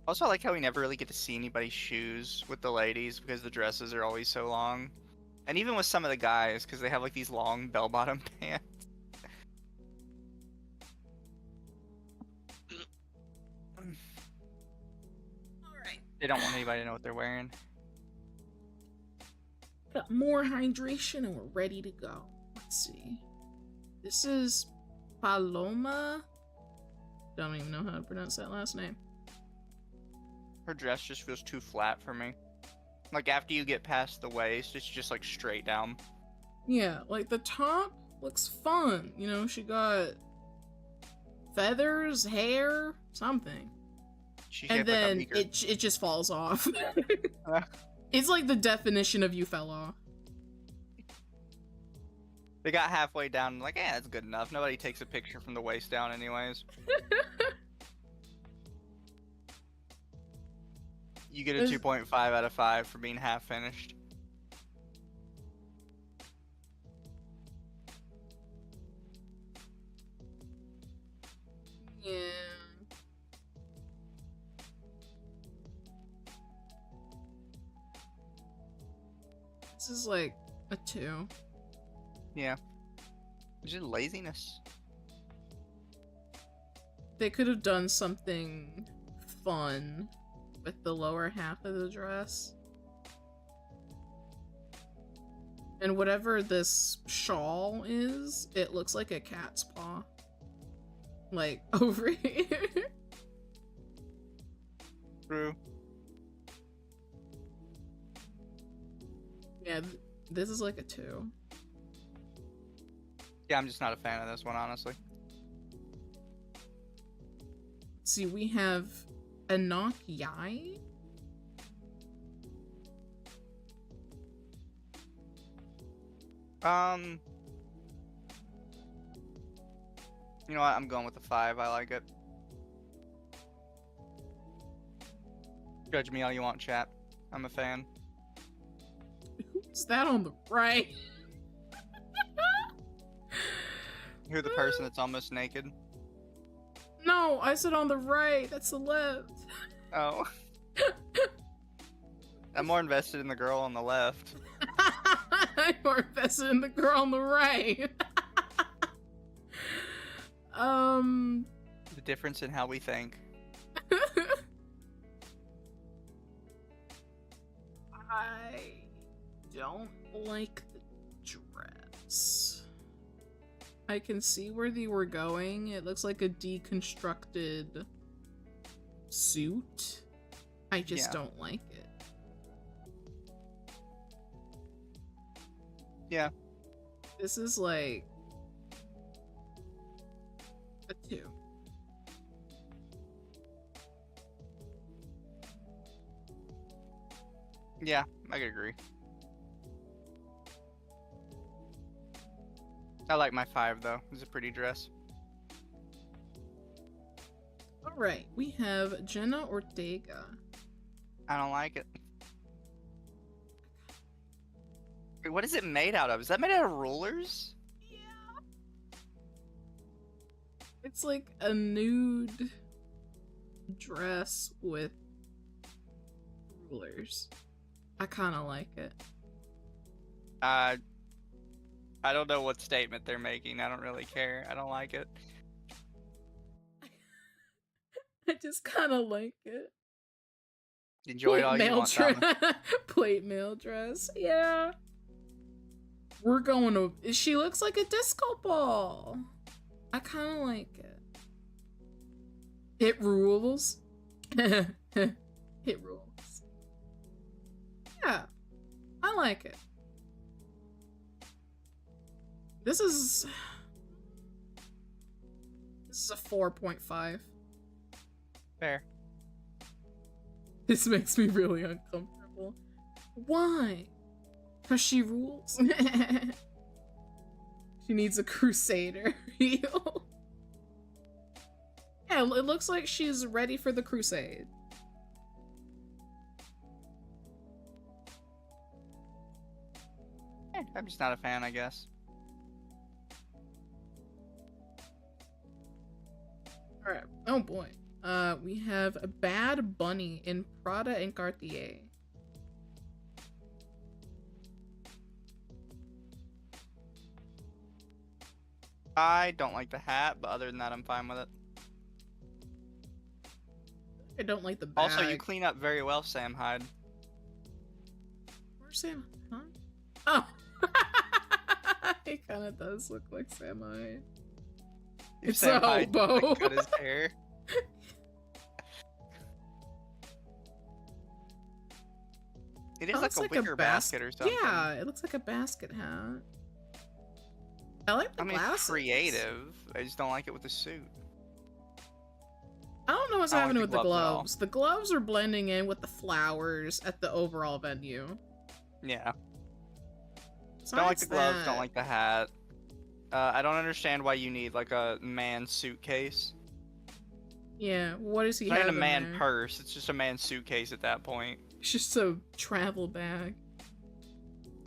Also, I like how we never really get to see anybody's shoes with the ladies because the dresses are always so long. And even with some of the guys, because they have like these long bell-bottom pants.
Alright.
They don't want anybody to know what they're wearing.
Got more hydration and we're ready to go. Let's see. This is Paloma. Don't even know how to pronounce that last name.
Her dress just feels too flat for me. Like, after you get past the waist, it's just like straight down.
Yeah, like the top looks fun. You know, she got feathers, hair, something.
She
And
shaped like a
then
beaker.
it just falls off. It's like the definition of you fell off.
They got halfway down and like, that's good enough. Nobody takes a picture from the waist down anyways. You get a 2.5 out of 5 for being half finished.
Yeah. This is like a 2.
Yeah. It's just laziness.
They could have done something fun with the lower half of the dress. And whatever this shawl is, it looks like a cat's paw. Like, over here.
True.
Yeah, this is like a 2.
Yeah, I'm just not a fan of this one, honestly.
See, we have Enoch Yai.
You know what? I'm going with a 5. I like it. Judge me all you want, chat. I'm a fan.
Who's that on the right?
You're the person that's almost naked.
No, I said on the right. That's the left.
Oh. I'm more invested in the girl on the left.
I'm more invested in the girl on the right.
difference in how we think.
I don't like the dress. I can see where they were going. It looks like a deconstructed suit. I just don't like it.
Yeah.
This is like a 2.
Yeah, I could agree. I like my 5 though. It's a pretty dress.
Alright, we have Jenna Ortega.
I don't like it. Wait, what is it made out of? Is that made out of rulers?
Yeah. It's like a nude dress with rulers. I kind of like it.
I don't know what statement they're making. I don't really care. I don't like it.
I just kind of like it.
Enjoy it all you want, Dama.
Plate mail dress. Yeah. We're going to... She looks like a disco ball. I kind of like it. It rules. It rules. Yeah. I like it. This is a 4.5.
Fair.
This makes me really uncomfortable. Why? Because she rules. She needs a crusader heel. Yeah, it looks like she's ready for the crusade.
I'm just not a fan, I guess.
Alright. Oh boy. We have a Bad Bunny in Prada and Cartier.
I don't like the hat, but other than that, I'm fine with it.
I don't like the bag.
Also, you clean up very well, Sam Hyde.
Where's Sam? Huh? Oh! He kind of does look like Sam Hyde. It's
Sam
a
Hyde,
hobo.
like, cut his hair. It is like a wicker basket or something.
Yeah, it looks like a basket hat. I like the glasses.
It's creative. I just don't like it with the suit.
I don't know what's
I don't
happening
like
with
the
the
gloves at all.
gloves. The gloves are blending in with the flowers at the overall venue.
Yeah.
Besides
Don't like the gloves,
that-
don't like the hat. I don't understand why you need like a man suitcase.
Yeah, what does he
It's not
have
even a
in
man
there?
purse, it's just a man suitcase at that point.
It's just a travel bag.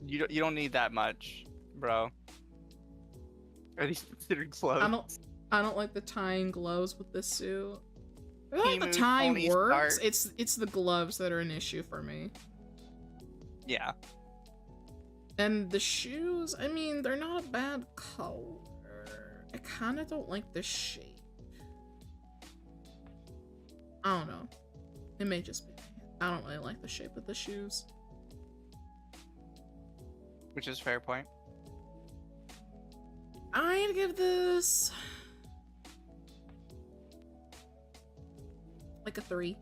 You don't need that much, bro. Are these considered clothes?
I don't like the tying gloves with this suit. I feel like the
Timu,
tying
Tony
works.
Stark.
It's the gloves that are an issue for me.
Yeah.
And the shoes, I mean, they're not a bad color. I kind of don't like the shape. I don't know. It may just be me. I don't really like the shape of the shoes.
Which is a fair point.
I'd give this like a 3.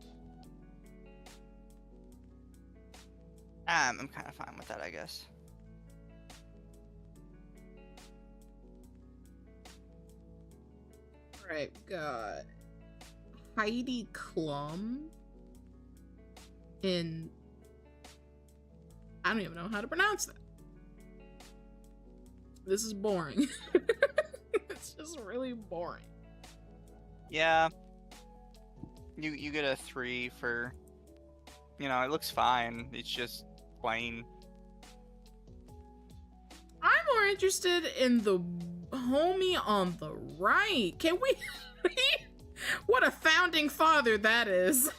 I'm kind of fine with that, I guess.
Alright, we got Heidi Klum in... I don't even know how to pronounce that. This is boring. It's just really boring.
Yeah. You get a 3 for, you know, it looks fine. It's just plain.
I'm more interested in the homie on the right. Can we... What a founding father that is.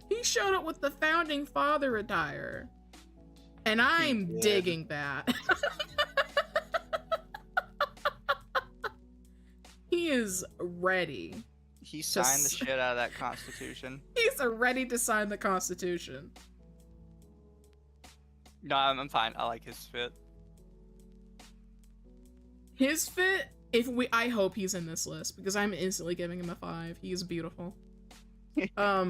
He showed up with the founding father attire. And I'm digging that. He is ready.
He signed the shit out of that Constitution.
He's ready to sign the Constitution.
No, I'm fine. I like his fit.
His fit, I hope he's in this list because I'm instantly giving him a 5. He is beautiful.
I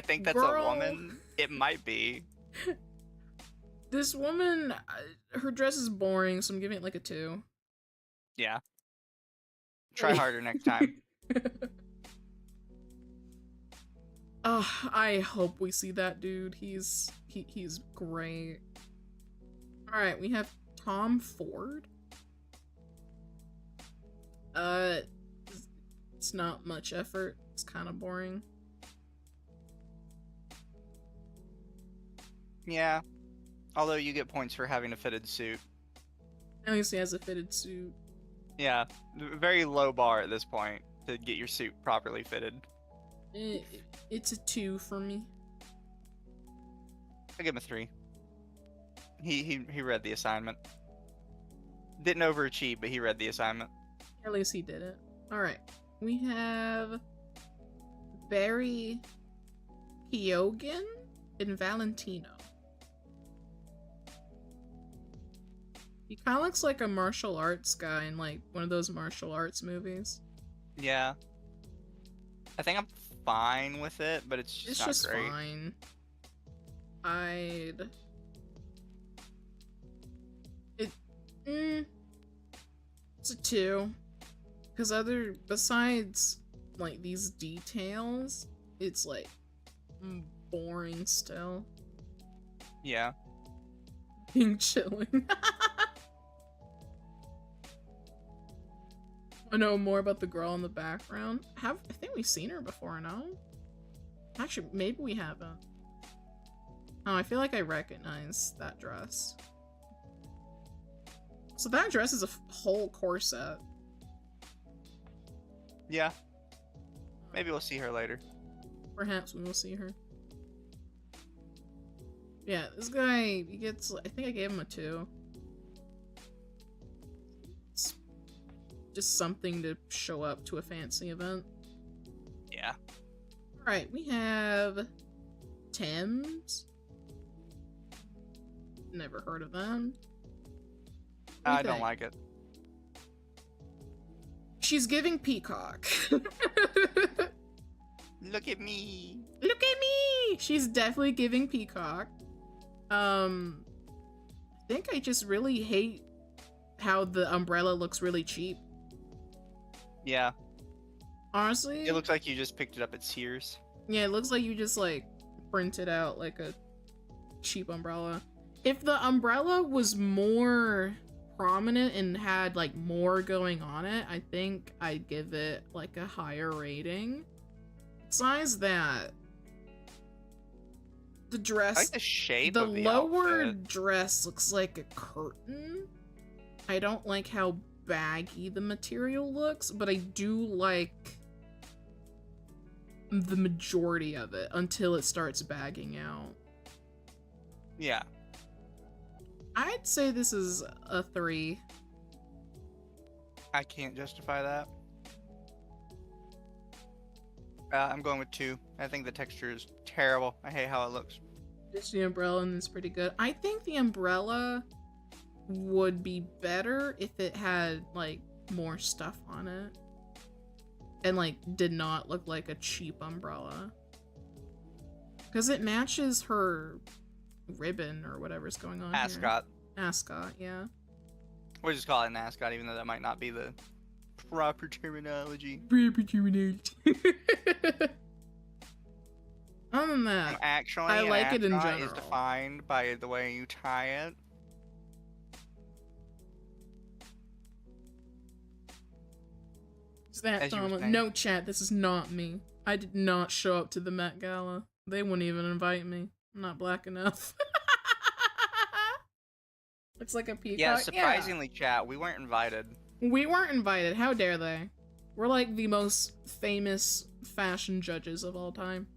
think that's a woman. It might be.
This woman, her dress is boring, so I'm giving it like a 2.
Yeah. Try harder next time.
I hope we see that dude. He's great. All right, we have Tom Ford. It's not much effort. It's kind of boring.
Yeah. Although you get points for having a fitted suit.
At least he has a fitted suit.
Yeah. Very low bar at this point to get your suit properly fitted.
It's a 2 for me.
I give him a 3. He read the assignment. Didn't overachieve, but he read the assignment.
At least he did it. Alright. We have Barry Keoghan and Valentino. He kind of looks like a martial arts guy in like one of those martial arts movies.
Yeah. I think I'm fine with it, but it's just not great.
Fine. It's a 2. Because besides like these details, it's like boring still.
Yeah.
Being chilling. I know more about the girl in the background. I think we've seen her before, no? Actually, maybe we haven't. Oh, I feel like I recognize that dress. So that dress is a whole corset.
Yeah. Maybe we'll see her later.
Perhaps we will see her. Yeah, this guy, he gets, I think I gave him a 2. It's just something to show up to a fancy event.
Yeah.
Alright, we have Thames. Never heard of them.
I don't like it.
She's giving Peacock.
Look at me.
Look at me! She's definitely giving Peacock. I think I just really hate how the umbrella looks really cheap.
Yeah.
Honestly?
It looks like you just picked it up at Sears.
Yeah, it looks like you just, like, printed out, like, a cheap umbrella. If the umbrella was more prominent and had, like, more going on it, I think I'd give it, like, a higher rating. Besides that, the dress...
I like the shape
the
of the
lower
outfit.
dress looks like a curtain. I don't like how baggy the material looks, but I do like the majority of it until it starts bagging out.
Yeah.
I'd say this is a 3.
I can't justify that. I'm going with 2. I think the texture is terrible. I hate how it looks.
Just the umbrella and it's pretty good. I think the umbrella would be better if it had, like, more stuff on it. And, like, did not look like a cheap umbrella. Because it matches her ribbon or whatever's going on
Ascot.
here. Ascot, yeah.
We'll just call it an ascot, even though that might not be the proper terminology.
Proper terminology. Other than that,
Actually,
I like it in
ascot
general.
is defined by the way you tie it.
Is that
As you were
Dama?
saying.
No, chat, this is not me. I did not show up to the Met Gala. They wouldn't even invite me. I'm not black enough. Looks like a peacock.
Yeah, surprisingly, chat, we weren't invited.
We weren't invited. How dare they? We're like the most famous fashion judges of all time.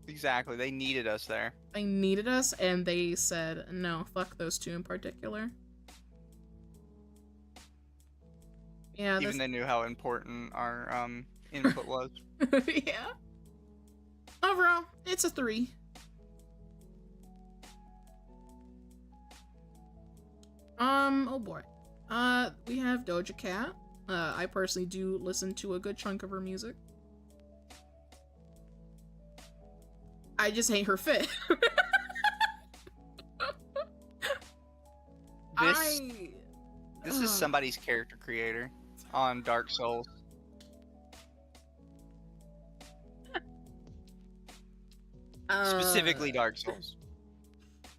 Exactly, they needed us there.
They needed us, and they said, no, fuck those two in particular. Yeah,
Even they knew how important our input was.
yeah. Overall, it's a 3. Oh boy. We have Doja Cat. I personally do listen to a good chunk of her music. I just hate her fit.
This is somebody's character creator on Dark Souls. Specifically Dark Souls.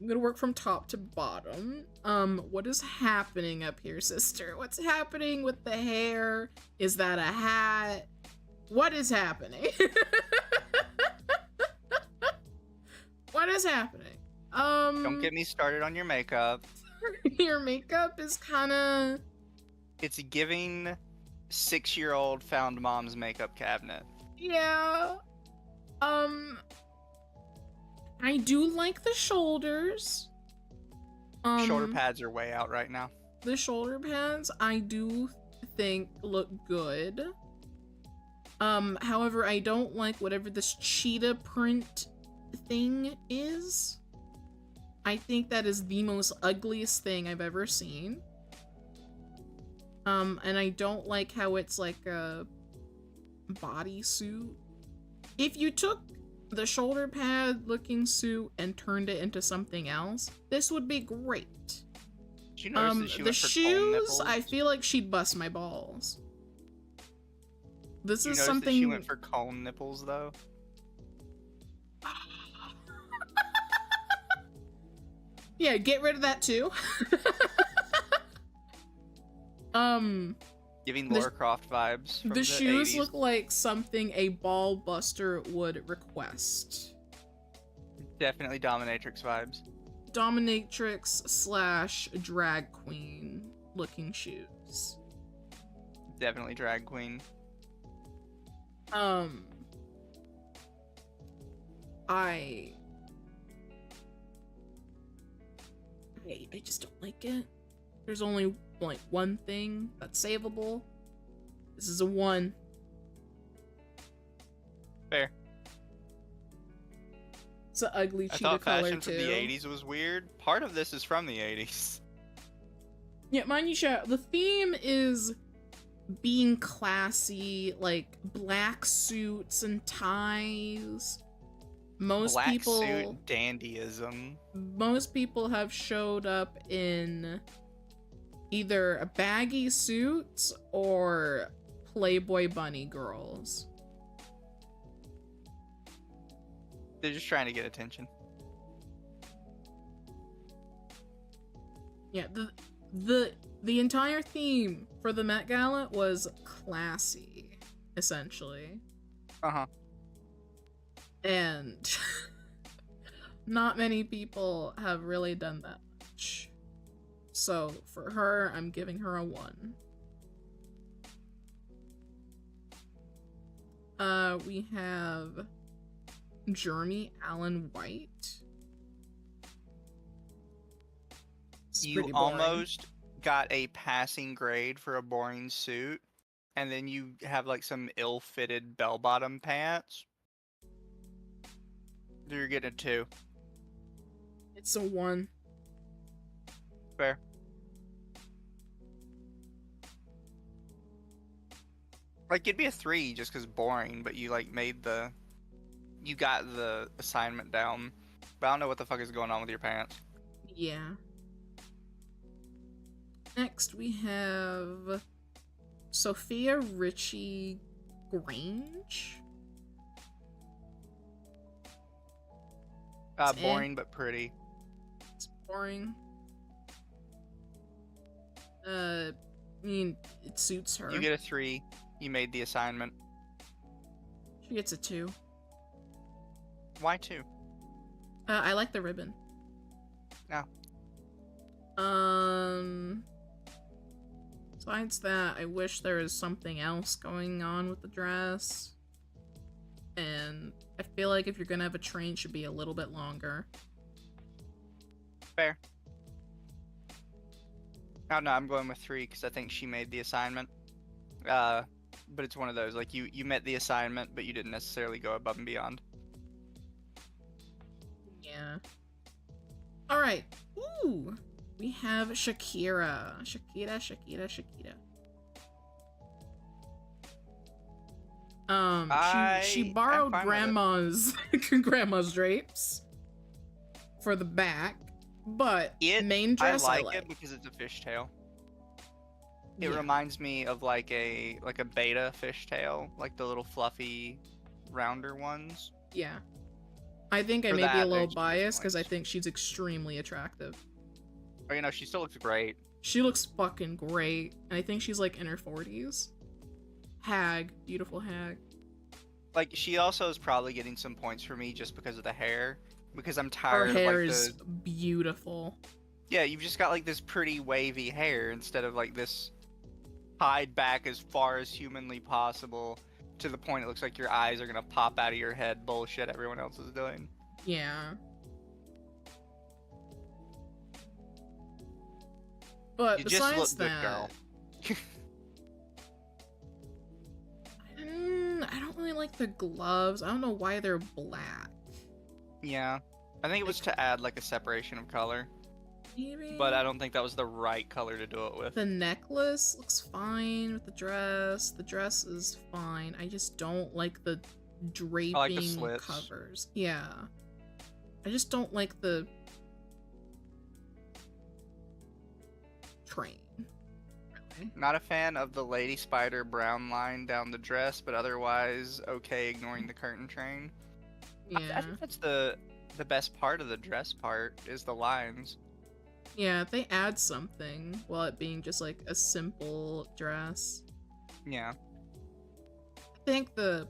I'm gonna work from top to bottom. What is happening up here, sister? What's happening with the hair? Is that a hat? What is happening? What is happening?
Don't get me started on your makeup.
Your makeup is kinda...
It's giving 6-year-old found mom's makeup cabinet.
Yeah. I do like the shoulders.
Shoulder pads are way out right now.
The shoulder pads, I do think look good. However, I don't like whatever this cheetah print thing is. I think that is the most ugliest thing I've ever seen. And I don't like how it's like a bodysuit. If you took the shoulder pad looking suit and turned it into something else, this would be great.
Did you notice that she
The
went for cone
shoes,
nipples?
I feel like she'd bust my balls. This
Did you
is
notice
something.
that she went for cone nipples though?
Yeah, get rid of that too.
Giving Lara Croft vibes. From
The shoes
80s.
look like something a ball buster would request.
Definitely dominatrix vibes.
Dominatrix / drag queen looking shoes.
Definitely drag queen.
I just don't like it. There's only like one thing that's savable. This is a 1.
Fair.
It's an ugly
I
cheetah
thought
color
fashion
too.
from the 80s was weird. Part of this is from the 80s.
Yeah, mind you, chat, the theme is being classy, like black suits and ties. Most
Black
people
suit dandyism.
Most people have showed up in either a baggy suits or Playboy bunny girls.
They're just trying to get attention.
Yeah, the entire theme for the Met Gala was classy, essentially.
Uh-huh.
And not many people have really done that much. So for her, I'm giving her a 1. We have Jeremy Allen White. It's
You
pretty boring.
almost got a passing grade for a boring suit, and then you have like some ill-fitted bell-bottom pants. You're getting a 2.
It's a 1.
Fair. Like, it'd be a 3 just because boring, but you like you got the assignment down. But I don't know what the fuck is going on with your pants.
Yeah. Next we have Sophia Richie Grange. It's
Boring but pretty.
It's boring. I mean, it suits her.
You get a 3. You made the assignment.
She gets a 2.
Why 2?
I like the ribbon.
No.
Besides that, I wish there was something else going on with the dress. And I feel like if you're gonna have a train, it should be a little bit longer.
Fair. Oh no, I'm going with 3 because I think she made the assignment. But it's one of those, like, you met the assignment, but you didn't necessarily go above and beyond.
Yeah. Alright. Ooh. We have Shakira. Shakira. She borrowed grandma's drapes for the back, but main dress
I like it because it's a fishtail. It reminds me of like a beta fishtail, like the little fluffy, rounder ones.
Yeah. I think I may be a little biased because I think she's extremely attractive.
Oh, you know, she still looks great.
She looks fucking great, and I think she's like in her 40s. Hag, beautiful hag.
Like, she also is probably getting some points for me just because of the hair, because I'm tired of,
her hair
like,
is beautiful.
Yeah, you've just got like this pretty wavy hair instead of like this tied back as far as humanly possible to the point it looks like your eyes are gonna pop out of your head bullshit everyone else is doing.
Yeah. But
you
besides
just look
that,
good, girl.
I don't really like the gloves. I don't know why they're black.
Yeah. I think it was to add like a separation of color.
Maybe.
But I don't think that was the right color to do it with.
The necklace looks fine with the dress. The dress is fine. I just don't like the draping
I like the slits.
covers. Yeah. I just don't like the train. Really.
Not a fan of the Lady Spider brown line down the dress, but otherwise okay ignoring the curtain train.
Yeah.
I think that's the best part of the dress part is the lines.
Yeah, if they add something while it being just like a simple dress.
Yeah.
I think the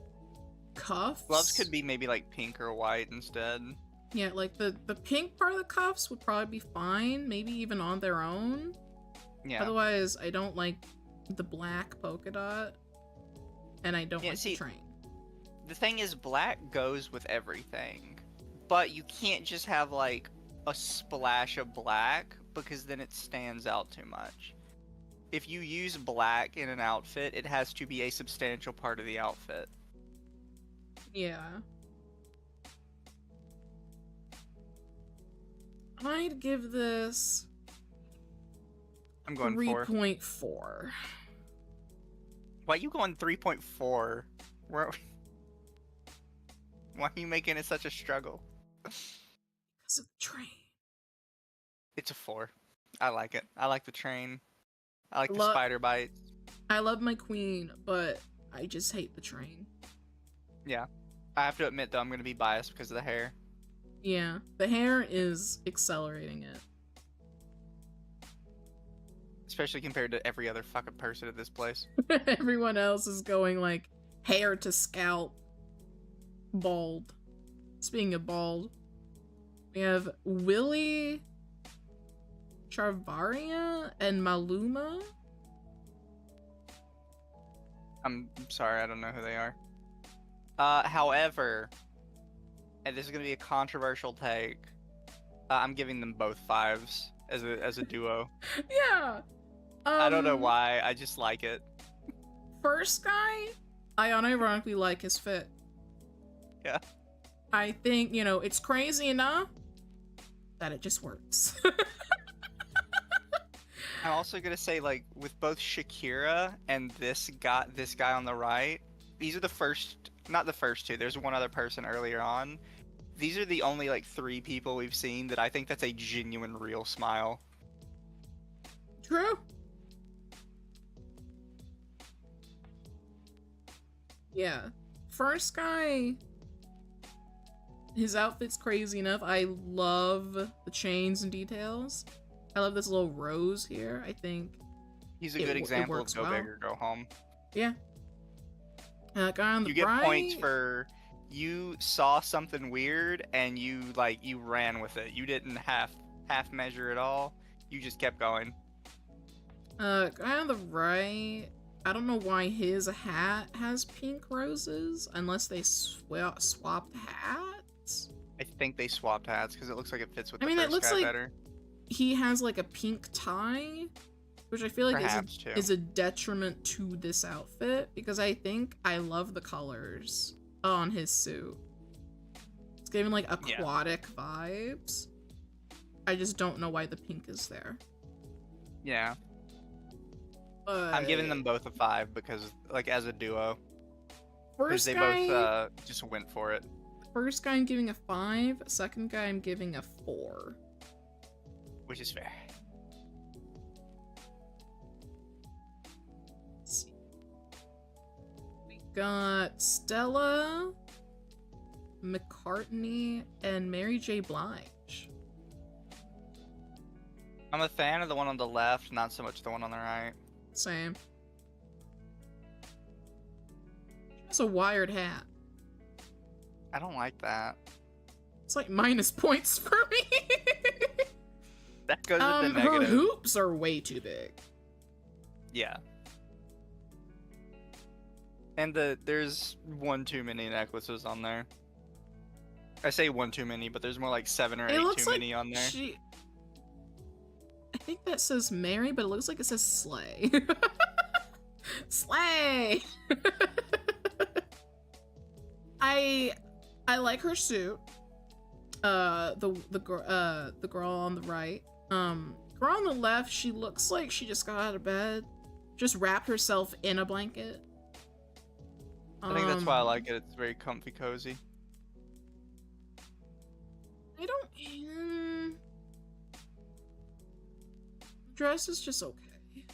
cuffs.
Gloves could be maybe like pink or white instead.
Yeah, like the pink part of the cuffs would probably be fine, maybe even on their own.
Yeah.
Otherwise, I don't like the black polka dot, and I don't like the train.
The thing is, black goes with everything, but you can't just have like a splash of black because then it stands out too much. If you use black in an outfit, it has to be a substantial part of the outfit.
Yeah. I'd give this
I'm going
3.4.
Why are you going 3.4? Why are you making it such a struggle?
Because of the train.
It's a 4. I like it. I like the train. I like the spider bites.
I love my queen, but I just hate the train.
Yeah. I have to admit, though, I'm going to be biased because of the hair.
Yeah. The hair is accelerating it.
Especially compared to every other fucking person at this place.
Everyone else is going, like, hair to scalp. Bald. Speaking of bald, we have Willie, Charvaria, and Maluma.
I'm sorry, I don't know who they are. However, and this is gonna be a controversial take, I'm giving them both 5s as a duo.
Yeah.
I don't know why. I just like it.
First guy, I unironically like his fit.
Yeah.
I think, you know, it's crazy enough that it just works.
I'm also gonna say, like, with both Shakira and this guy on the right, these are the first, not the first two, there's one other person earlier on. These are the only, like, 3 people we've seen that I think that's a genuine, real smile.
True. Yeah. First guy, his outfit's crazy enough. I love the chains and details. I love this little rose here. I think
he's a good example of go big or go home.
Yeah. Guy on the
right, you get points
for
you saw something weird and you ran with it. You didn't half measure it all. You just kept going.
Guy on the right, I don't know why his hat has pink roses unless they swapped hats.
I think they swapped hats because it looks like it fits with the
it
first
looks
guy
like
better.
He has like a pink tie which I feel like
Perhaps too.
is a detriment to this outfit, because I think I love the colors on his suit. It's giving like aquatic vibes. I just don't know why the pink is there.
Yeah.
But
I'm giving them both a 5 because, like, as a duo. Because
first
they
guy,
both just went for it.
first guy I'm giving a 5, second guy I'm giving a 4.
Which is fair.
Let's see. We got Stella, McCartney, and Mary J. Blige.
I'm a fan of the one on the left, not so much the one on the right.
Same. She has a wired hat.
I don't like that.
It's like minus points for me.
That goes with the
her
negative.
hoops are way too big.
Yeah. And there's one too many necklaces on there. I say one too many, but there's more like 7 or 8 too many on there.
I think that says Mary, but it looks like it says Slay. Slay! I like her suit. The girl on the right. Girl on the left, she looks like she just got out of bed. Just wrapped herself in a blanket.
I think that's why I like it. It's very comfy, cozy.
I don't. Dress is just okay.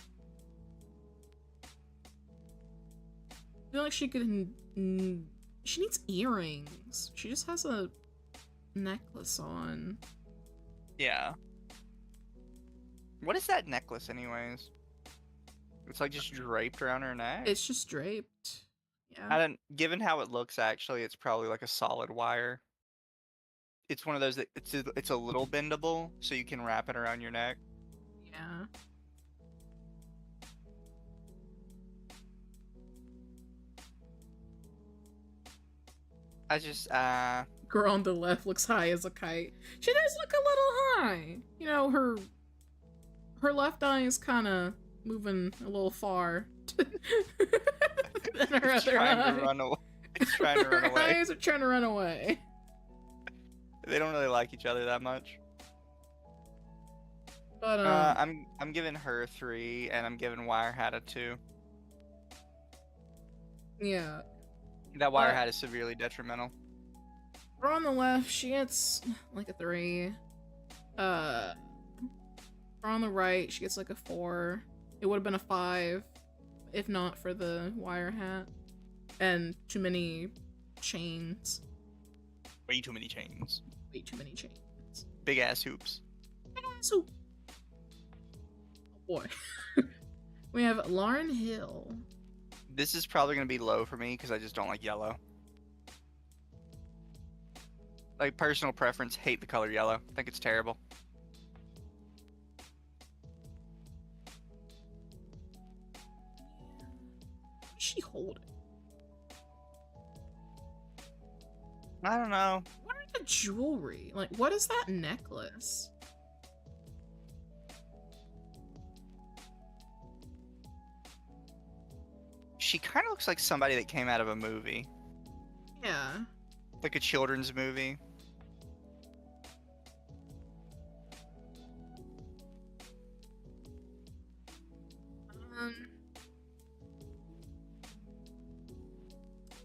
I feel like she could. She needs earrings. She just has a necklace on.
Yeah. What is that necklace, anyways? It's like just draped around her neck.
It's just draped. Yeah.
I don't. Given how it looks, actually, it's probably like a solid wire. It's one of those that it's a little bendable, so you can wrap it around your neck.
Yeah.
I just
Girl on the left looks high as a kite. She does look a little high. You know, her left eye is kind of moving a little far. Than her
it's
other
trying
eye.
to run away. It's trying to run
Her
away.
eyes are trying to run away.
They don't really like each other that much.
But
I'm giving her 3, and I'm giving Wire Hat a 2.
yeah.
That Wire Hat is severely detrimental.
Her on the left, she gets like a 3. Her on the right, she gets like a 4. It would have been a 5 if not for the wire hat and too many chains.
Way too many chains.
Way too many chains.
Big ass hoops.
Big ass hoop. Oh boy. We have Lauryn Hill.
This is probably gonna be low for me because I just don't like yellow. Like, personal preference, hate the color yellow. Think it's terrible.
What is she holding?
I don't know.
What are the jewelry? Like, what is that necklace?
She kind of looks like somebody that came out of a movie.
Yeah.
Like a children's movie.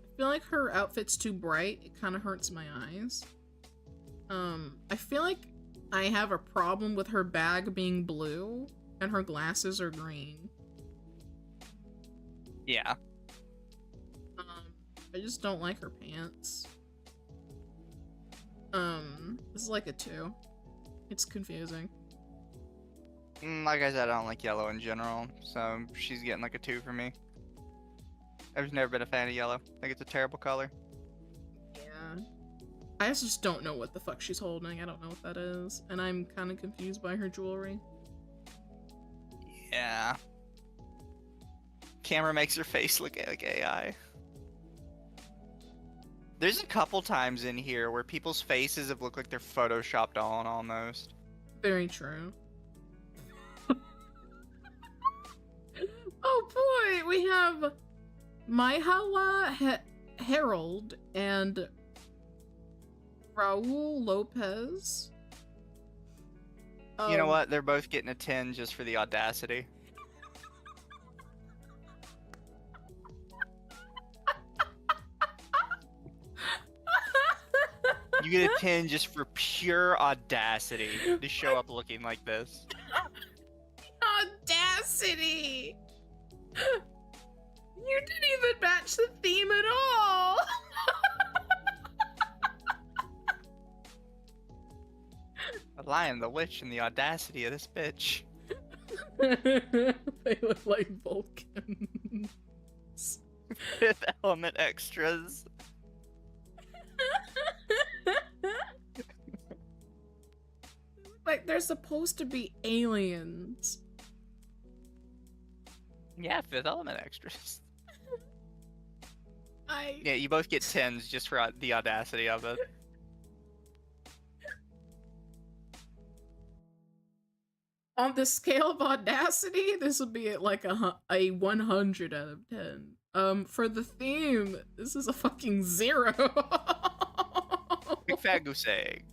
I feel like her outfit's too bright. It kind of hurts my eyes. I feel like I have a problem with her bag being blue and her glasses are green.
Yeah.
I just don't like her pants. This is like a 2. It's confusing.
Like I said, I don't like yellow in general, so she's getting like a 2 for me. I've never been a fan of yellow. I think it's a terrible color.
Yeah. I just don't know what the fuck she's holding. I don't know what that is. And I'm kind of confused by her jewelry.
Yeah. Camera makes her face look like AI. There's a couple times in here where people's faces have looked like they're photoshopped on almost.
Very true. Alright, we have Maihawa Harold and Raul Lopez.
You know what? They're both getting a 10 just for the audacity. You get a 10 just for pure audacity to show up looking like this.
Audacity! You didn't even match the theme at all!
The Lion, the Witch, and the audacity of this bitch.
They look like Vulcans.
Fifth Element extras.
Like, they're supposed to be aliens.
Yeah, Fifth Element extras.
I...
Yeah, you both get 10s just for the audacity of it.
On the scale of audacity, this would be at like a 100 out of 10. For the theme, this is a fucking 0.
Big fat goose egg.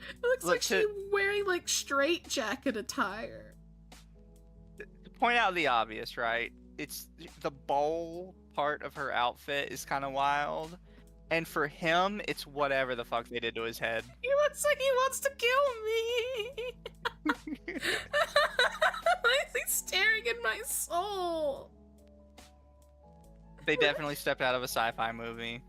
It looks
Look,
like she's wearing like straight jacket attire.
To point out the obvious, right? It's the bowl part of her outfit is kind of wild. And for him, it's whatever the fuck they did to his head.
He looks like he wants to kill me. Why is he staring in my soul?
They definitely stepped out of a sci-fi movie.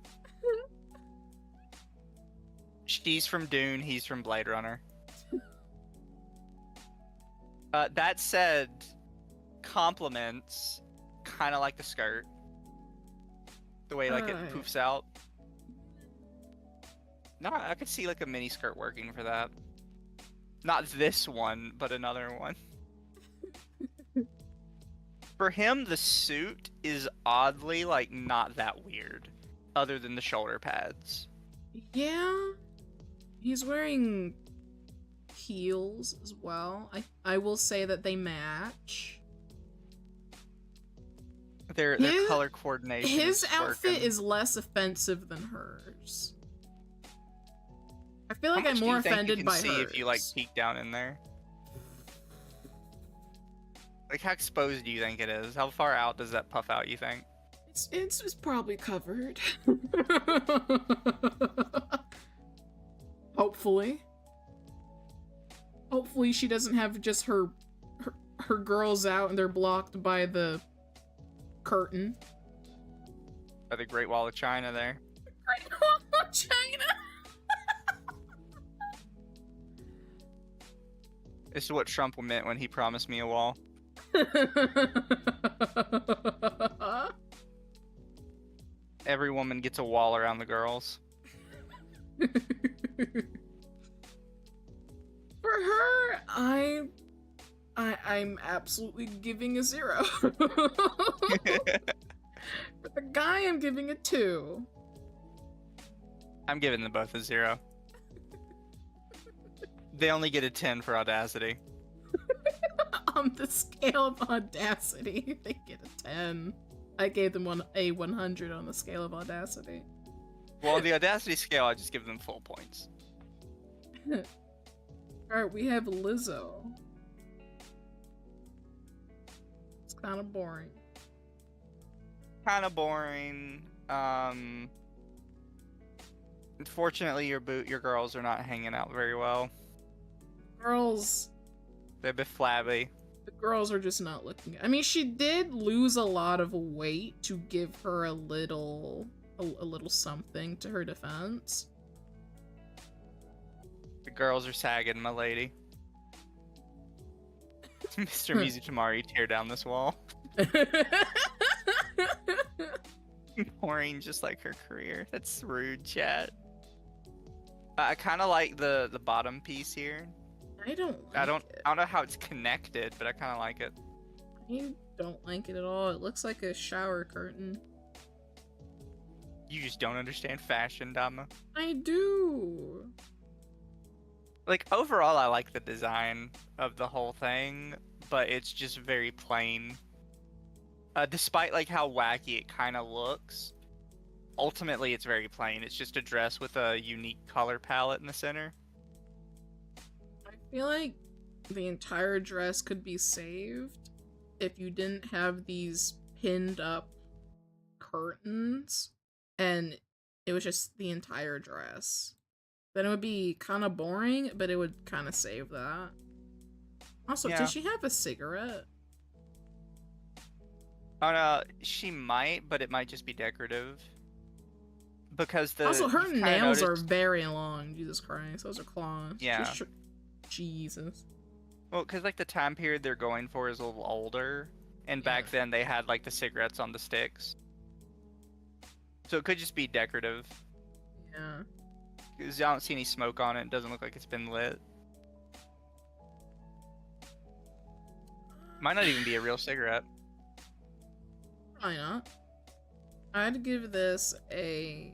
She's from Dune, he's from Blade Runner. That said, compliments, kind of like the skirt. The way like it poofs out. No, I could see like a mini skirt working for that. Not this one, but another one. For him, the suit is oddly like not that weird, other than the shoulder pads.
Yeah, he's wearing heels as well. I will say that they match.
Their color coordination.
His outfit is less offensive than hers. I feel like I'm more offended by hers.
See if you like peek down in there. Like how exposed do you think it is? How far out does that puff out? You think?
It's probably covered. Hopefully. Hopefully she doesn't have just her girls out and they're blocked by the curtain.
By the Great Wall of China there.
Great Wall of China.
This is what Trump meant when he promised me a wall. Every woman gets a wall around the girls.
For her, I'm absolutely giving a 0. For the guy, I'm giving a 2.
I'm giving them both a 0. They only get a 10 for audacity.
On the scale of audacity, they get a 10. I gave them a 100 on the scale of audacity.
Well, on the audacity scale, I just give them full points.
Alright, we have Lizzo. It's kind of boring.
Kind of boring. Unfortunately, your girls are not hanging out very well.
Girls...
They're a bit flabby.
The girls are just not looking... I mean, she did lose a lot of weight to give her a little something to her defense.
The girls are sagging, my lady. Mr. Mizutamari, tear down this wall. Boring, just like her career. That's rude, chat. I kind of like the bottom piece here.
I don't
know how it's connected, but I kind of like it.
I don't like it at all. It looks like a shower curtain.
You just don't understand fashion, Dama.
I do.
Like, overall, I like the design of the whole thing, but it's just very plain. Despite like how wacky it kind of looks, ultimately it's very plain. It's just a dress with a unique color palette in the center.
I feel like the entire dress could be saved if you didn't have these pinned up curtains and it was just the entire dress. Then it would be kind of boring, but it would kind of save that. Also,
Yeah.
does she have a cigarette?
Oh no, she might, but it might just be decorative. Because
Also, her
you've kinda
nails are
noticed-
very long. Jesus Christ, those are claws.
Yeah.
Jesus.
Well, because like the time period they're going for is a little older, and back
Yeah.
then they had like the cigarettes on the sticks. So it could just be decorative.
Yeah.
Because I don't see any smoke on it. It doesn't look like it's been lit. Might not even be a real cigarette.
Probably not. I'd give this a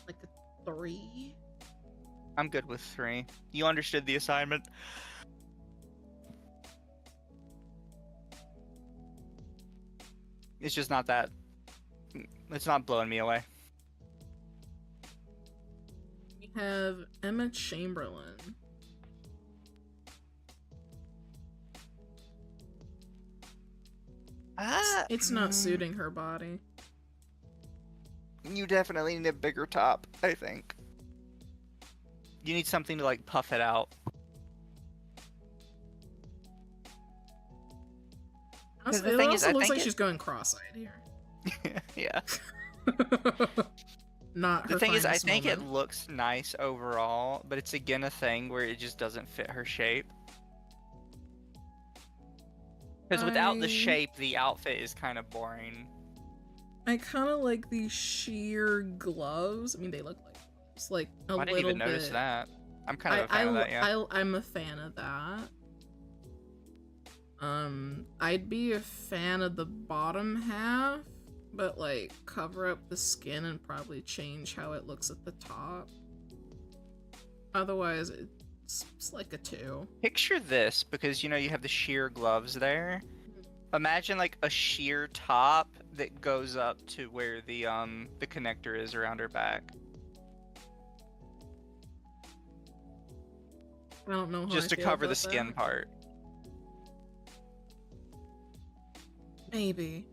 like a 3.
I'm good with 3. You understood the assignment. It's just not that. It's not blowing me away.
We have Emma Chamberlain. It's not suiting her body.
You definitely need a bigger top, I think. You need something to like puff it out.
Also,
the
it
thing
also
is, I
looks
think
like she's going cross-eyed here.
Yeah.
Not her
The thing is, I
finest
think it
moment.
looks nice overall, but it's again a thing where it just doesn't fit her shape. Because without the shape, the outfit is kind of boring.
I kind of like these sheer gloves. I mean, they look like gloves, like a
I didn't
little
even notice
bit.
that. I'm kind of a fan of that, yeah.
I'm a fan of that. I'd be a fan of the bottom half, but like cover up the skin and probably change how it looks at the top. Otherwise, it's like a 2.
Picture this, because you know you have the sheer gloves there. Imagine like a sheer top that goes up to where the connector is around her back.
I don't know how
Just
I
to
feel
cover the
about
skin
that.
part.
Maybe.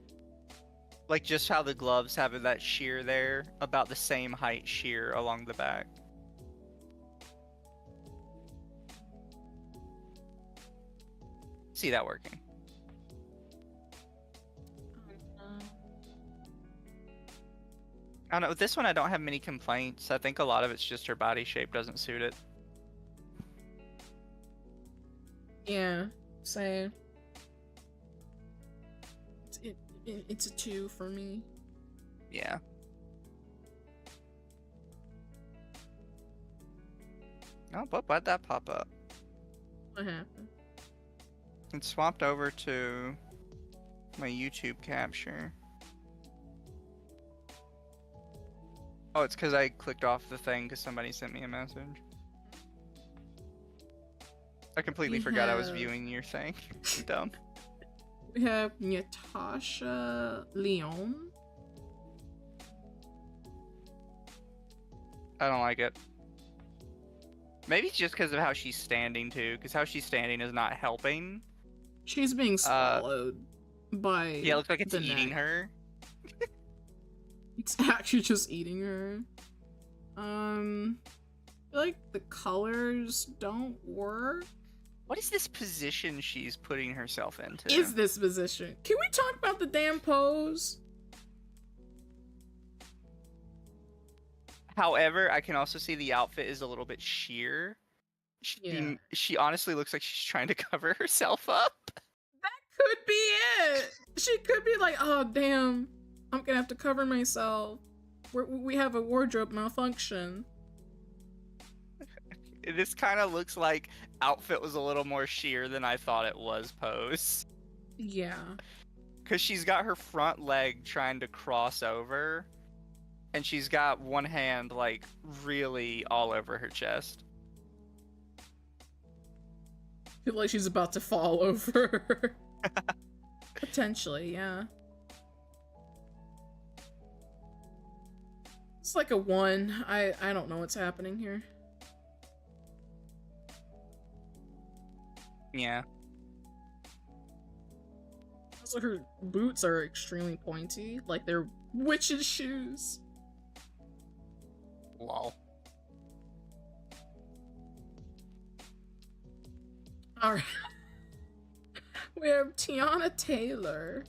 Like just how the gloves have that sheer there, about the same height sheer along the back. See that working. I don't know, with this one I don't have many complaints. I think a lot of it's just her body shape doesn't suit it.
Yeah, same. It's a 2 for me.
Yeah. Oh, but why'd that pop up?
What happened?
It swapped over to my YouTube capture. Oh, it's because I clicked off the thing because somebody sent me a message. I completely forgot I was viewing your thing. Dumb.
We have Natasha Leon.
I don't like it. Maybe it's just because of how she's standing too, because how she's standing is not helping.
She's being swallowed by.
Yeah, it looks like it's
the
eating
neck.
her.
It's actually just eating her. I feel like the colors don't work.
What is this position she's putting herself into?
Is this position? Can we talk about the damn pose?
However, I can also see the outfit is a little bit sheer.
Yeah.
She honestly looks like she's trying to cover herself up.
That could be it. She could be like, oh damn, I'm gonna have to cover myself. We have a wardrobe malfunction.
This kind of looks like outfit was a little more sheer than I thought it was pose.
Yeah.
Because she's got her front leg trying to cross over, and she's got one hand like really all over her chest.
feel like she's about to fall over. Potentially, yeah. It's like a 1. I don't know what's happening here.
Yeah.
Also, her boots are extremely pointy, like they're witch's shoes.
Lol.
Alright. We have Tiana Taylor.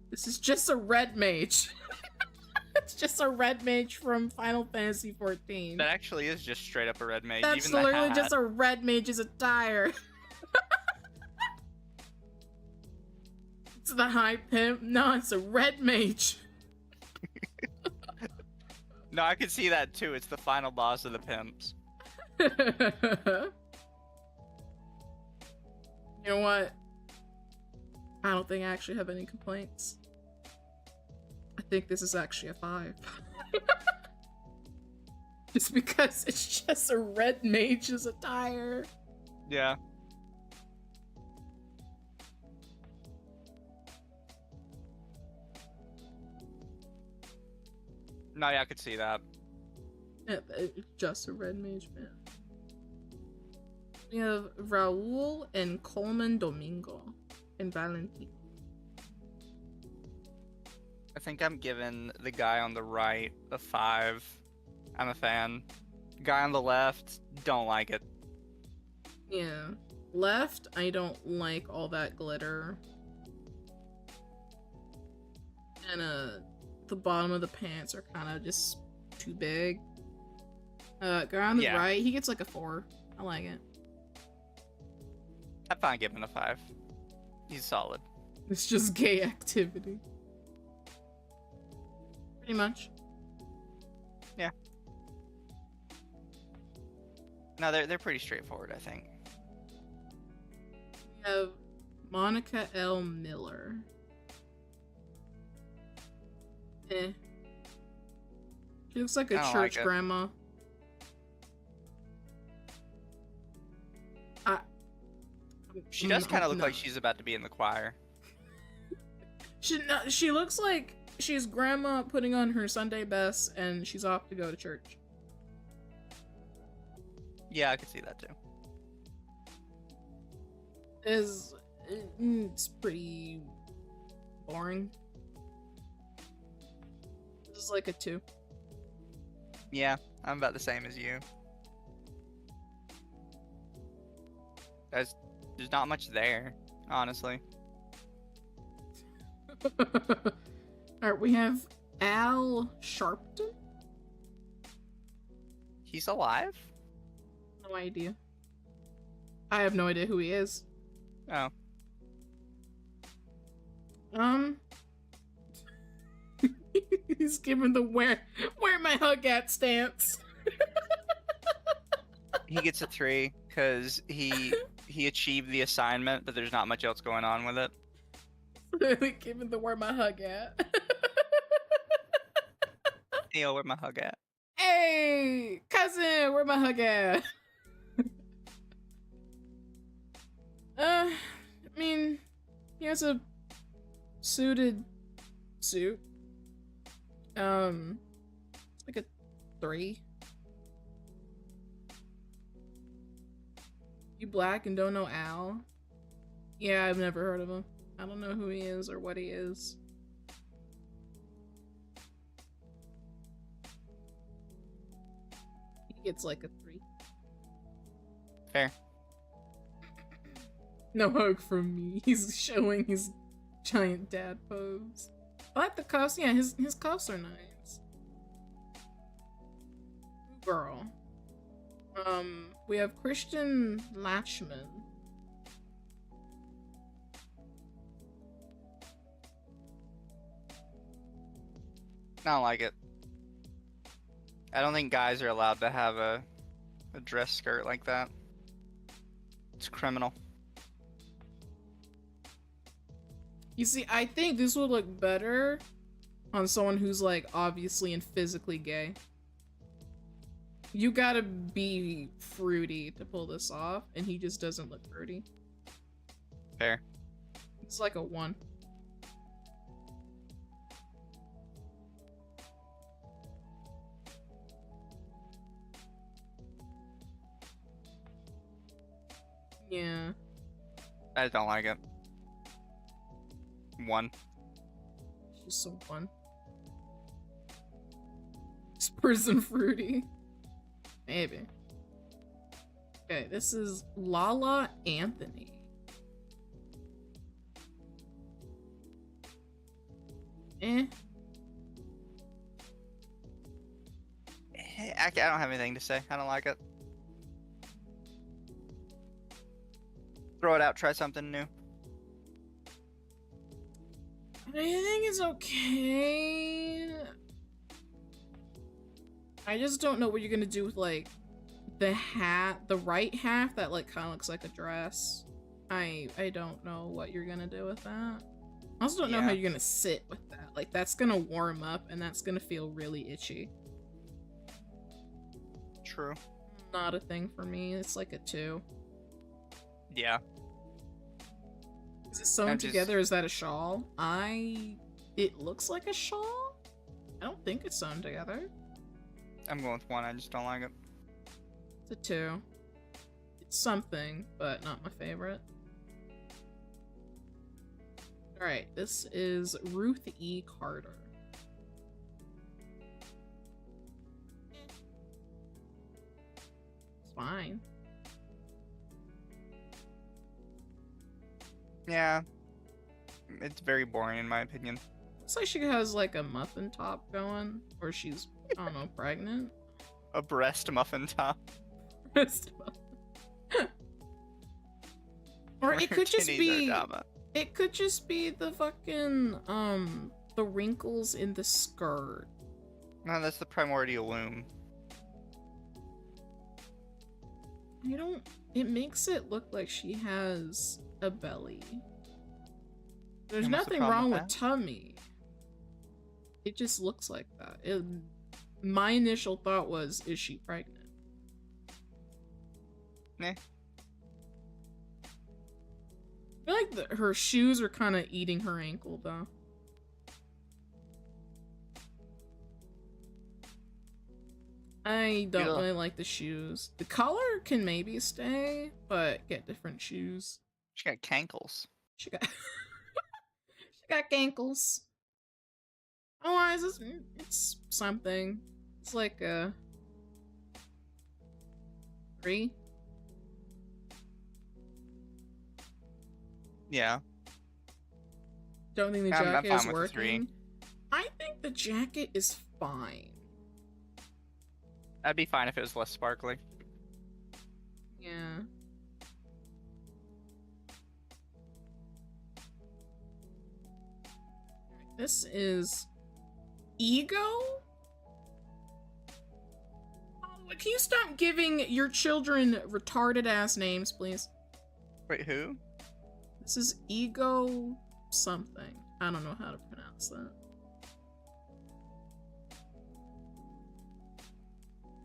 This is just a red mage. It's just a red mage from Final Fantasy XIV.
That actually is just straight up a red mage.
That's
Even the
literally
hat.
just a red mage's attire. It's the high pimp. No, it's a red mage.
No, I could see that too. It's the final boss of the pimps.
You know what? I don't think I actually have any complaints. I think this is actually a 5. Just because it's just a red mage's attire.
Yeah. No, yeah, I could see that.
Yeah, it's just a red mage, man. We have Raul and Coleman Domingo and Valentin.
I think I'm giving the guy on the right a 5. I'm a fan. Guy on the left, don't like it.
Yeah. Left, I don't like all that glitter. And the bottom of the pants are kind of just too big. Guy on the right, he gets like a 4. I like it.
I'm fine giving a 5. He's solid.
It's just gay activity. Pretty much.
Yeah. No, they're pretty straightforward, I think.
We have Monica L. Miller. Eh. She looks like a church grandma.
She does kind of look like she's about to be in the choir.
She looks like she's grandma putting on her Sunday best and she's off to go to church.
Yeah, I could see that too.
It's pretty boring. This is like a 2.
Yeah, I'm about the same as you. There's not much there, honestly.
Alright, we have Al Sharpton?
He's alive?
No idea. I have no idea who he is.
Oh.
He's giving the where my hug at stance.
He gets a 3 because he achieved the assignment, but there's not much else going on with it.
Literally giving the where my hug at.
Hey, yo, where my hug at?
Hey, cousin, where my hug at? I mean, he has a suited suit. Like a 3. You black and don't know Al? Yeah, I've never heard of him. I don't know who he is or what he is. He gets like a 3.
Fair.
No hug from me. He's showing his giant dad pose. I like the cuffs. Yeah, his cuffs are nice. Girl. We have Christian Lashman.
I don't like it. I don't think guys are allowed to have a dress skirt like that. It's criminal.
You see, I think this would look better on someone who's like obviously and physically gay. You gotta be fruity to pull this off, and he just doesn't look fruity.
Fair.
It's like a 1. Yeah.
I don't like it. 1.
Just a 1. This person fruity. Maybe. Okay, this is Lala Anthony.
I don't have anything to say. I don't like it. Throw it out. Try something new.
I think it's okay. I just don't know what you're gonna do with, like, the hat, the right half that, like, kind of looks like a dress. I don't know what you're gonna do with that. I also don't know how you're gonna sit with that. Like, that's gonna warm up, and that's gonna feel really itchy.
True.
Not a thing for me. It's like a 2.
Yeah.
Is it sewn together? Is that a shawl? It looks like a shawl? I don't think it's sewn together.
I'm going with 1. I just don't like it.
It's a 2. It's something, but not my favorite. Alright, this is Ruth E. Carter. It's fine.
Yeah. It's very boring in my opinion.
Looks like she has like a muffin top going, or she's, I don't know, pregnant.
A breast muffin top.
Or it could just be, it could just be the fucking, the wrinkles in the skirt.
No, that's the primordial womb.
It makes it look like she has a belly. There's
And what's the
nothing
problem
wrong
with
with
that?
tummy. It just looks like that. My initial thought was, is she pregnant?
Nah.
I feel like her shoes are kind of eating her ankle, though. I don't really like the shoes. The color can maybe stay, but get different shoes.
She got cankles.
She got she got cankles. Otherwise, it's something. It's like a 3.
Yeah.
Don't think the
I'm
jacket
fine
is
with the 3.
working. I think the jacket is fine.
That'd be fine if it was less sparkly.
Yeah. This is Ego? Oh, can you stop giving your children retarded ass names, please?
Wait, who?
This is Ego something. I don't know how to pronounce that.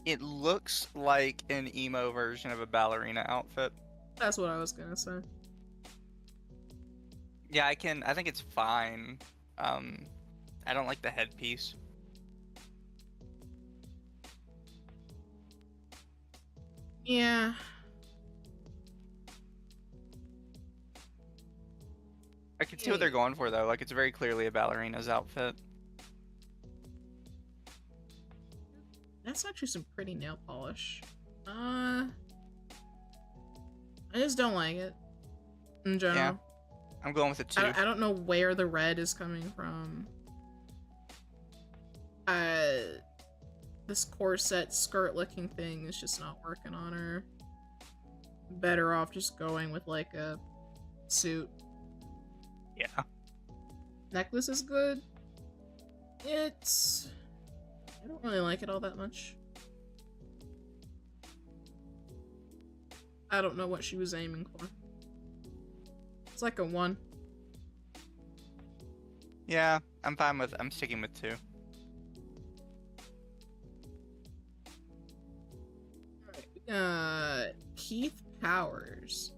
It looks like an emo version of a ballerina outfit.
That's what I was gonna say.
Yeah, I think it's fine. I don't like the headpiece.
Yeah.
I can see what they're going for though. Like it's very clearly a ballerina's outfit.
That's actually some pretty nail polish. I just don't like it. In general.
Yeah. I'm going with a 2.
I don't know where the red is coming from. This corset skirt looking thing is just not working on her. Better off just going with like a suit.
Yeah.
Necklace is good. I don't really like it all that much. I don't know what she was aiming for. It's like a 1.
Yeah, I'm sticking with 2.
Keith Powers.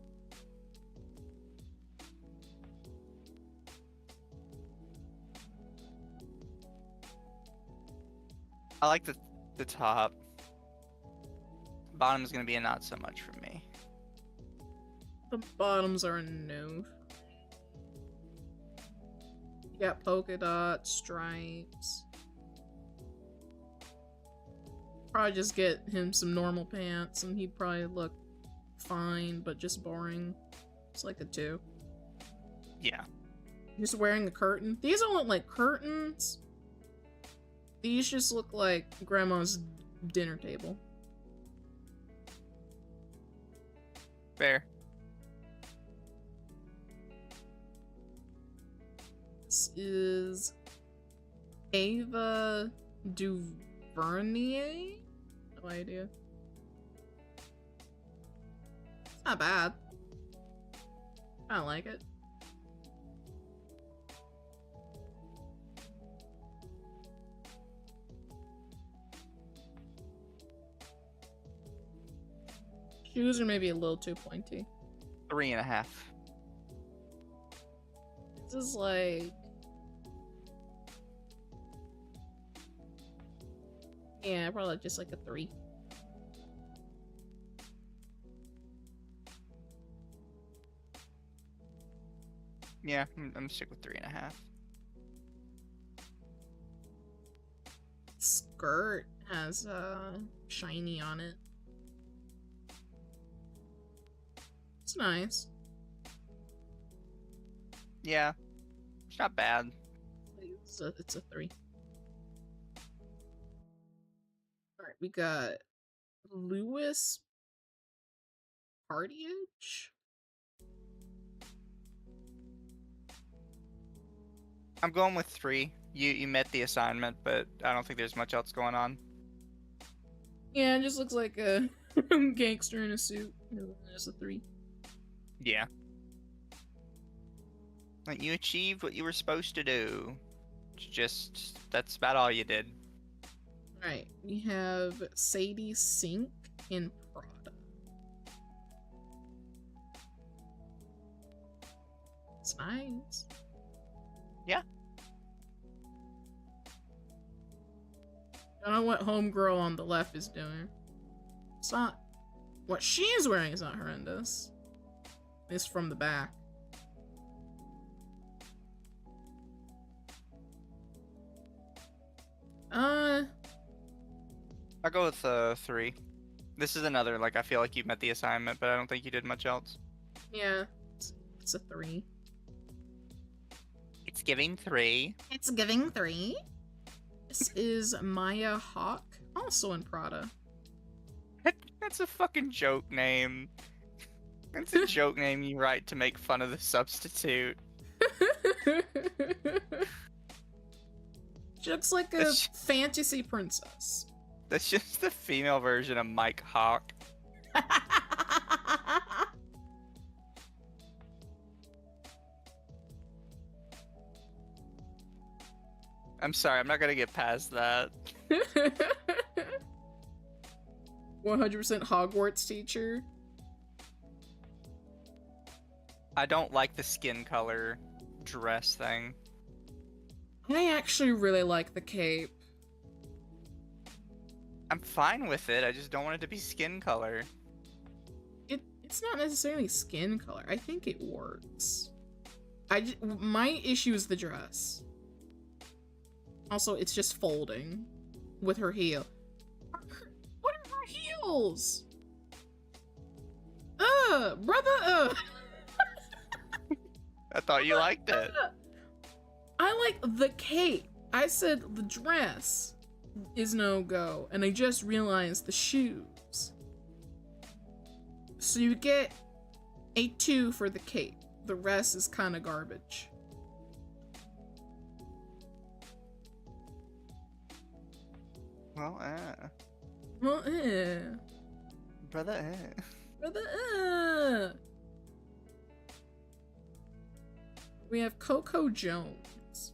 I like the top. Bottom's gonna be a not so much for me.
The bottoms are a no. You got polka dots, stripes. Probably just get him some normal pants and he'd probably look fine, but just boring. It's like a 2.
Yeah.
Just wearing a curtain. These don't look like curtains. These just look like grandma's dinner table.
Fair.
This is Ava DuVernay? No idea. It's not bad. I don't like it. Shoes are maybe a little too pointy.
3.5.
This is like... yeah, probably just like a 3.
Yeah, I'm stick with 3.5.
Skirt has shiny on it. It's nice.
Yeah, it's not bad.
It's a 3. Alright, we got Lewis Partridge.
I'm going with 3. You met the assignment, but I don't think there's much else going on.
Yeah, it just looks like a gangster in a suit. It's a 3.
Yeah. Like, you achieved what you were supposed to do. That's about all you did.
Alright, we have Sadie Sink in Prada. It's nice.
Yeah.
I don't know what homegirl on the left is doing. It's not... what she's wearing is not horrendous. It's from the back.
I'll go with 3. This is another, like, I feel like you met the assignment, but I don't think you did much else.
Yeah, it's a 3.
It's giving 3.
It's giving 3. This is Maya Hawk, also in Prada.
That's a fucking joke name. That's a joke name you write to make fun of the substitute.
She looks like a fantasy princess.
That's just the female version of Mike Hawk. I'm sorry, I'm not gonna get past that.
100% Hogwarts teacher.
I don't like the skin color dress thing.
I actually really like the cape.
I'm fine with it, I just don't want it to be skin color.
It's not necessarily skin color. I think it works. My issue is the dress. Also, it's just folding with her heel. What are her heels? Brother,
I thought you liked it.
I like the cape. I said the dress is no go, and I just realized the shoes. So you get a 2 for the cape. The rest is kind of garbage.
Well,
Well,
brother,
Brother, We have Coco Jones.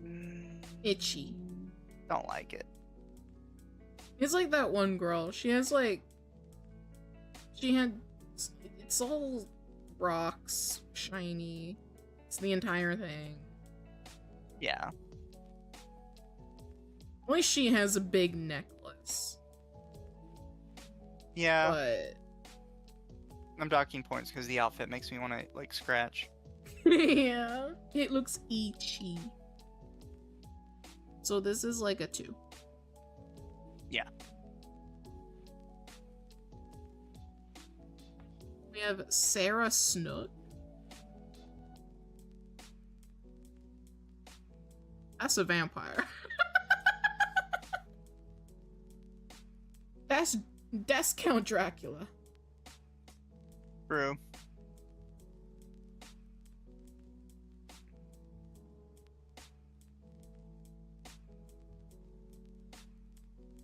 Mm,
Itchy.
don't like it.
It's like that one girl. She has like, she had, it's all rocks, shiny. It's the entire thing.
Yeah.
Only she has a big necklace.
Yeah.
But
I'm docking points because the outfit makes me want to like scratch.
yeah, it looks itchy. So this is like a 2.
Yeah.
We have Sarah Snook. That's a vampire. That's Count Dracula.
True.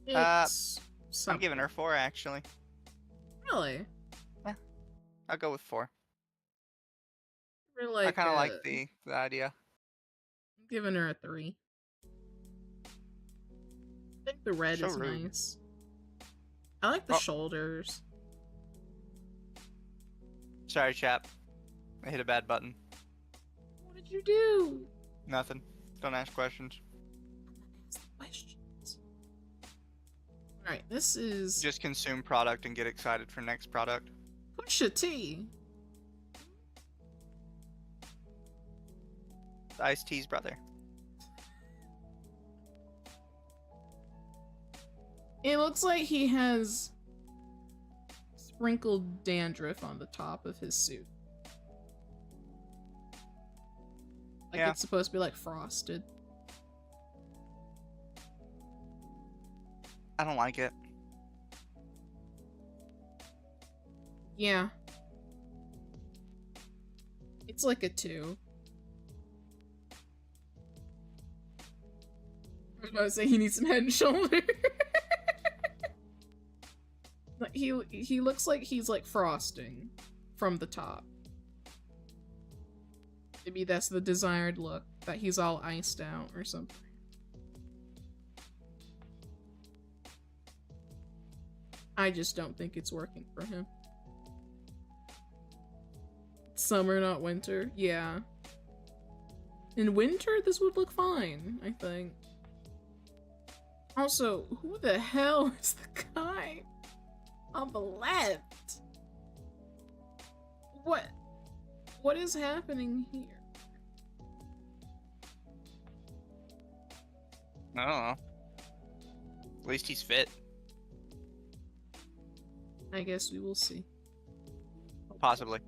It's
I'm giving her 4 actually.
Really?
I'll go with 4.
We're like,
I kind of like the idea.
I'm giving her a 3. I think the red
So
is
rude.
nice. I like the shoulders.
Sorry, chap. I hit a bad button.
What did you do?
Nothing. Don't ask questions.
Ask the questions. Alright, this is
Just consume product and get excited for next product.
Pusha T.
Ice-T's brother.
It looks like he has sprinkled dandruff on the top of his suit. Like
Yeah.
it's supposed to be like frosted.
I don't like it.
Yeah. It's like a 2. I was about to say he needs some head and shoulder. Like he looks like he's like frosting from the top. Maybe that's the desired look, that he's all iced out or something. I just don't think it's working for him. Summer, not winter. Yeah. In winter, this would look fine, I think. Also, who the hell is the guy on the left? What is happening here?
I don't know. At least he's fit.
I guess we will see.
Possibly.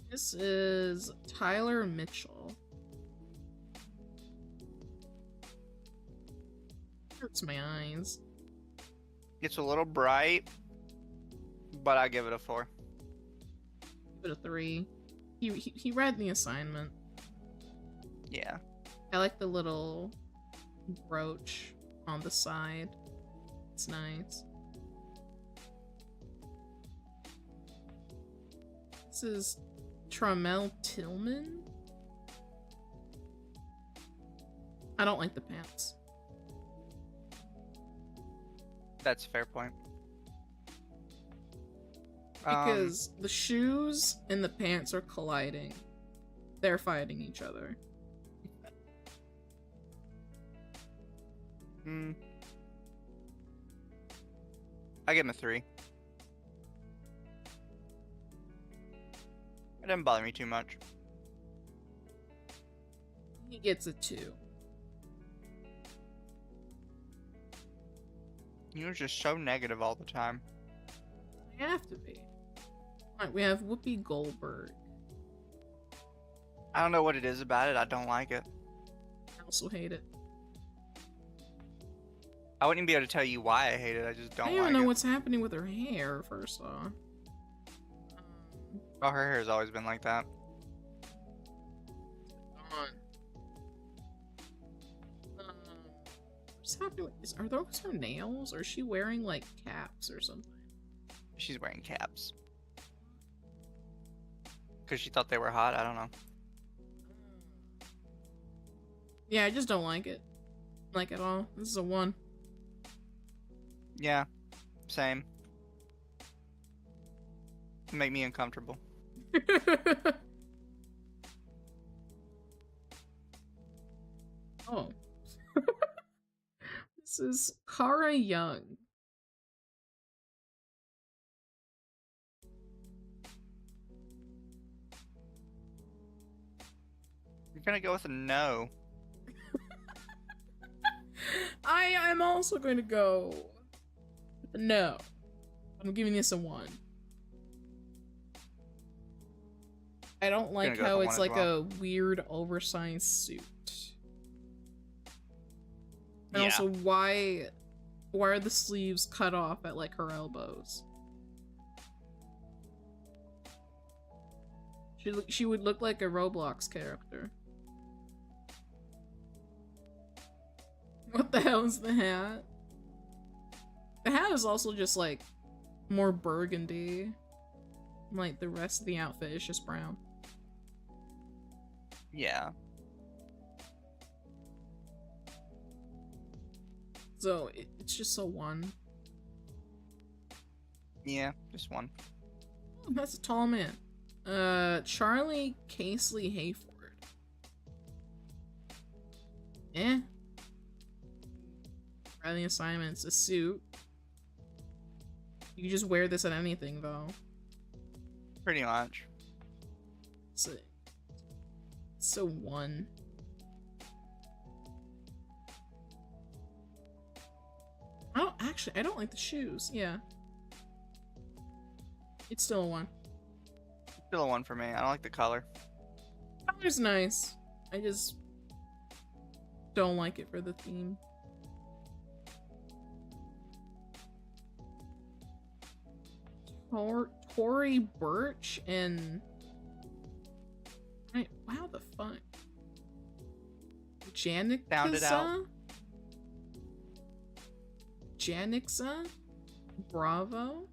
This is Tyler Mitchell. Hurts my eyes.
It's a little bright, but I give it a 4.
Give it a 3. He read the assignment.
Yeah.
I like the little brooch on the side. It's nice. This is Trammell Tillman. I don't like the pants.
That's a fair point.
Because the shoes and the pants are colliding. They're fighting each other.
I give him a 3. It doesn't bother me too much.
He gets a 2.
You're just so negative all the time.
I have to be. Alright, we have Whoopi Goldberg.
I don't know what it is about it. I don't like it.
I also hate it.
I wouldn't even be able to tell you why I hate it. I just don't
I don't
like
even know
it.
what's happening with her hair, first off.
Oh, her hair's always been like that.
What's happening? Are those her nails? Or is she wearing like caps or something?
She's wearing caps. Because she thought they were hot. I don't know.
Yeah, I just don't like it. Like at all. This is a 1.
Yeah, same. Make me uncomfortable.
Oh. This is Kara Young.
You're gonna go with a no.
I'm also going to go no. I'm giving this a 1. I don't like how it's like a weird oversized suit. And also, why are the sleeves cut off at like her elbows? She would look like a Roblox character. What the hell is the hat? The hat is also just like more burgundy. Like the rest of the outfit is just brown.
Yeah.
So it's just a 1.
Yeah, just 1.
Oh, that's a tall man. Charlie Casely Hayford. Eh. Writing assignments, a suit. You can just wear this at anything, though.
Pretty much.
It's a 1. I don't like the shoes. Yeah. It's still a 1.
Still a 1 for me. I don't like the color.
Color's nice. I just don't like it for the theme. Tory Burch and wow, the fuck. Janixa? Bravo?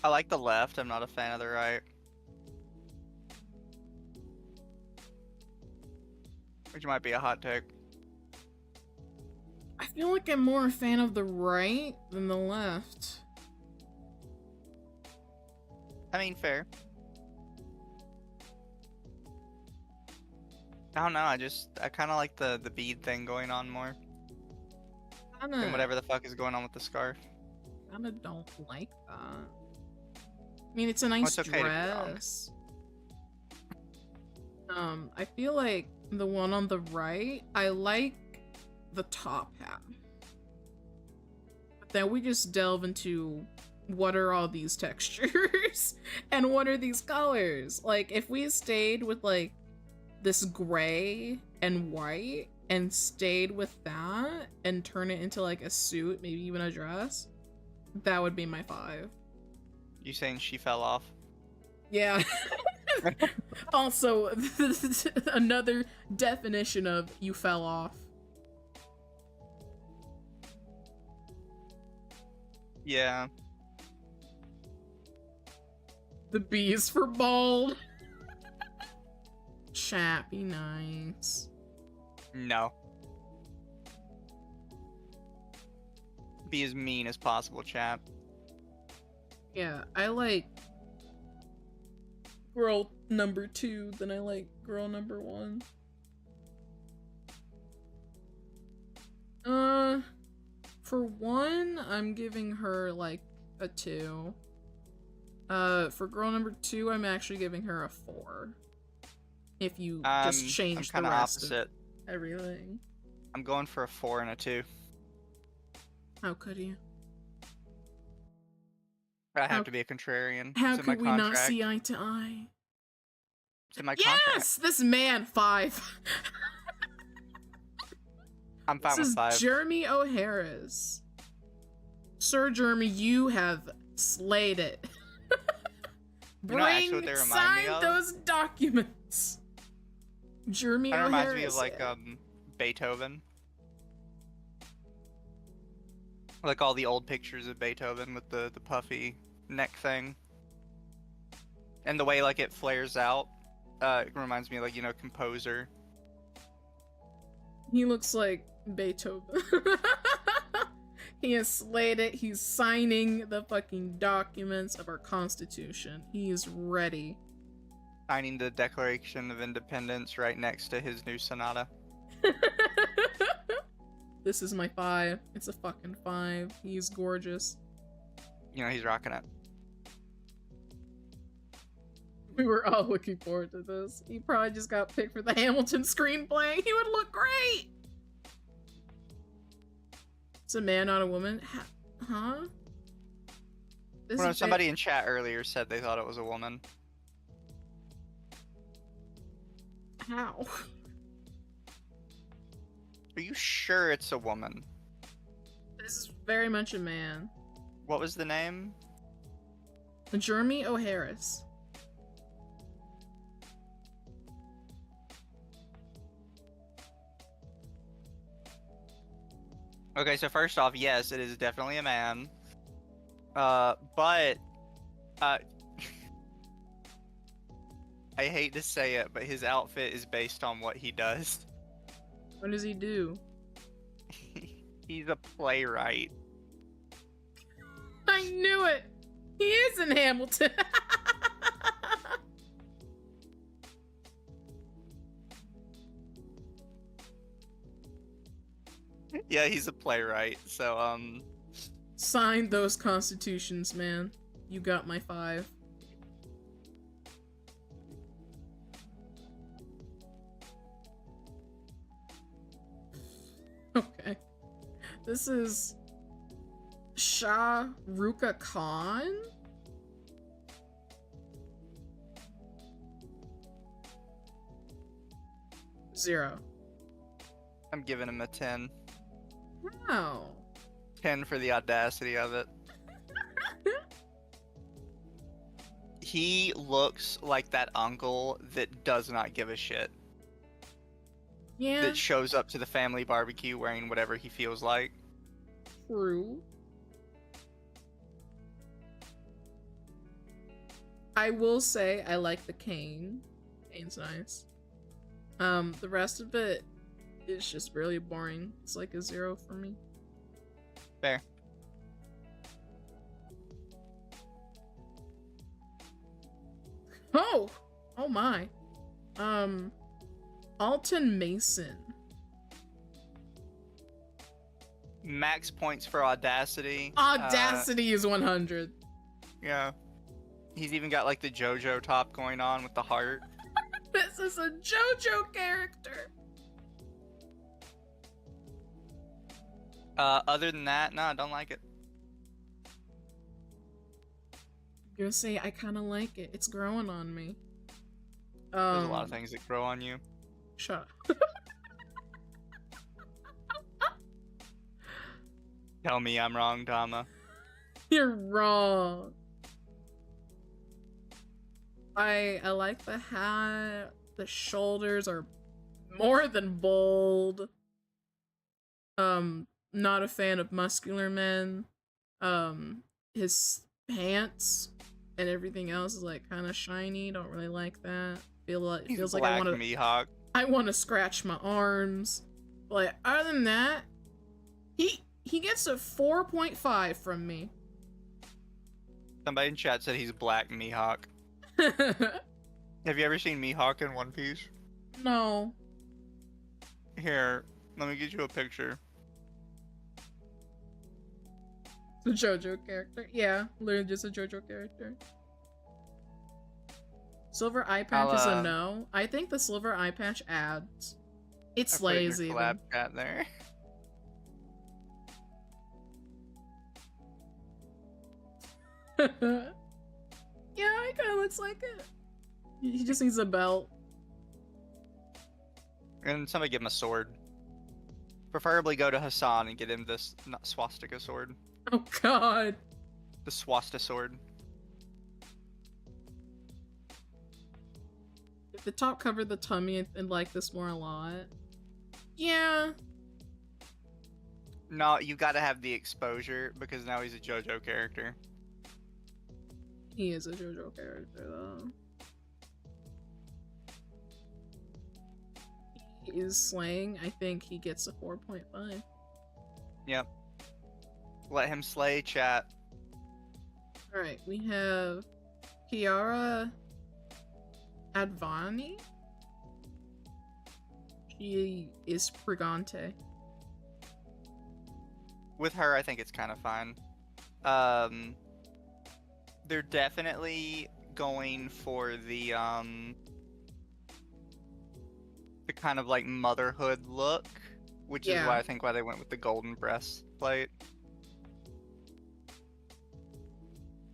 I like the left. I'm not a fan of the right. Which might be a hot take.
I feel like I'm more a fan of the right than the left.
I mean, fair. I don't know, I kind of like the bead thing going on more. Than whatever the fuck is going on with the scarf.
Kinda don't like that. I mean, it's a nice dress. I feel like the one on the right, I like the top hat. But then we just delve into what are all these textures and what are these colors? Like, if we stayed with like this gray and white and stayed with that and turn it into like a suit, maybe even a dress, that would be my 5.
You saying she fell off?
Yeah. Also, another definition of you fell off.
Yeah.
The B is for bald. Chat, be nice.
No. Be as mean as possible, chap.
Yeah, I like girl number 2 than I like girl number 1. For 1, I'm giving her like a 2. For girl number 2, I'm actually giving her a 4. If you just change the rest of everything.
I'm going for a 4 and a 2.
How could you?
I have to be a contrarian.
How could we not see eye to eye?
It's in my contract.
Yes! This man, 5.
I'm fine with 5.
This is Jeremy O'Hara's. Sir Jeremy, you have slayed it. Sign those documents. Jeremy O'Hara.
That reminds me of like Beethoven. Like all the old pictures of Beethoven with the puffy neck thing. And the way like it flares out reminds me of, like, you know, composer.
He looks like Beethoven. He has slayed it. He's signing the fucking documents of our Constitution. He is ready.
Signing the Declaration of Independence right next to his new sonata.
This is my 5. It's a fucking 5. He's gorgeous.
You know, he's rocking it.
We were all looking forward to this. He probably just got picked for the Hamilton screenplay. He would look great! It's a man, not a woman? Huh? This
Well,
is
somebody in chat earlier said they thought it was a woman.
How?
Are you sure it's a woman?
This is very much a man.
What was the name?
Jeremy O'Harris.
Okay, so first off, yes, it is definitely a man. But I hate to say it, but his outfit is based on what he does.
What does he do?
He's a playwright.
I knew it! He is in Hamilton!
Yeah, he's a playwright, so,
Sign those constitutions, man. You got my 5. Okay. This is Shah Rukh Khan? Zero.
I'm giving him a 10.
Wow.
10 for the audacity of it. He looks like that uncle that does not give a shit.
Yeah,
That shows up to the family barbecue wearing whatever he feels like.
true. I will say I like the cane. Cane's nice. The rest of it is just really boring. It's like a 0 for me.
Fair.
Oh! Oh my. Alton Mason.
Max points for audacity.
Audacity is 100.
Yeah. He's even got like the JoJo top going on with the heart.
This is a JoJo character.
Other than that, no, I don't like it.
I'm gonna say I kind of like it. It's growing on me.
There's a lot of things that grow on you.
Shut up.
Tell me I'm wrong, Dama.
You're wrong. I like the hat. The shoulders are more than bold. Not a fan of muscular men. His pants and everything else is like kind of shiny. Don't really like that. Feels like I want to.
Mihawk.
I want to scratch my arms. But other than that, he gets a 4.5 from me.
Somebody in chat said he's Black Mihawk. Have you ever seen Mihawk in One Piece?
No.
Here, let me get you a picture.
The JoJo character. Yeah, literally just a JoJo character. Silver eye patch is a no. I think the silver eye patch adds. It slays even.
Collab chat there.
Yeah, it kind of looks like it. He just needs a belt.
And somebody give him a sword. Preferably go to Hassan and get him this swastika sword.
Oh god.
The swasta sword.
If the top covered the tummy, I'd like this more a lot. Yeah.
No, you gotta have the exposure because now he's a JoJo character.
He is a JoJo character, though. is slaying, I think he gets a 4.5.
Yep. Let him slay, chat.
Alright, we have Kiara Advani. She is Brigante.
With her, I think it's kind of fine. They're definitely going for the kind of like motherhood look, which is why I think why they went with the golden breastplate.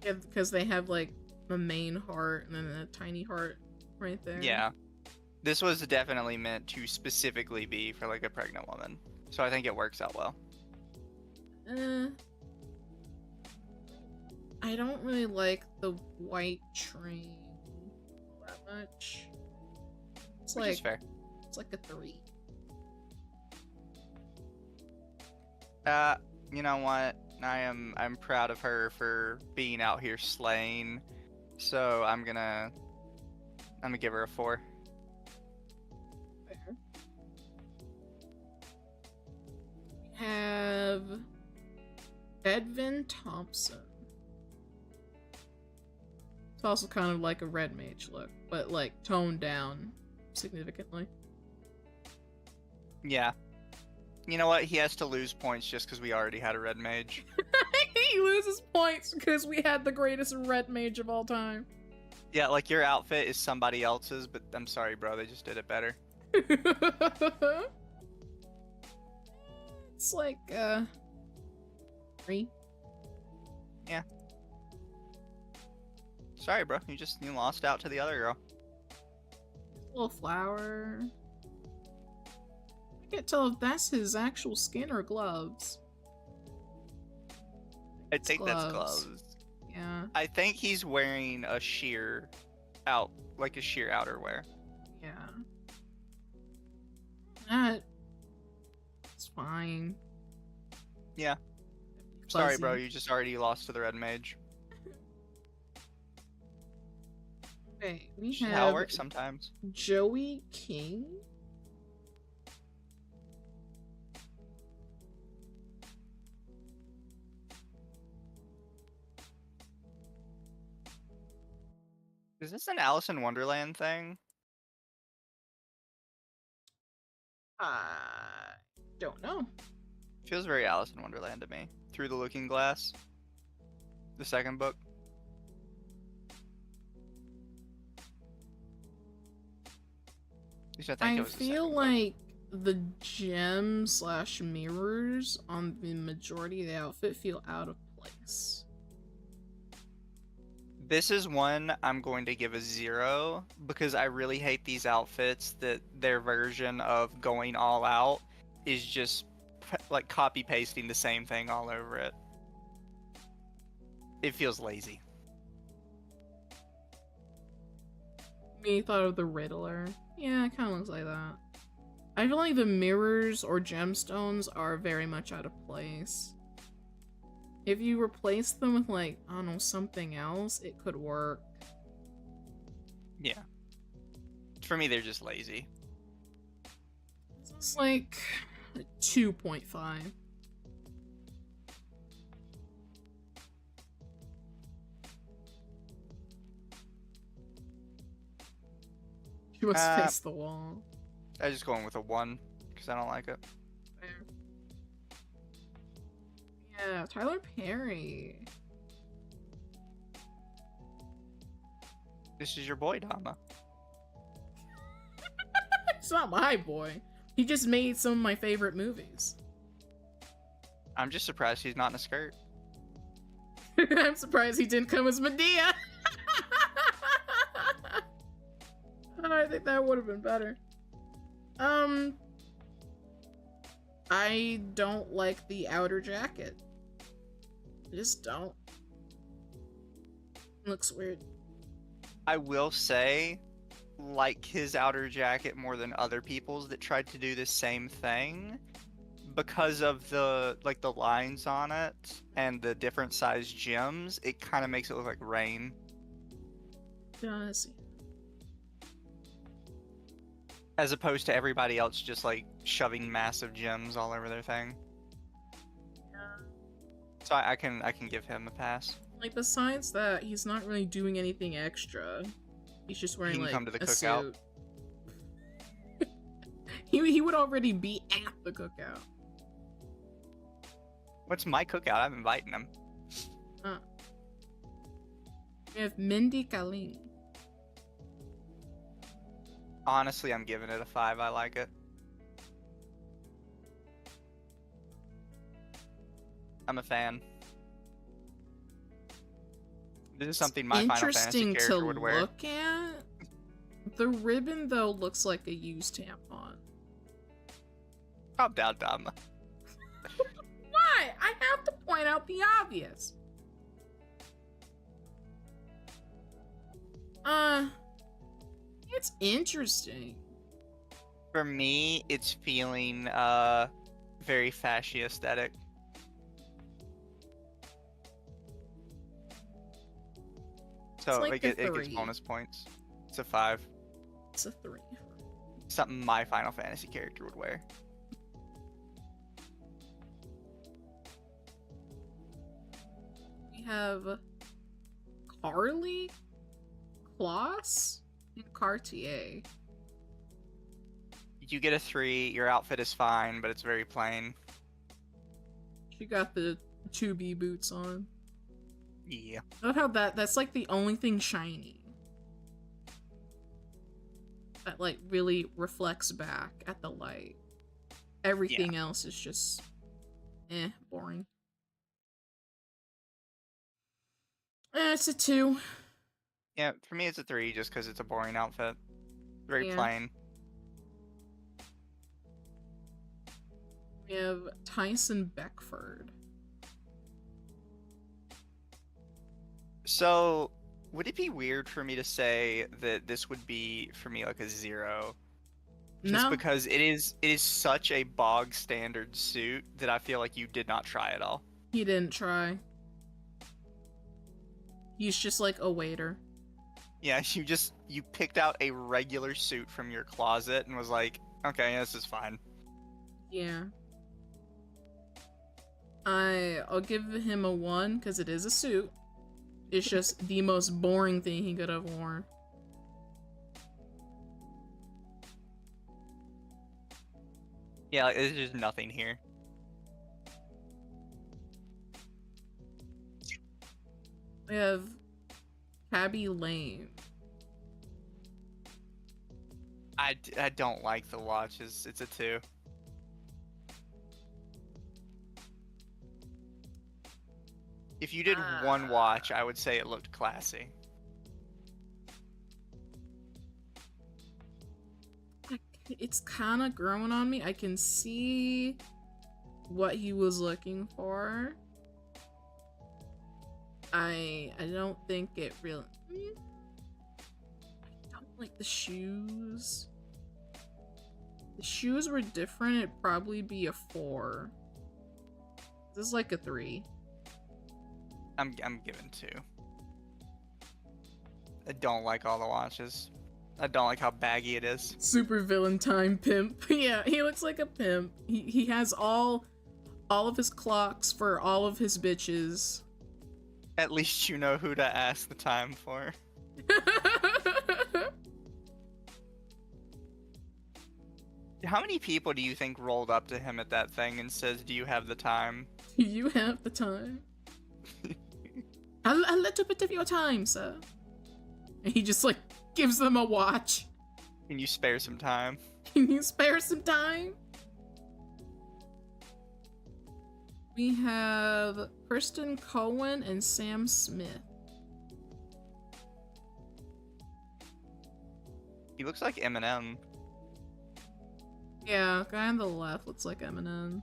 Yeah, because they have like the main heart and then a tiny heart right there.
Yeah. This was definitely meant to specifically be for like a pregnant woman. So I think it works out well.
I don't really like the white train that much. It's
Which is fair.
It's like a 3.
You know what? I'm proud of her for being out here slaying. So I'm gonna give her a 4.
Fair. We have Edvin Thompson. It's also kind of like a red mage look, but like toned down significantly.
Yeah. You know what? He has to lose points just because we already had a red mage.
He loses points because we had the greatest red mage of all time.
Yeah, like your outfit is somebody else's, but I'm sorry, bro. They just did it better.
It's like, 3.
Yeah. Sorry, bro. You lost out to the other girl.
Little flower. I can't tell if that's his actual skin or gloves.
I think that's gloves.
Yeah.
I think he's wearing a sheer outerwear.
Yeah. It's fine.
Yeah. Sorry, bro. You just already lost to the red mage.
Okay, we
How
have
it works sometimes.
Joey King.
Is this an Alice in Wonderland thing?
I don't know.
Feels very Alice in Wonderland to me. Through the Looking Glass. The second book. At least I think it was the
feel
second
like the gems / mirrors on the majority of the outfit feel out of place.
This is one I'm going to give a 0 because I really hate these outfits that their version of going all out is just like copy pasting the same thing all over it. It feels lazy.
Me thought of the Riddler. Yeah, it kind of looks like that. I feel like the mirrors or gemstones are very much out of place. If you replace them with, like, I don't know, something else, it could work.
Yeah. For me, they're just lazy.
It's like a 2.5. You must face the wall.
I just going with a 1 because I don't like it.
Fair. Yeah, Tyler Perry.
This is your boy, Dama.
It's not my boy. He just made some of my favorite movies.
I'm just surprised he's not in a skirt.
I'm surprised he didn't come as Medea. I think that would have been better. I don't like the outer jacket. I just don't. It looks weird.
I will say, like his outer jacket more than other people's that tried to do the same thing because of the lines on it and the different size gems. It kind of makes it look like rain.
Does.
As opposed to everybody else just like shoving massive gems all over their thing. So I can give him a pass.
Like, besides that, he's not really doing anything extra. He's just
He
wearing,
can
like,
come to the
a
cookout.
suit. he would already be at the cookout.
What's my cookout? I'm inviting him.
We have Mindy Kaling.
Honestly, I'm giving it a 5. I like it. I'm a fan. This is something my Final Fantasy
Interesting
character
to
would wear.
look at. The ribbon, though, looks like a used tampon.
Calm down, Dama.
Why? I have to point out the obvious. It's interesting.
For me, it's feeling very fashy aesthetic. So
like
it
a
gets
3.
bonus points. It's a 5.
It's a 3.
Something my Final Fantasy character would wear.
We have Carly, Kloss, and Cartier.
You get a 3. Your outfit is fine, but it's very plain.
She got the 2B boots on.
Yeah.
Note how that's like the only thing shiny. That like really reflects back at the light. Everything else is just boring. It's a 2.
Yeah, for me it's a 3 just because it's a boring outfit. Very
Yeah.
plain.
We have Tyson Beckford.
So, would it be weird for me to say that this would be, for me, like a 0? Just
No,
because it is such a bog standard suit that I feel like you did not try at all.
he didn't try. He's just like a waiter.
Yeah, you picked out a regular suit from your closet and was like, okay, this is fine.
Yeah. I'll give him a 1 because it is a suit. It's just the most boring thing he could have worn.
Yeah, like, there's just nothing here.
We have Cabby Lane.
I don't like the watches. It's a 2. If you did one watch, I would say it looked classy.
It's kind of growing on me. I can see what he was looking for. I don't think it really... I don't like the shoes. The shoes were different. It'd probably be a 4. This is like a 3.
I'm giving 2. I don't like all the watches. I don't like how baggy it is.
Super villain time pimp. Yeah, he looks like a pimp. He has all of his clocks for all of his bitches.
At least you know who to ask the time for. How many people do you think rolled up to him at that thing and says, "Do you have the time?"
Do you have the time? a little bit of your time, sir. And he just like gives them a watch.
Can you spare some time?
Can you spare some time? We have Kristen Cohen and Sam Smith.
He looks like Eminem.
Yeah, guy on the left looks like Eminem.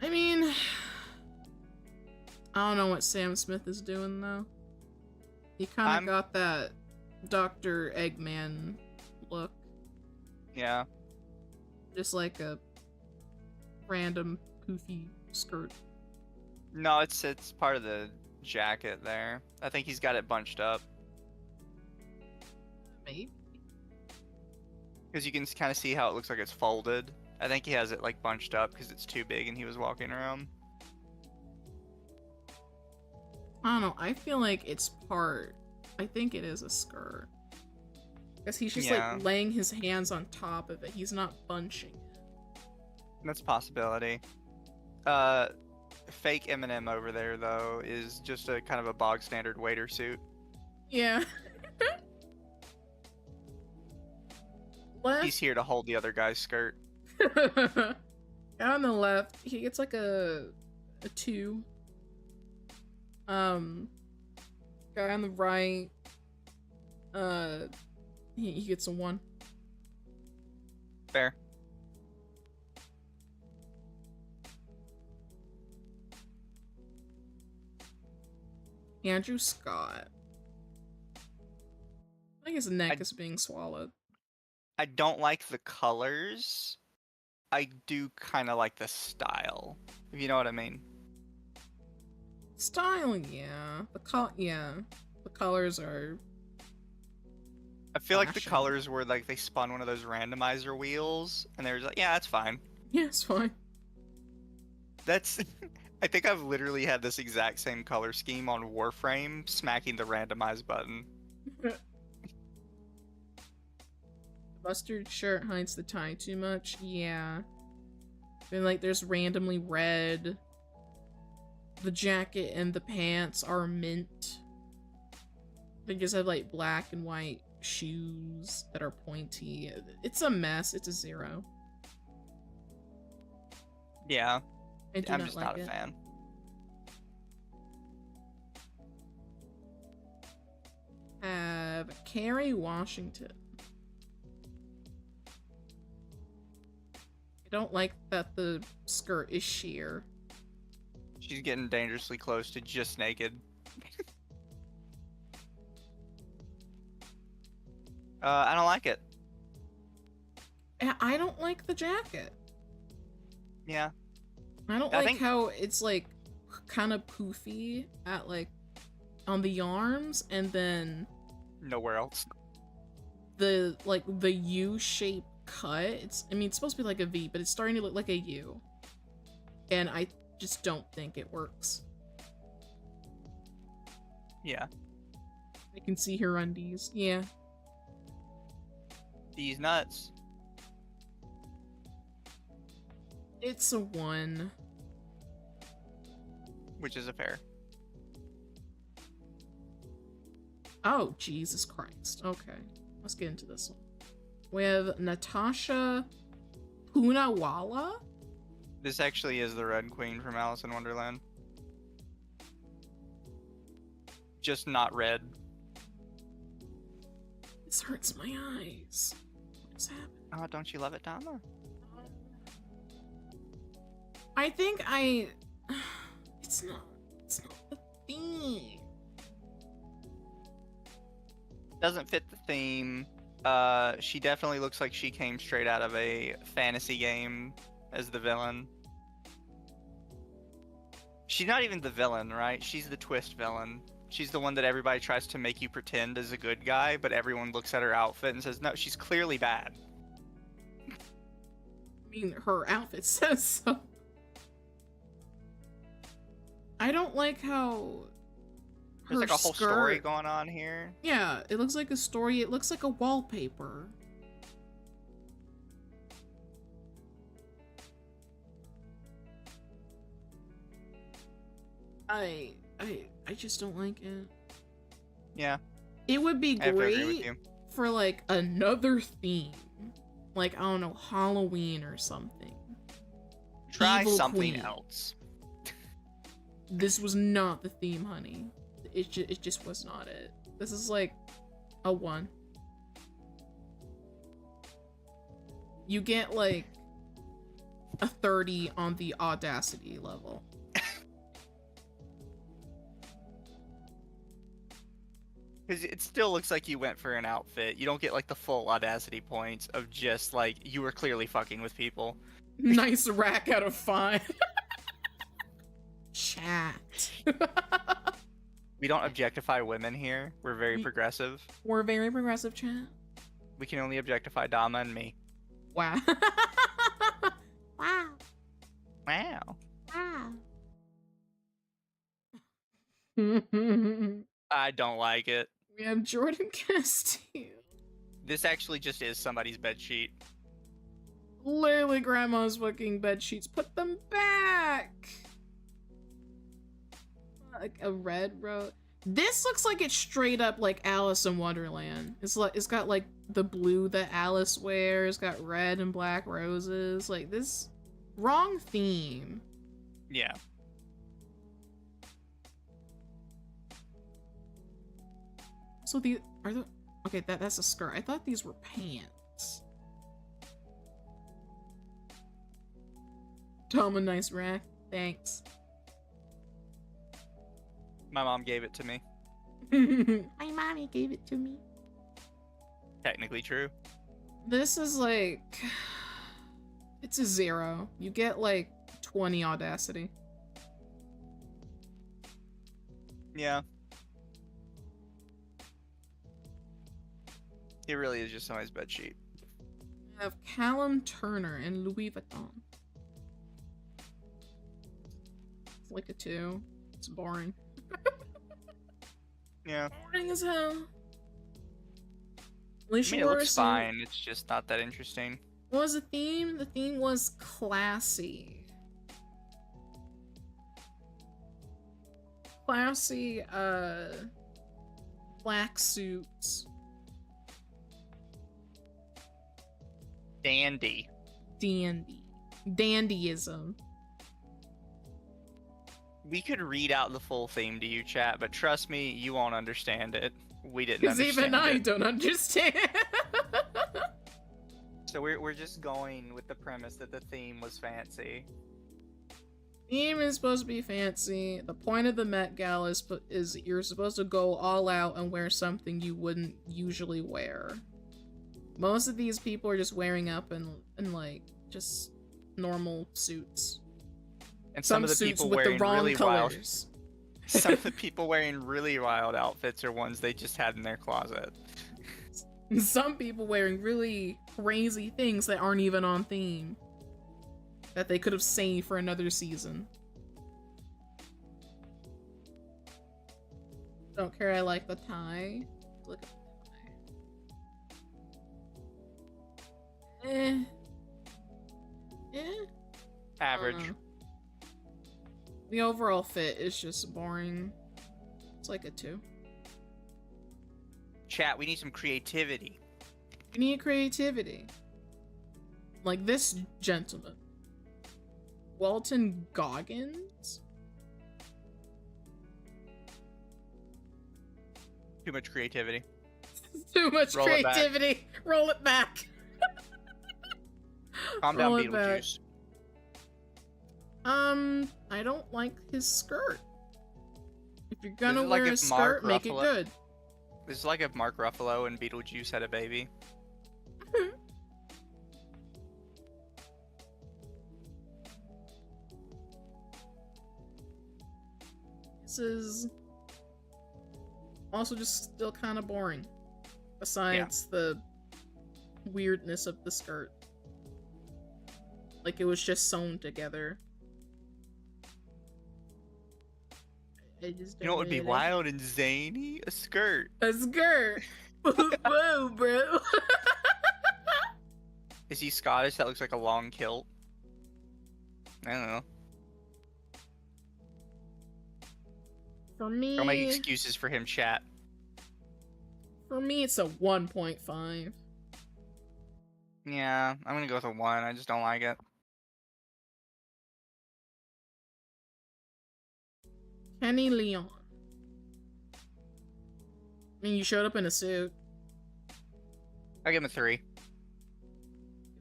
I mean, I don't know what Sam Smith is doing though. He kind of got that Dr. Eggman look.
Yeah.
Just like a random poofy skirt.
No, it's part of the jacket there. I think he's got it bunched up.
Maybe.
Because you can kind of see how it looks like it's folded. I think he has it like bunched up because it's too big and he was walking around.
I don't know. I feel like it's part. I think it is a skirt. Because he's just like laying his hands on top of it. He's not bunching it.
That's a possibility. Fake Eminem over there though is just a kind of a bog standard waiter suit.
Yeah.
He's here to hold the other guy's skirt.
Guy on the left, he gets like a 2. Guy on the right, he gets a 1.
Fair.
Andrew Scott. I think his neck is being swallowed.
I don't like the colors. I do kind of like the style, if you know what I mean.
Style, yeah. The colors are.
I feel like the colors were like they spun one of those randomizer wheels, and they were like, yeah, that's fine.
Yeah, it's fine.
That's. I think I've literally had this exact same color scheme on Warframe, smacking the randomize button.
The mustard shirt hides the tie too much. Yeah. Then like there's randomly red. The jacket and the pants are mint. They just have like black and white shoes that are pointy. It's a mess. It's a 0.
Yeah.
I'm
just not a fan.
Have Carrie Washington. I don't like that the skirt is sheer.
She's getting dangerously close to just naked. I don't like it.
I don't like the jacket.
Yeah.
I don't like how it's like kind of poofy at like on the arms and then
nowhere else.
The U-shaped cut. It's supposed to be like a V, but it's starting to look like a U. And I just don't think it works.
Yeah.
I can see her undies. Yeah.
These nuts.
It's a 1.
Which is a fair.
Oh, Jesus Christ. Okay. Let's get into this one. We have Natasha Poonawala.
This actually is the Red Queen from Alice in Wonderland. Just not red.
This hurts my eyes. What's happening?
Oh, don't you love it, Dama?
I think it's not the theme.
Doesn't fit the theme. She definitely looks like she came straight out of a fantasy game as the villain. She's not even the villain, right? She's the twist villain. She's the one that everybody tries to make you pretend is a good guy, but everyone looks at her outfit and says, no, she's clearly bad.
I mean, her outfit says so. I don't like how
there's like a whole story going on here.
Yeah, it looks like a story. It looks like a wallpaper. I just don't like it.
Yeah.
It would be great for like another theme. Like, I don't know, Halloween or something.
Try Evil something Queen. Else.
This was not the theme, honey. It just was not it. This is like a 1. You get like a 30 on the audacity level.
Because it still looks like you went for an outfit. You don't get like the full audacity points of just like you were clearly fucking with people.
Nice rack out of 5. Chat.
We don't objectify women here. We're very progressive.
We're very progressive, chat.
We can only objectify Dama and me.
Wow. Wow.
Wow.
Wow.
I don't like it.
We have Jordan Castillo.
This actually just is somebody's bedsheet.
Literally grandma's fucking bed sheets. Put them back. Like a red rose. This looks like it's straight up like Alice in Wonderland. It's got like the blue that Alice wears, got red and black roses. Like this wrong theme.
Yeah.
So okay, that's a skirt. I thought these were pants. Tom, a nice rack. Thanks.
My mom gave it to me.
My mommy gave it to me.
Technically true.
This is like... It's a 0. You get like 20 audacity.
Yeah. It really is just somebody's bedsheet.
We have Callum Turner and Louis Vuitton. It's like a 2. It's boring.
Yeah.
Boring as hell.
I mean, it looks fine. It's just not that interesting.
What was the theme? The theme was classy. Classy, black suits.
Dandy.
Dandyism.
We could read out the full theme to you, chat, but trust me, you won't understand it. We didn't
Because
understand
even I
it.
don't understand.
So we're just going with the premise that the theme was fancy.
Theme is supposed to be fancy. The point of the Met Gala is you're supposed to go all out and wear something you wouldn't usually wear. Most of these people are just wearing up in like just normal suits.
And some of the
suits
people
with
wearing
the wrong
really
colors.
some of the people wearing really wild outfits are ones they just had in their closet.
Some people wearing really crazy things that aren't even on theme. That they could have saved for another season. Don't care, I like the tie. Look at the tie.
Average.
The overall fit is just boring. It's like a 2.
Chat, we need some creativity.
We need creativity. Like this gentleman. Walton Goggins?
Too much creativity.
Too much
Roll it back.
creativity. Roll it back.
Calm down,
Roll it back.
Beetlejuice.
I don't like his skirt. If you're gonna
This is like
wear a
if
skirt,
Mark
make it
Ruffalo-
good.
This is like if Mark Ruffalo and Beetlejuice had a baby.
This is also just still kind of boring. Besides the weirdness of the skirt. Like it was just sewn together. I just
You know what would be
don't get it.
wild and zany? A skirt.
A skirt. Whoa, bro.
Is he Scottish? That looks like a long kilt. I don't know.
For me,
I'll make excuses for him, chat.
for me, it's a 1.5.
Yeah, I'm gonna go with a 1. I just don't like it.
Kenny Leon. I mean, you showed up in a suit.
I'll give him a 3.
Give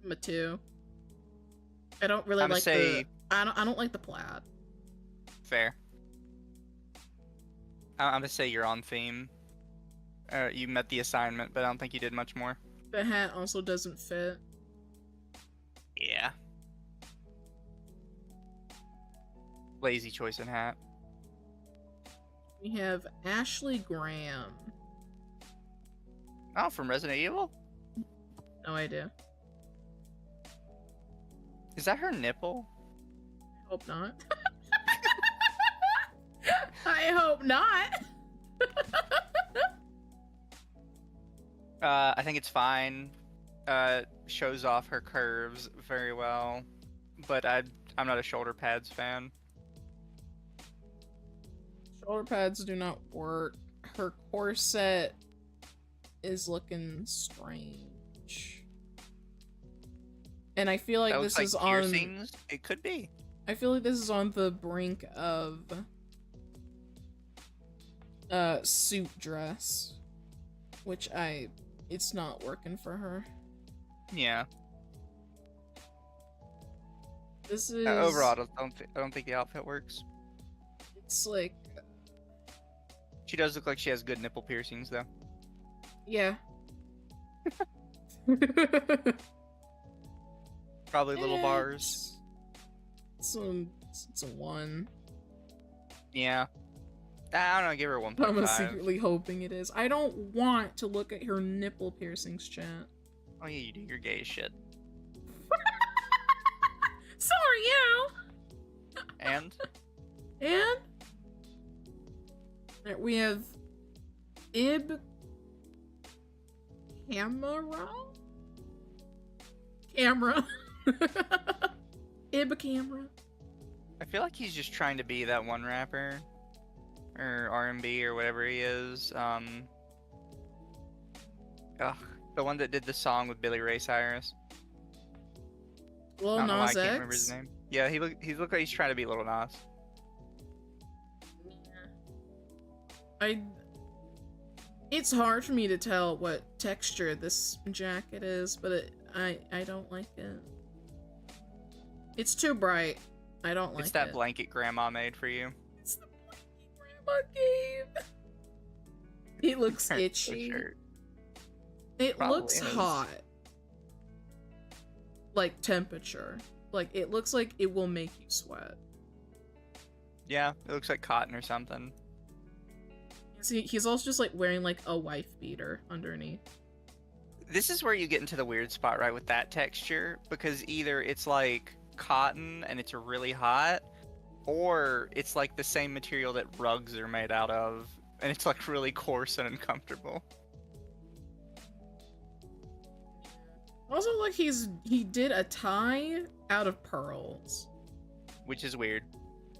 him a 2. I don't really
I'm gonna
like
say-
the. I don't like the plaid.
Fair. I'm gonna say you're on theme. You met the assignment, but I don't think you did much more.
The hat also doesn't fit.
Yeah. Lazy choice in hat.
We have Ashley Graham.
Oh, from Resident Evil?
No idea.
Is that her nipple?
I hope not. I hope not.
I think it's fine. Shows off her curves very well, but I'm not a shoulder pads fan.
Shoulder pads do not work. Her corset is looking strange. And I feel like
That
this
looks
is
like
on...
piercings. It could be.
I feel like this is on the brink of... suit dress. Which it's not working for her.
Yeah.
This is...
Overall, I don't think the outfit works.
It's like...
She does look like she has good nipple piercings, though.
Yeah.
Probably little bars.
It's a 1.
Yeah. I don't know, give her a 1.5.
I'm secretly hoping it is. I don't want to look at her nipple piercings, chat.
Oh yeah, you do your gay shit.
So are you!
And?
And? We have... Camera? Ib camera.
I feel like he's just trying to be that one rapper. Or R&B or whatever he is. The one that did the song with Billy Ray Cyrus.
Lil
I don't know why I
Nas
can't remember his
X?
name. Yeah, he look like he's trying to be Lil Nas.
It's hard for me to tell what texture this jacket is, but I don't like it. It's too bright. I don't like it.
It's that blanket grandma made for you.
It's the blanket grandma gave. It looks itchy.
Sure.
It
Probably
looks
is.
hot. Like temperature. Like it looks like it will make you sweat.
Yeah, it looks like cotton or something.
See, he's also just like wearing like a wife beater underneath.
This is where you get into the weird spot, right, with that texture, because either it's like cotton and it's really hot, or it's like the same material that rugs are made out of, and it's like really coarse and uncomfortable.
Also, like he did a tie out of pearls,
Which is weird.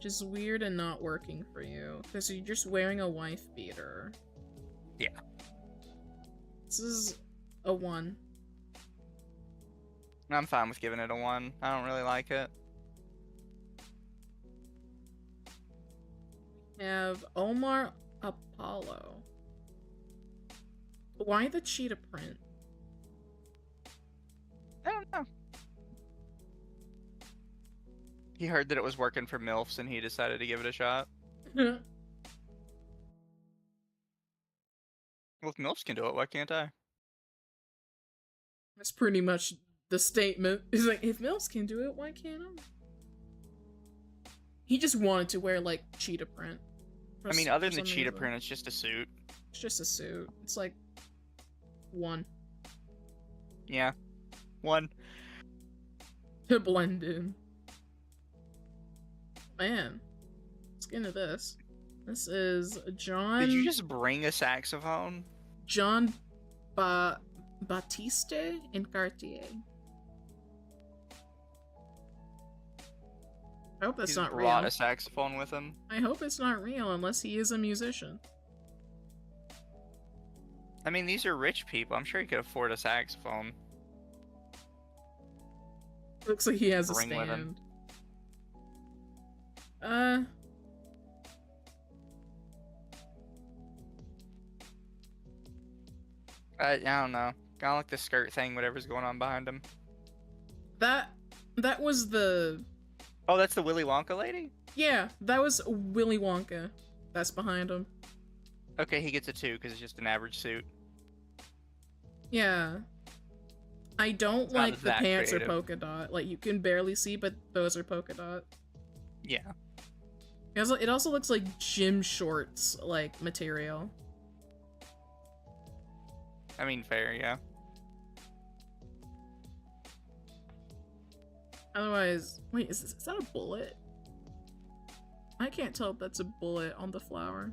which is weird and not working for you because you're just wearing a wife beater.
Yeah.
This is a 1.
I'm fine with giving it a 1. I don't really like it.
We have Omar Apollo. Why the cheetah print?
I don't know. He heard that it was working for MILFs and he decided to give it a shot. Well, if MILFs can do it, why can't I?
That's pretty much the statement. It's like, if MILFs can do it, why can't I? He just wanted to wear, like, cheetah print.
I mean, other than the cheetah print, it's just a suit.
It's just a suit. It's like 1.
Yeah. 1.
To blend in. Man. Let's get into this. This is John...
Did you just bring a saxophone?
John Baptiste in Cartier. I hope that's
He's
not
brought
real.
a saxophone with him.
I hope it's not real unless he is a musician.
I mean, these are rich people. I'm sure he could afford a saxophone.
Looks like he has a
Bring with him.
stand.
I don't know. Kind of like the skirt thing, whatever's going on behind him.
That was the...
Oh, that's the Willy Wonka lady?
Yeah, that was Willy Wonka. That's behind him.
Okay, he gets a 2 because it's just an average suit.
Yeah. I don't
It's not
like the
that
pants
creative.
are polka dot. Like, you can barely see, but those are polka dot.
Yeah.
It also looks like gym shorts, like, material.
I mean, fair, yeah.
Otherwise, wait, is that a bullet? I can't tell if that's a bullet on the flower.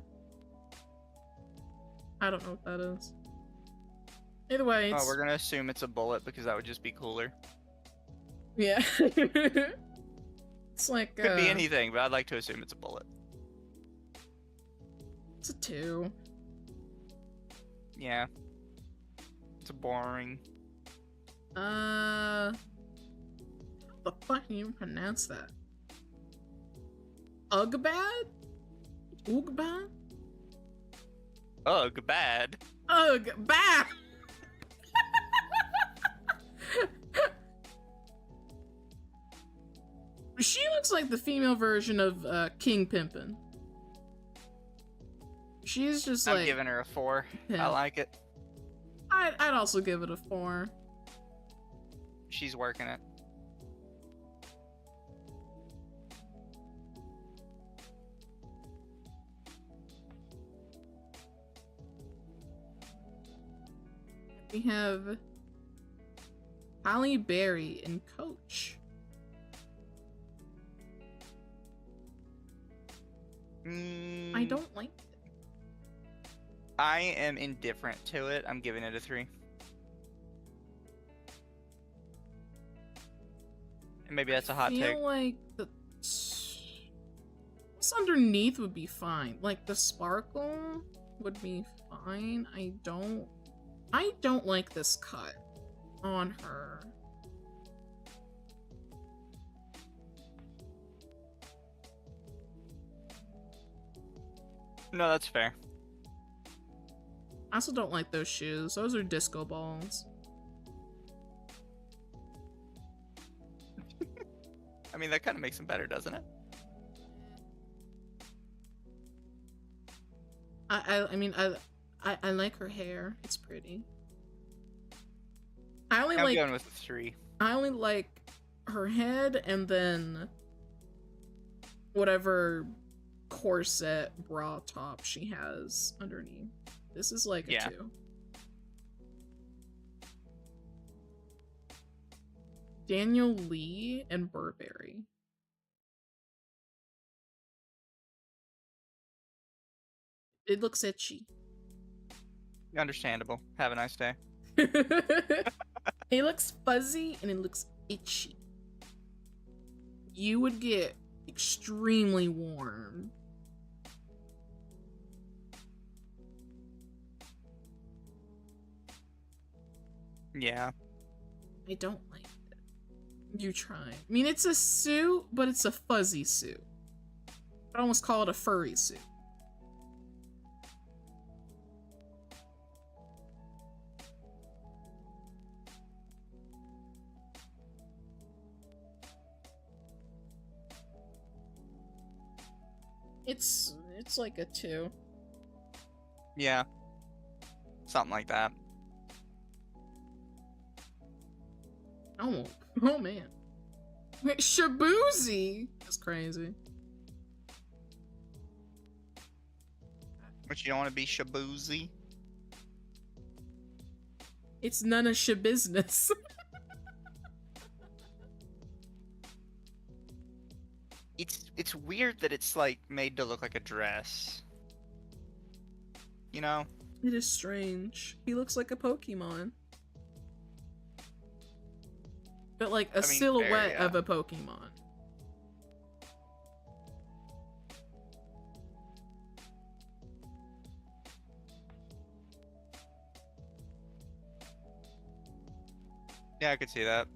I don't know what that is. Either way, it's...
Oh, we're gonna assume it's a bullet because that would just be cooler.
Yeah. It's like,
Could be anything, but I'd like to assume it's a bullet.
It's a 2.
Yeah. It's boring.
How the fuck can you even pronounce that? Ugbad? Ugbad?
Ugh, bad.
Ugbad! She looks like the female version of King Pimpin'. She's just
I'm
like...
giving her a 4.
Yeah.
I like it.
I'd also give it a 4.
She's working it.
We have Halle Berry and Coach. I don't like it.
I am indifferent to it. I'm giving it a 3. And maybe that's a hot take.
I feel like this underneath would be fine. Like the sparkle would be fine. I don't like this cut on her.
No, that's fair.
I also don't like those shoes. Those are disco balls.
I mean, that kind of makes them better, doesn't it?
I mean, I like her hair. It's pretty. I only
I'm
like...
going with a 3.
I only like her head and then whatever corset bra top she has underneath. This is like a 2. Daniel Lee and Burberry. It looks itchy.
Understandable. Have a nice day.
It looks fuzzy and it looks itchy. You would get extremely warm.
Yeah.
I don't like it. You try. I mean, it's a suit, but it's a fuzzy suit. I'd almost call it a furry suit. It's like a 2.
Yeah. Something like that.
Oh man. Wait, Shabuzi! That's crazy.
But you don't want to be shaboozy.
It's none of your business.
It's weird that it's like made to look like a dress. You know?
It is strange. He looks like a Pokemon. But like a silhouette of a Pokemon.
Yeah, I could see that.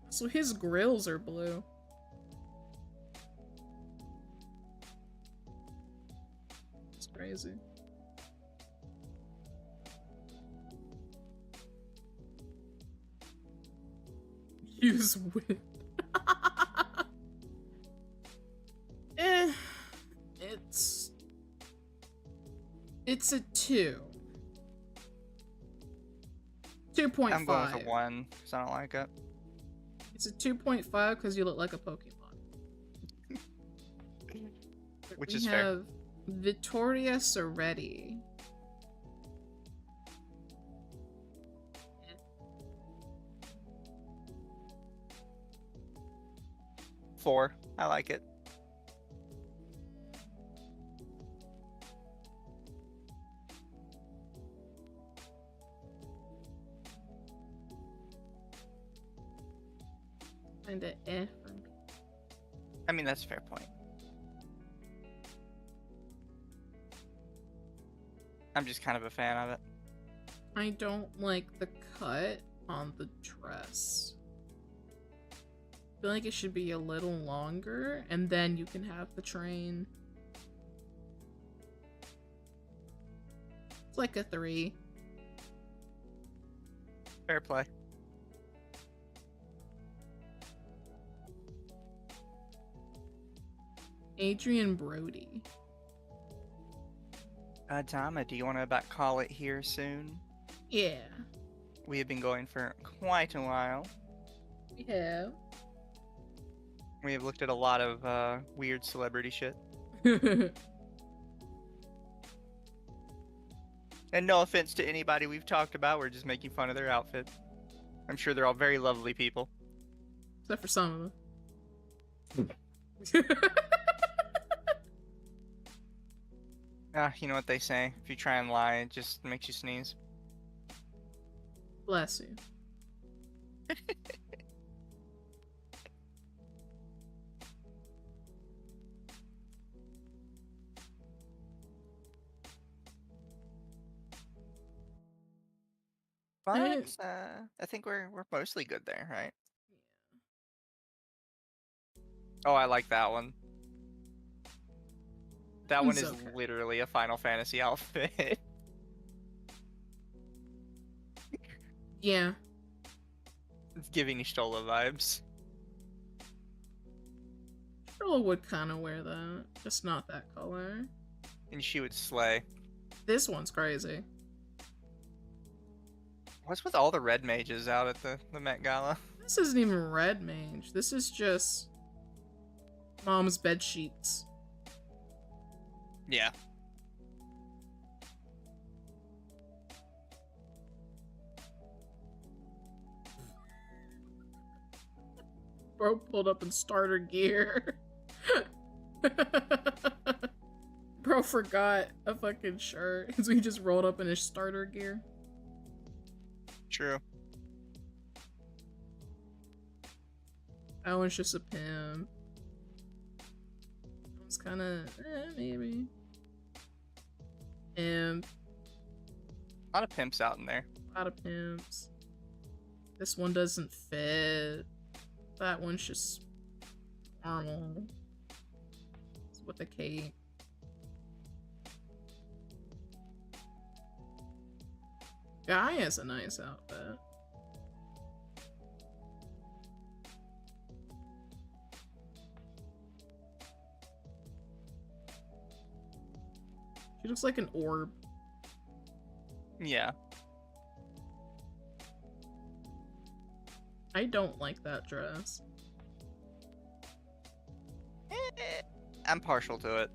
So his grills are blue. It's crazy. Use wind. It's a 2. 2.5.
I'm going for 1 because I don't like it.
It's a 2.5 because you look like a Pokemon.
Which is fair.
We have Vittoria Soretti.
4. I like it.
Kinda for me.
I mean, that's a fair point. I'm just kind of a fan of it.
I don't like the cut on the dress. I feel like it should be a little longer, and then you can have the train. It's like a 3.
Fair play.
Adrian Brody.
Dama, do you want to about call it here soon?
Yeah,
We have been going for quite a while.
we have.
We have looked at a lot of weird celebrity shit. And no offense to anybody we've talked about, we're just making fun of their outfit. I'm sure they're all very lovely people.
Except for some of them.
You know what they say. If you try and lie, it just makes you sneeze.
Bless you.
But I think we're mostly good there, right? Oh, I like that one. That one
It's
is
okay.
literally a Final Fantasy outfit.
Yeah.
It's giving Ishtola vibes.
Charlotte would kind of wear that, just not that color.
And she would slay.
This one's crazy.
What's with all the red mages out at the Met Gala?
This isn't even red mage. This is just mom's bed sheets.
Yeah.
Bro pulled up in starter gear. Bro forgot a fucking shirt, so he just rolled up in his starter gear.
True.
That one's just a pimp. That one's kinda, maybe. And
A lot of pimps out in there.
a lot of pimps. This one doesn't fit. That one's just normal. It's with a cape. Guy has a nice outfit. She looks like an orb.
Yeah.
I don't like that dress.
I'm partial to it.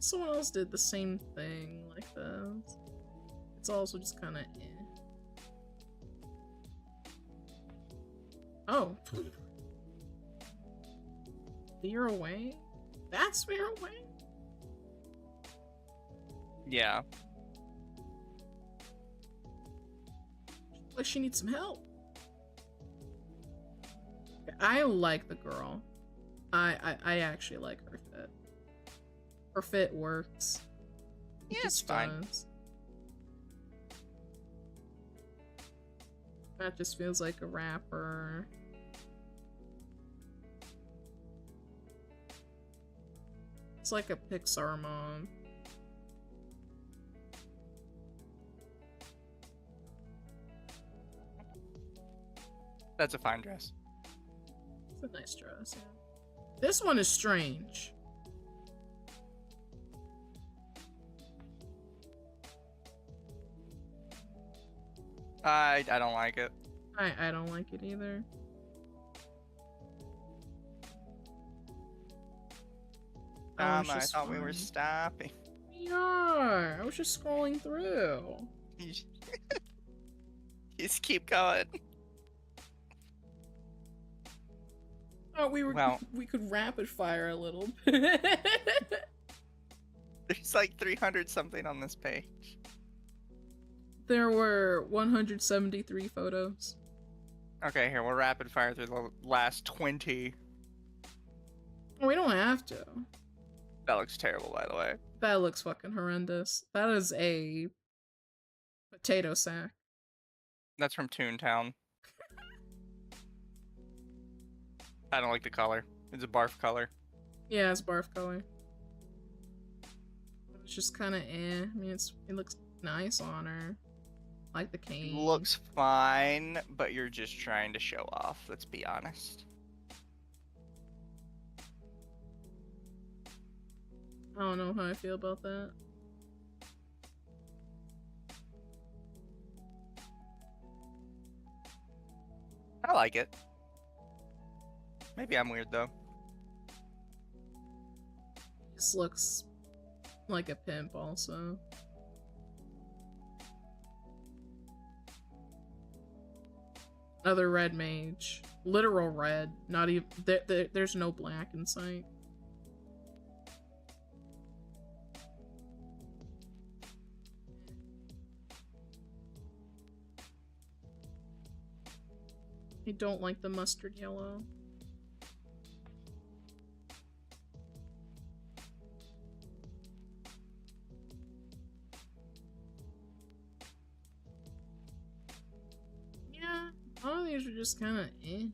Someone else did the same thing like that. It's also just kind of Oh. Veer away? That's veer away?
Yeah.
Like she needs some help. I like the girl. I actually like her fit. Her fit works.
Yeah,
It
it's
just
fine.
does. That just feels like a rapper. It's like a Pixar mom.
That's a fine dress.
It's a nice dress, yeah. This one is strange.
I don't like it.
I don't like it either.
I thought we were stopping.
We are. I was just scrolling through.
You just keep going.
Oh, we could rapid fire a little bit.
There's like 300 something on this page.
There were 173 photos.
Okay, here, we'll rapid fire through the last 20.
We don't have to.
That looks terrible, by the way.
That looks fucking horrendous. That is a potato sack.
That's from Toontown. I don't like the color. It's a barf color.
Yeah, it's barf color. It's just kind of eh. I mean, it looks nice on her. Like the cane.
It looks fine, but you're just trying to show off, let's be honest.
I don't know how I feel about that.
I like it. Maybe I'm weird, though.
This looks like a pimp, also. Another red mage. Literal red. Not even. There's no black in sight. I don't like the mustard yellow. Yeah, all of these are just kind of eh.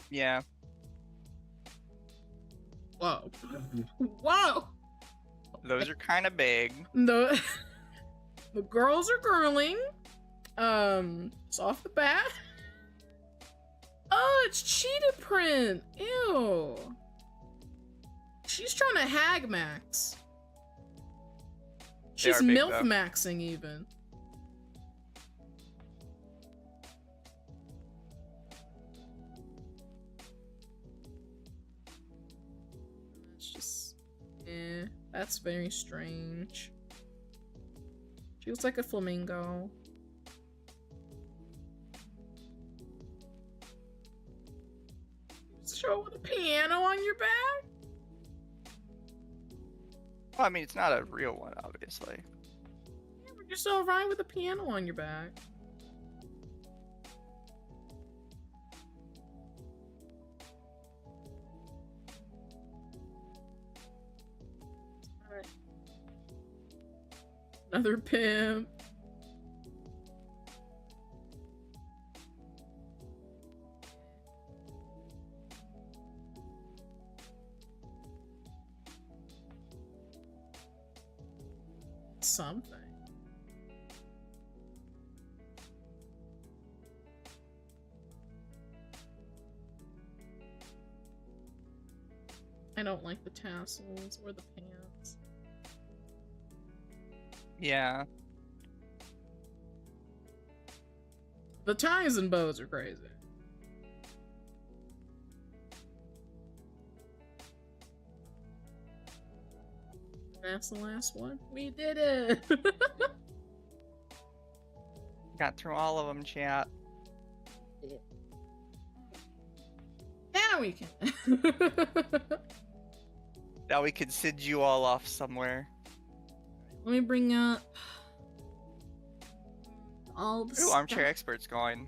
Yeah.
Whoa. Whoa!
Those are kind of big.
The girls are girling. It's off the bat. Oh, it's cheetah print. Ew. She's trying to hag max. She's
big,
MILF
though.
maxing even. It's just, eh, that's very strange. She looks like a flamingo. Show with a piano on your back?
Well, I mean, it's not a real one, obviously.
Yeah, but you're still riding with a piano on your back. Alright. Another pimp. Something. I don't like the tassels or the pants.
Yeah.
The ties and bows are crazy. That's the last one. We did it!
Got through all of them, chat.
Now we can.
Now we could send you all off somewhere.
Let me bring up all the
Ooh, Armchair
stuff.
Expert's going.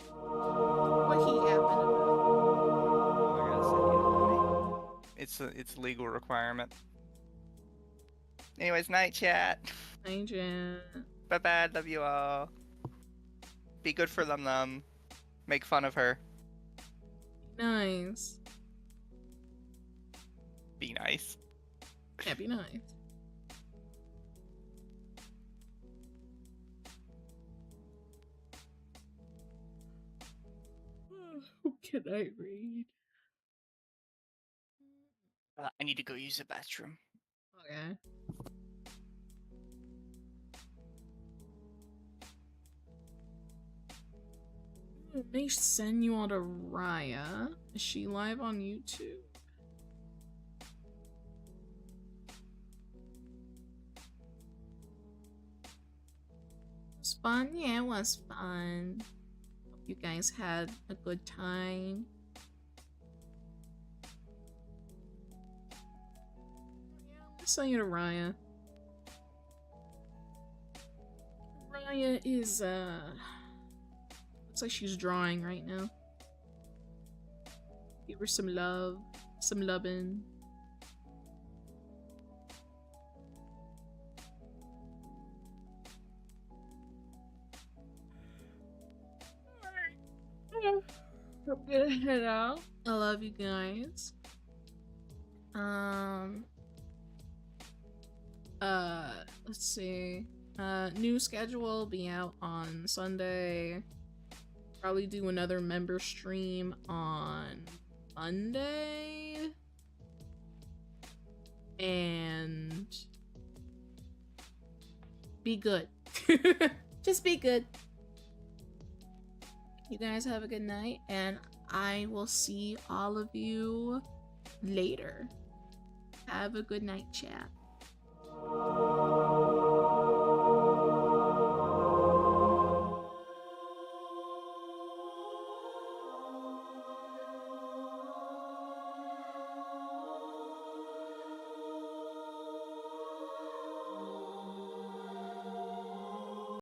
What he happened about.
It's a legal requirement. Anyways, night chat.
Hey, Jen.
Bye bye, love you all. Be good for Lum. Make fun of her.
Nice.
Be nice.
Yeah, be nice. Who can I read?
I need to go use the bathroom.
Okay. Let me send you all to Raya. Is she live on YouTube? It was fun. Yeah, it was fun. Hope you guys had a good time. Yeah, let's send you to Raya. Raya is, looks like she's drawing right now. Give her some love, some lovin'. Alright. I'm gonna head out. I love you guys. Let's see. New schedule will be out on Sunday. Probably do another member stream on Monday. And be good. Just be good. You guys have a good night, and I will see all of you later. Have a good night, chat.